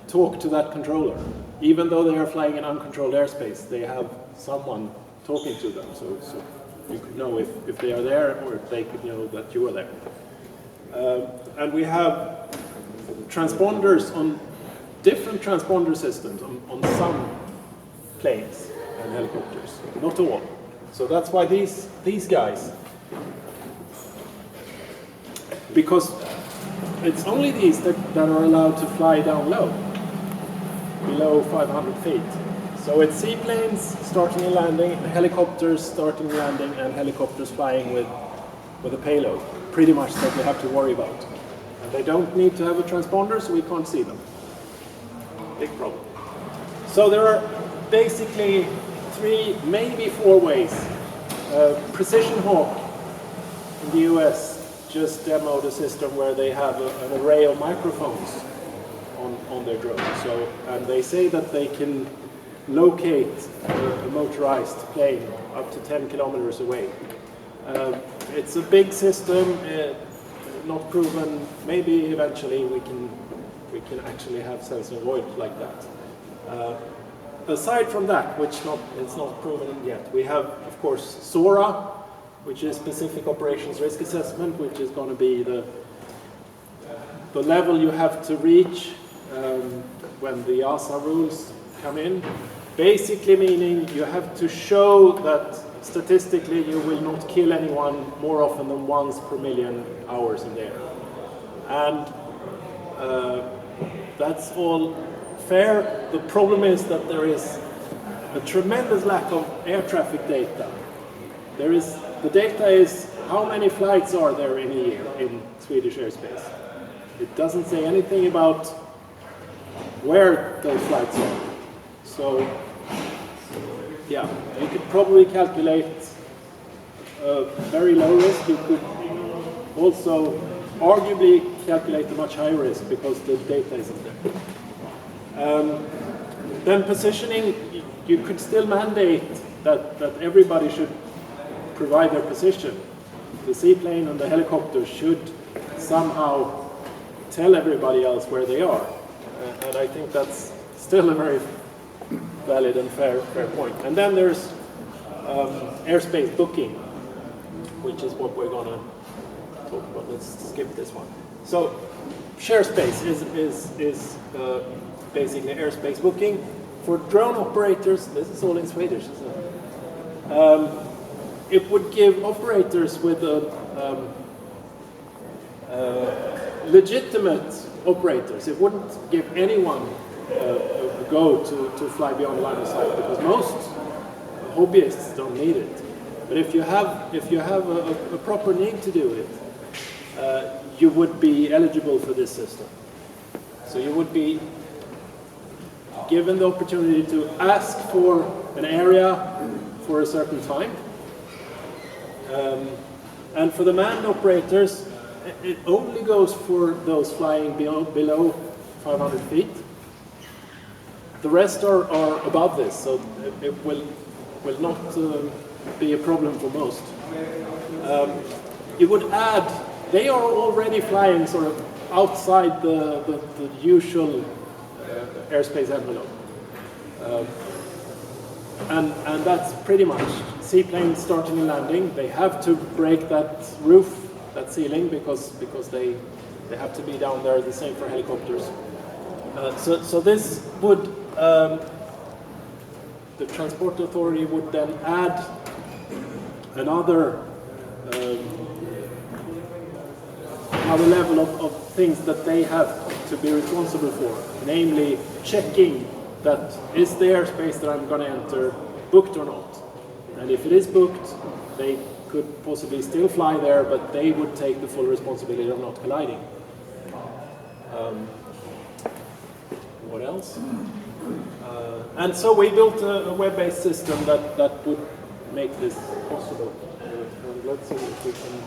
talk to that controller. Even though they are flying in uncontrolled airspace, they have someone talking to them. So you could know if they are there, or if they could know that you are there. And we have transponders on different transponder systems on some planes and helicopters, not all. So that's why these guys, because it's only these that are allowed to fly down low, below 500 feet. So it's seaplanes starting and landing, helicopters starting and landing, and helicopters flying with with a payload, pretty much that we have to worry about. And they don't need to have a transponder, so we can't see them. Big problem. So there are basically 3, maybe 4 ways. Precision Hawk in the US just demoed a system where they have an array of microphones on their drone. And they say that they can locate a motorized plane up to 10 kilometers away. It's a big system, not proven. Maybe eventually we can actually have sensor avoid like that. Aside from that, it's not proven yet, we have, of course, SORA, which is Specific Operations Risk Assessment, which is going to be the level you have to reach when the ASA rules come in. Basically meaning you have to show that statistically you will not kill anyone more often than once per million hours in the air. And that's all fair. The problem is that there is a tremendous lack of air traffic data. The data is how many flights are there in a year in Swedish airspace. It doesn't say anything about where those flights are. So, yeah, you could probably calculate a very low risk. You could also arguably calculate a much higher risk because the data isn't there. Then positioning, you could still mandate that everybody should provide their position. The seaplane and the helicopter should somehow tell everybody else where they are. And I think that's still a very valid and fair point. And then there's airspace booking, which is what we're going to talk about. Let's skip this one. So share space is basically airspace booking. For drone operators, this is all in Swedish, isn't it? It would give operators with legitimate operators. It wouldn't give anyone a go to fly beyond the line of sight because most hobbyists don't need it. But if you have a proper need to do it, you would be eligible for this system. So you would be given the opportunity to ask for an area for a certain time. And for the manned operators, it only goes for those flying below 500 feet. The rest are above this, so it will not be a problem for most. You would add, they are already flying sort of outside the usual airspace envelope. And that's pretty much seaplanes starting and landing. They have to break that roof, that ceiling, because they have to be down there. The same for helicopters. So this would, the Transport Authority would then add another level of things that they have to be responsible for, namely checking that is the airspace that I'm going to enter booked or not. And if it is booked, they could possibly still fly there, but they would take the full responsibility of not colliding. What else? And so we built a web-based system that would make this possible. And let's see if we can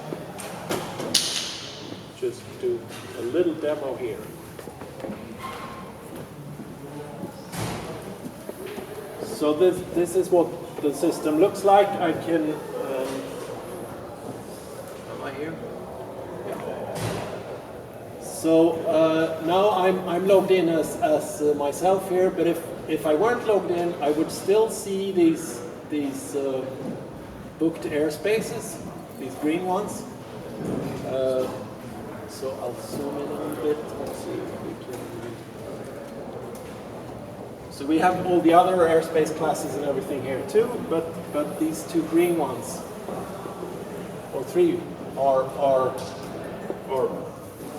just do a little demo here. So this is what the system looks like. I can. Am I here? Yeah. So now I'm logged in as myself here. But if I weren't logged in, I would still see these booked airspaces, these green ones. So I'll zoom in a little bit and see if we can. So we have all the other airspace classes and everything here too, but these two green ones, or three, are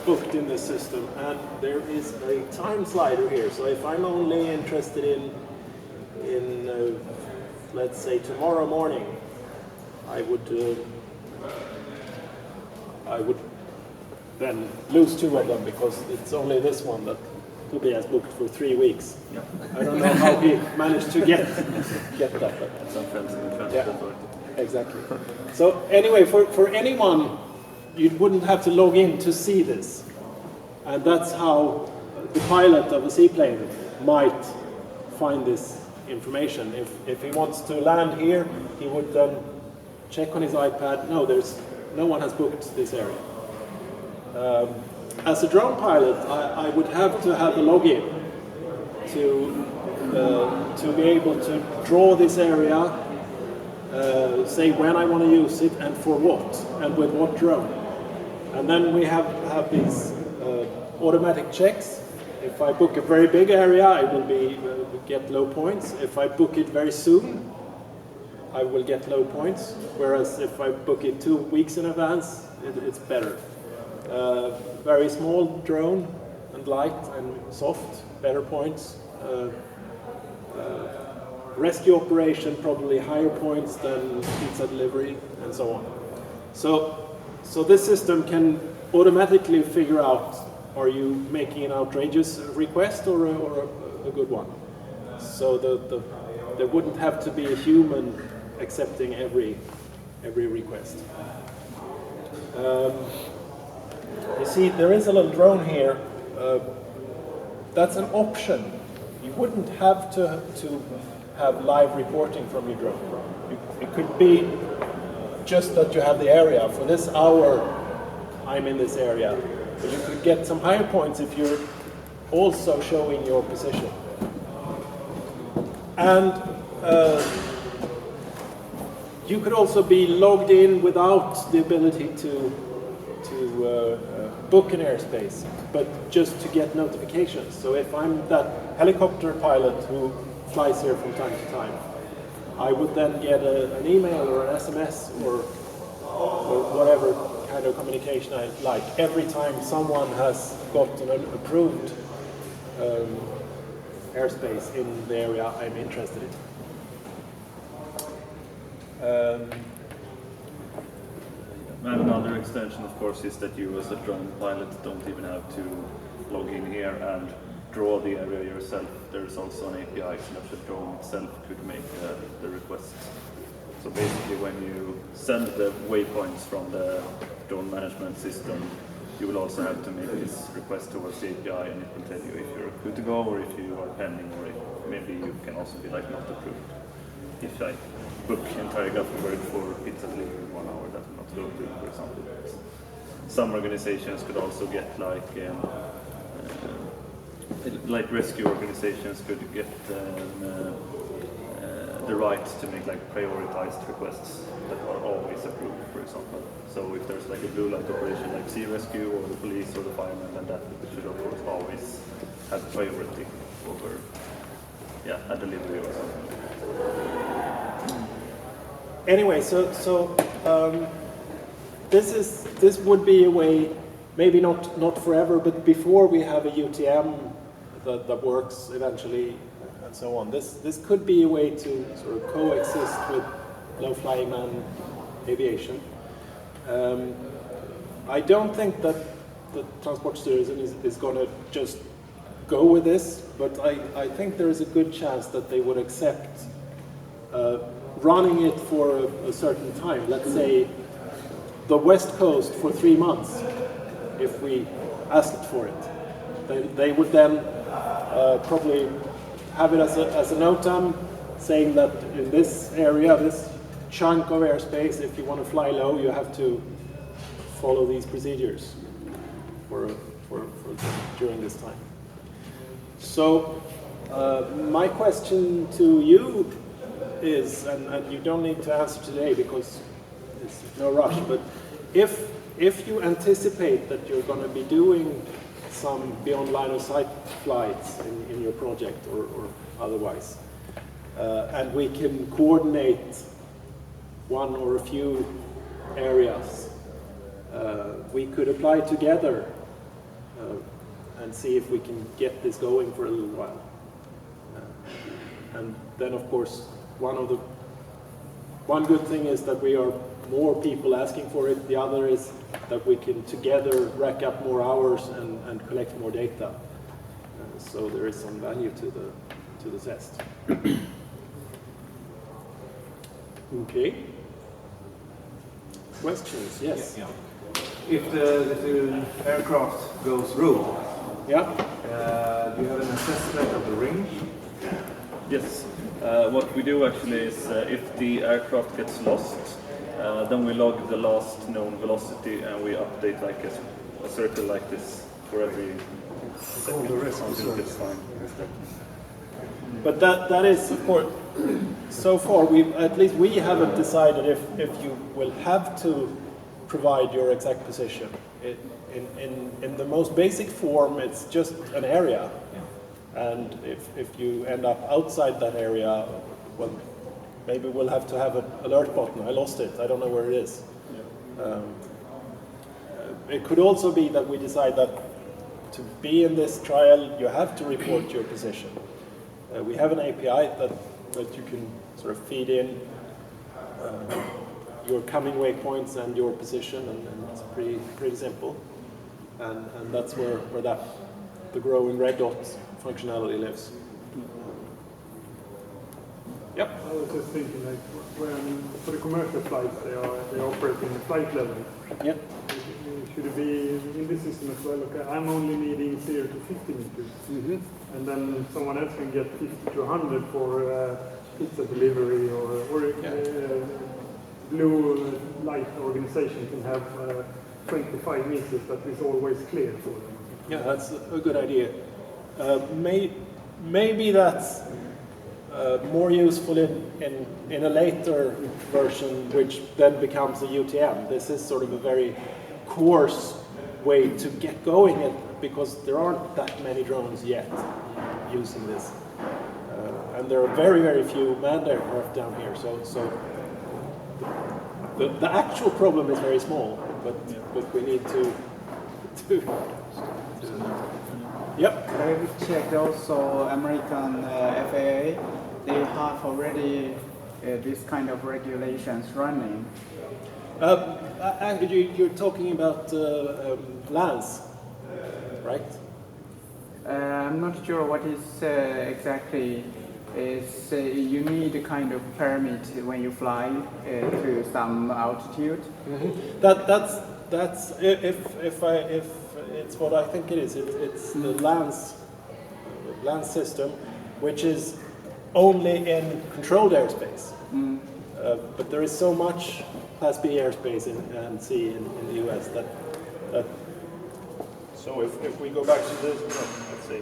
booked in this system, and there is a time slider here. So if I'm only interested in let's say tomorrow morning, I would I would then lose 2 of them because it's only this one that Toby has booked for 3 weeks. Yeah. I don't know how he managed to get that. But some friends in the yeah, exactly. So anyway, for anyone, you wouldn't have to log in to see this. And that's how the pilot of a seaplane might find this information. If he wants to land here, he would then check on his iPad. No one has booked this area. As a drone pilot, I would have to have a login to be able to draw this area, say when I want to use it and for what, and with what drone. And then we have these automatic checks. If I book a very big area, I will get low points. If I book it very soon, I will get low points. Whereas if I book it 2 weeks in advance, it's better. Very small drone and light and soft, better points. Rescue operation, probably higher points than pizza delivery, and so on. So this system can automatically figure out, are you making an outrageous request or a good one? So there wouldn't have to be a human accepting every request. You see, there is a little drone here. That's an option. You wouldn't have to have live reporting from your drone. It could be just that you have the area. For this hour, I'm in this area. But you could get some higher points if you're also showing your position. And you could also be logged in without the ability to book an airspace, but just to get notifications. So if I'm that helicopter pilot who flies here from time to time, I would then get an email or an SMS or whatever kind of communication I like every time someone has got an approved airspace in the area I'm interested in. And another extension, of course, is that you as a drone pilot don't even have to log in here and draw the area yourself. There's also an API so that the drone itself could make the request. So basically when you send the waypoints from the drone management system, you will also have to make this request towards the API, and it will tell you if you're good to go or if you are pending, or if maybe you can also be like not approved. If I book entire Gothenburg for pizza delivery in 1 hour, that will not go through, for example. Some organizations could also get like rescue organizations could get the right to make like prioritized requests that are always approved, for example. So if there's like a blue light operation like sea rescue or the police or the firemen, then that should of course always have priority over a delivery or something. Anyway, this would be a way, maybe not forever, but before we have a UTM that works eventually and so on. This could be a way to sort of coexist with low-flying man aviation. I don't think that the Transportstyrelsen is going to just go with this, but I think there is a good chance that they would accept running it for a certain time. Let's say the West Coast for 3 months, if we asked for it. They would then probably have it as a NOTAM saying that in this area, this chunk of airspace, if you want to fly low, you have to follow these procedures for during this time. So my question to you is, and you don't need to answer today because it's no rush, but if you anticipate that you're going to be doing some beyond line of sight flights in your project or otherwise, and we can coordinate one or a few areas, we could apply together and see if we can get this going for a little while. And then of course one good thing is that we are more people asking for it. The other is that we can together rack up more hours and collect more data. So there is some value to the test. Okay. Questions? Yes. Yeah. If the aircraft goes rogue, do you have an assessment of the range? Yes. What we do actually is if the aircraft gets lost, then we log the last known velocity and we update like a circle like this for every second until it's fine. But that is, of course, so far at least we haven't decided if you will have to provide your exact position. In the most basic form, it's just an area. And if you end up outside that area, well, maybe we'll have to have an alert button. I lost it. I don't know where it is. It could also be that we decide that to be in this trial, you have to report your position. We have an API that you can sort of feed in your coming waypoints and your position, and it's pretty simple. And that's where the growing red dot functionality lives. Yep. I was just thinking, like, when for the commercial flights, they operate in flight level. Yep. Should it be in this system as well? Okay, I'm only needing 0 to 50 meters, and then someone else can get 50 to 100 for pizza delivery, or blue light organization can have 25 meters, but it's always clear for them. Yeah, that's a good idea. Maybe that's more useful in a later version, which then becomes a UTM. This is sort of a very coarse way to get going, because there aren't that many drones yet using this. And there are very, very few manned aircraft down here, so the actual problem is very small, but we need to Yep. I've checked also American FAA. They have already this kind of regulations running. You're talking about LANs, right? I'm not sure what is exactly. Is you need a kind of permit when you fly to some altitude. That's if it's what I think it is. It's the LAN system, which is only in controlled airspace. But there is so much Class B airspace and C in the US that so if we go back to this, let's see.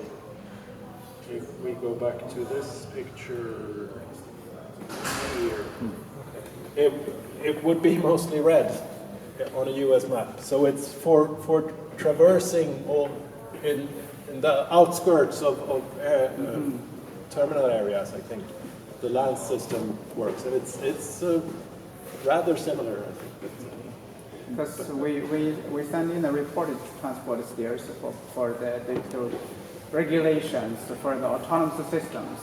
If we go back to this picture here, it would be mostly red on a US map. So it's for traversing all in the outskirts of terminal areas, I think. The LAN system works, and it's rather similar, I think. Because we send in a report to transport steers for the digital regulations for the autonomous systems,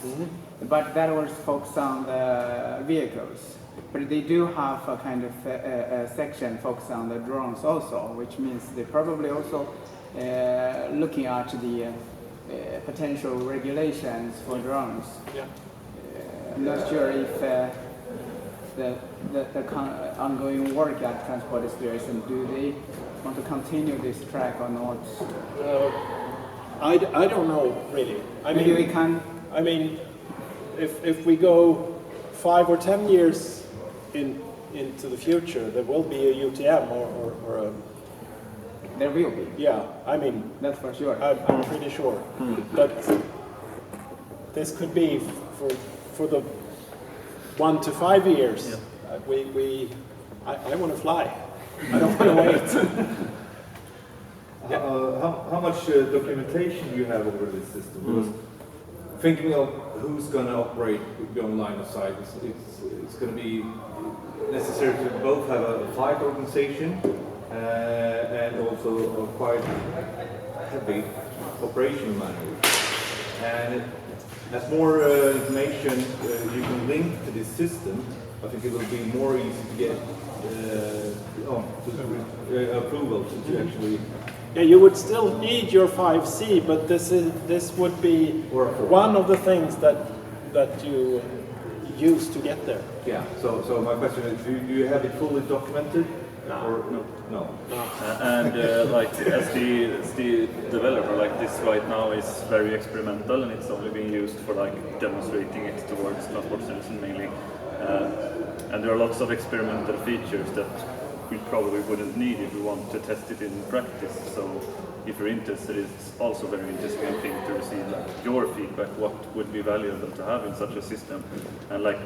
but that was focused on the vehicles. But they do have a kind of a section focused on the drones also, which means they're probably also looking at the potential regulations for drones. Yeah. I'm not sure if the ongoing work at Transport Steers, and do they want to continue this track or not? I don't know really. Maybe we can. I mean, if we go 5 or 10 years into the future, there will be a UTM or a. There will be. Yeah, I mean that's for sure. I'm pretty sure. But this could be for the 1 to 5 years. Yeah. I want to fly. I don't want to wait. How much documentation you have over this system? Because thinking of who's going to operate beyond line of sight, it's going to be necessary to both have a flight organization and also a quite heavy operation manual. And as more information you can link to this system, I think it will be more easy to get approval to actually. Yeah, you would still need your 5C, but this would be one of the things that you use to get there. Yeah. So my question is, do you have it fully documented? Or no. And like as the developer, like this right now is very experimental, and it's only being used for like demonstrating it towards transport solution mainly. And there are lots of experimental features that we probably wouldn't need if we want to test it in practice. So if you're interested, it's also very interesting, I think, to receive like your feedback. What would be valuable to have in such a system, and like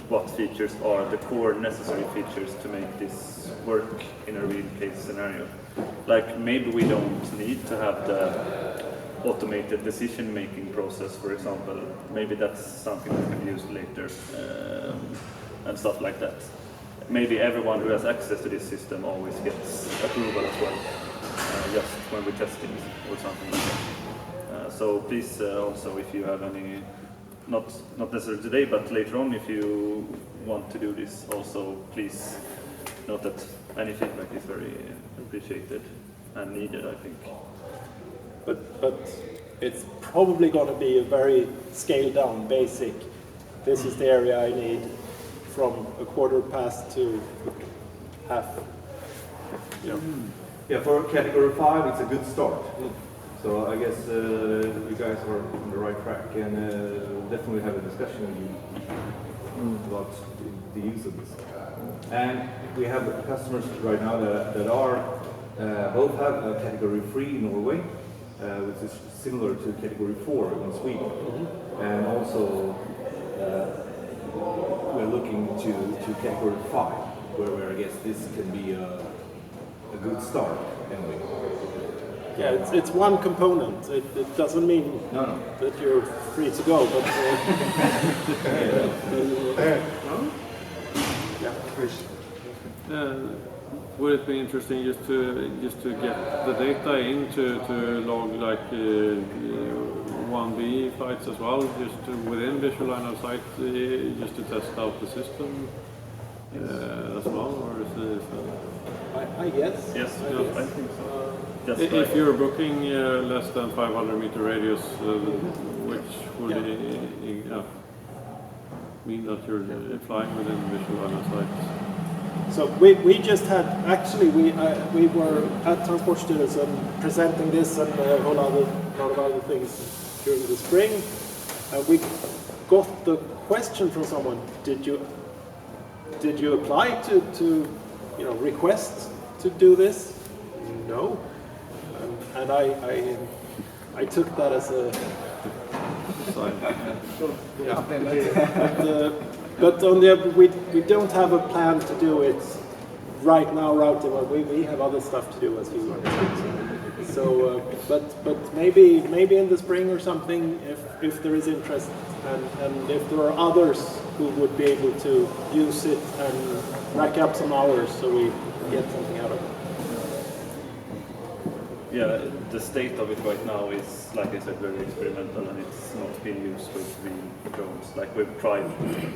what features are the core necessary features to make this work in a real case scenario. Like maybe we don't need to have the automated decision-making process, for example. Maybe that's something that can be used later and stuff like that. Maybe everyone who has access to this system always gets approval as well, just when we test it or something like that. So please also, if you have any, not necessarily today, but later on, if you want to do this, also please note that any feedback is very appreciated and needed, I think. But it's probably going to be a very scaled down, basic. This is the area I need from a quarter past to half. Yeah, for category 5, it's a good start. So I guess you guys are on the right track, and definitely have a discussion about the use of this. And we have customers right now that are both have a category 3 in Norway, which is similar to category 4 in Sweden, and also we're looking to category 5, where I guess this can be a good start anyway. Yeah, it's one component. It doesn't mean that you're free to go, but would it be interesting just to get the data in to log like 1B flights as well, just within visual line of sight, just to test out the system as well, or is it? I guess. Yes, I think so. If you're booking less than 500 meter radius, which would mean that you're flying within visual line of sight. So we just had, actually we were at Transportstyrelsen presenting this and a whole lot of other things during the spring. We got the question from someone, did you apply to request to do this? No. And I took that as a but on the other, we don't have a plan to do it right now, we have other stuff to do as you were. So but maybe in the spring or something, if there is interest, and if there are others who would be able to use it and rack up some hours so we get something out of it. Yeah, the state of it right now is, like I said, very experimental, and it's not being used with real drones. Like we've tried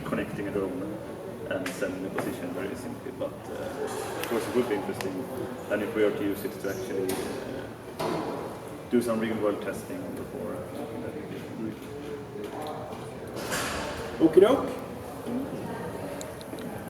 connecting a drone and sending a position very simply, but of course it would be interesting, and if we are to use it to actually do some real world testing before, that would be great. Okie doke.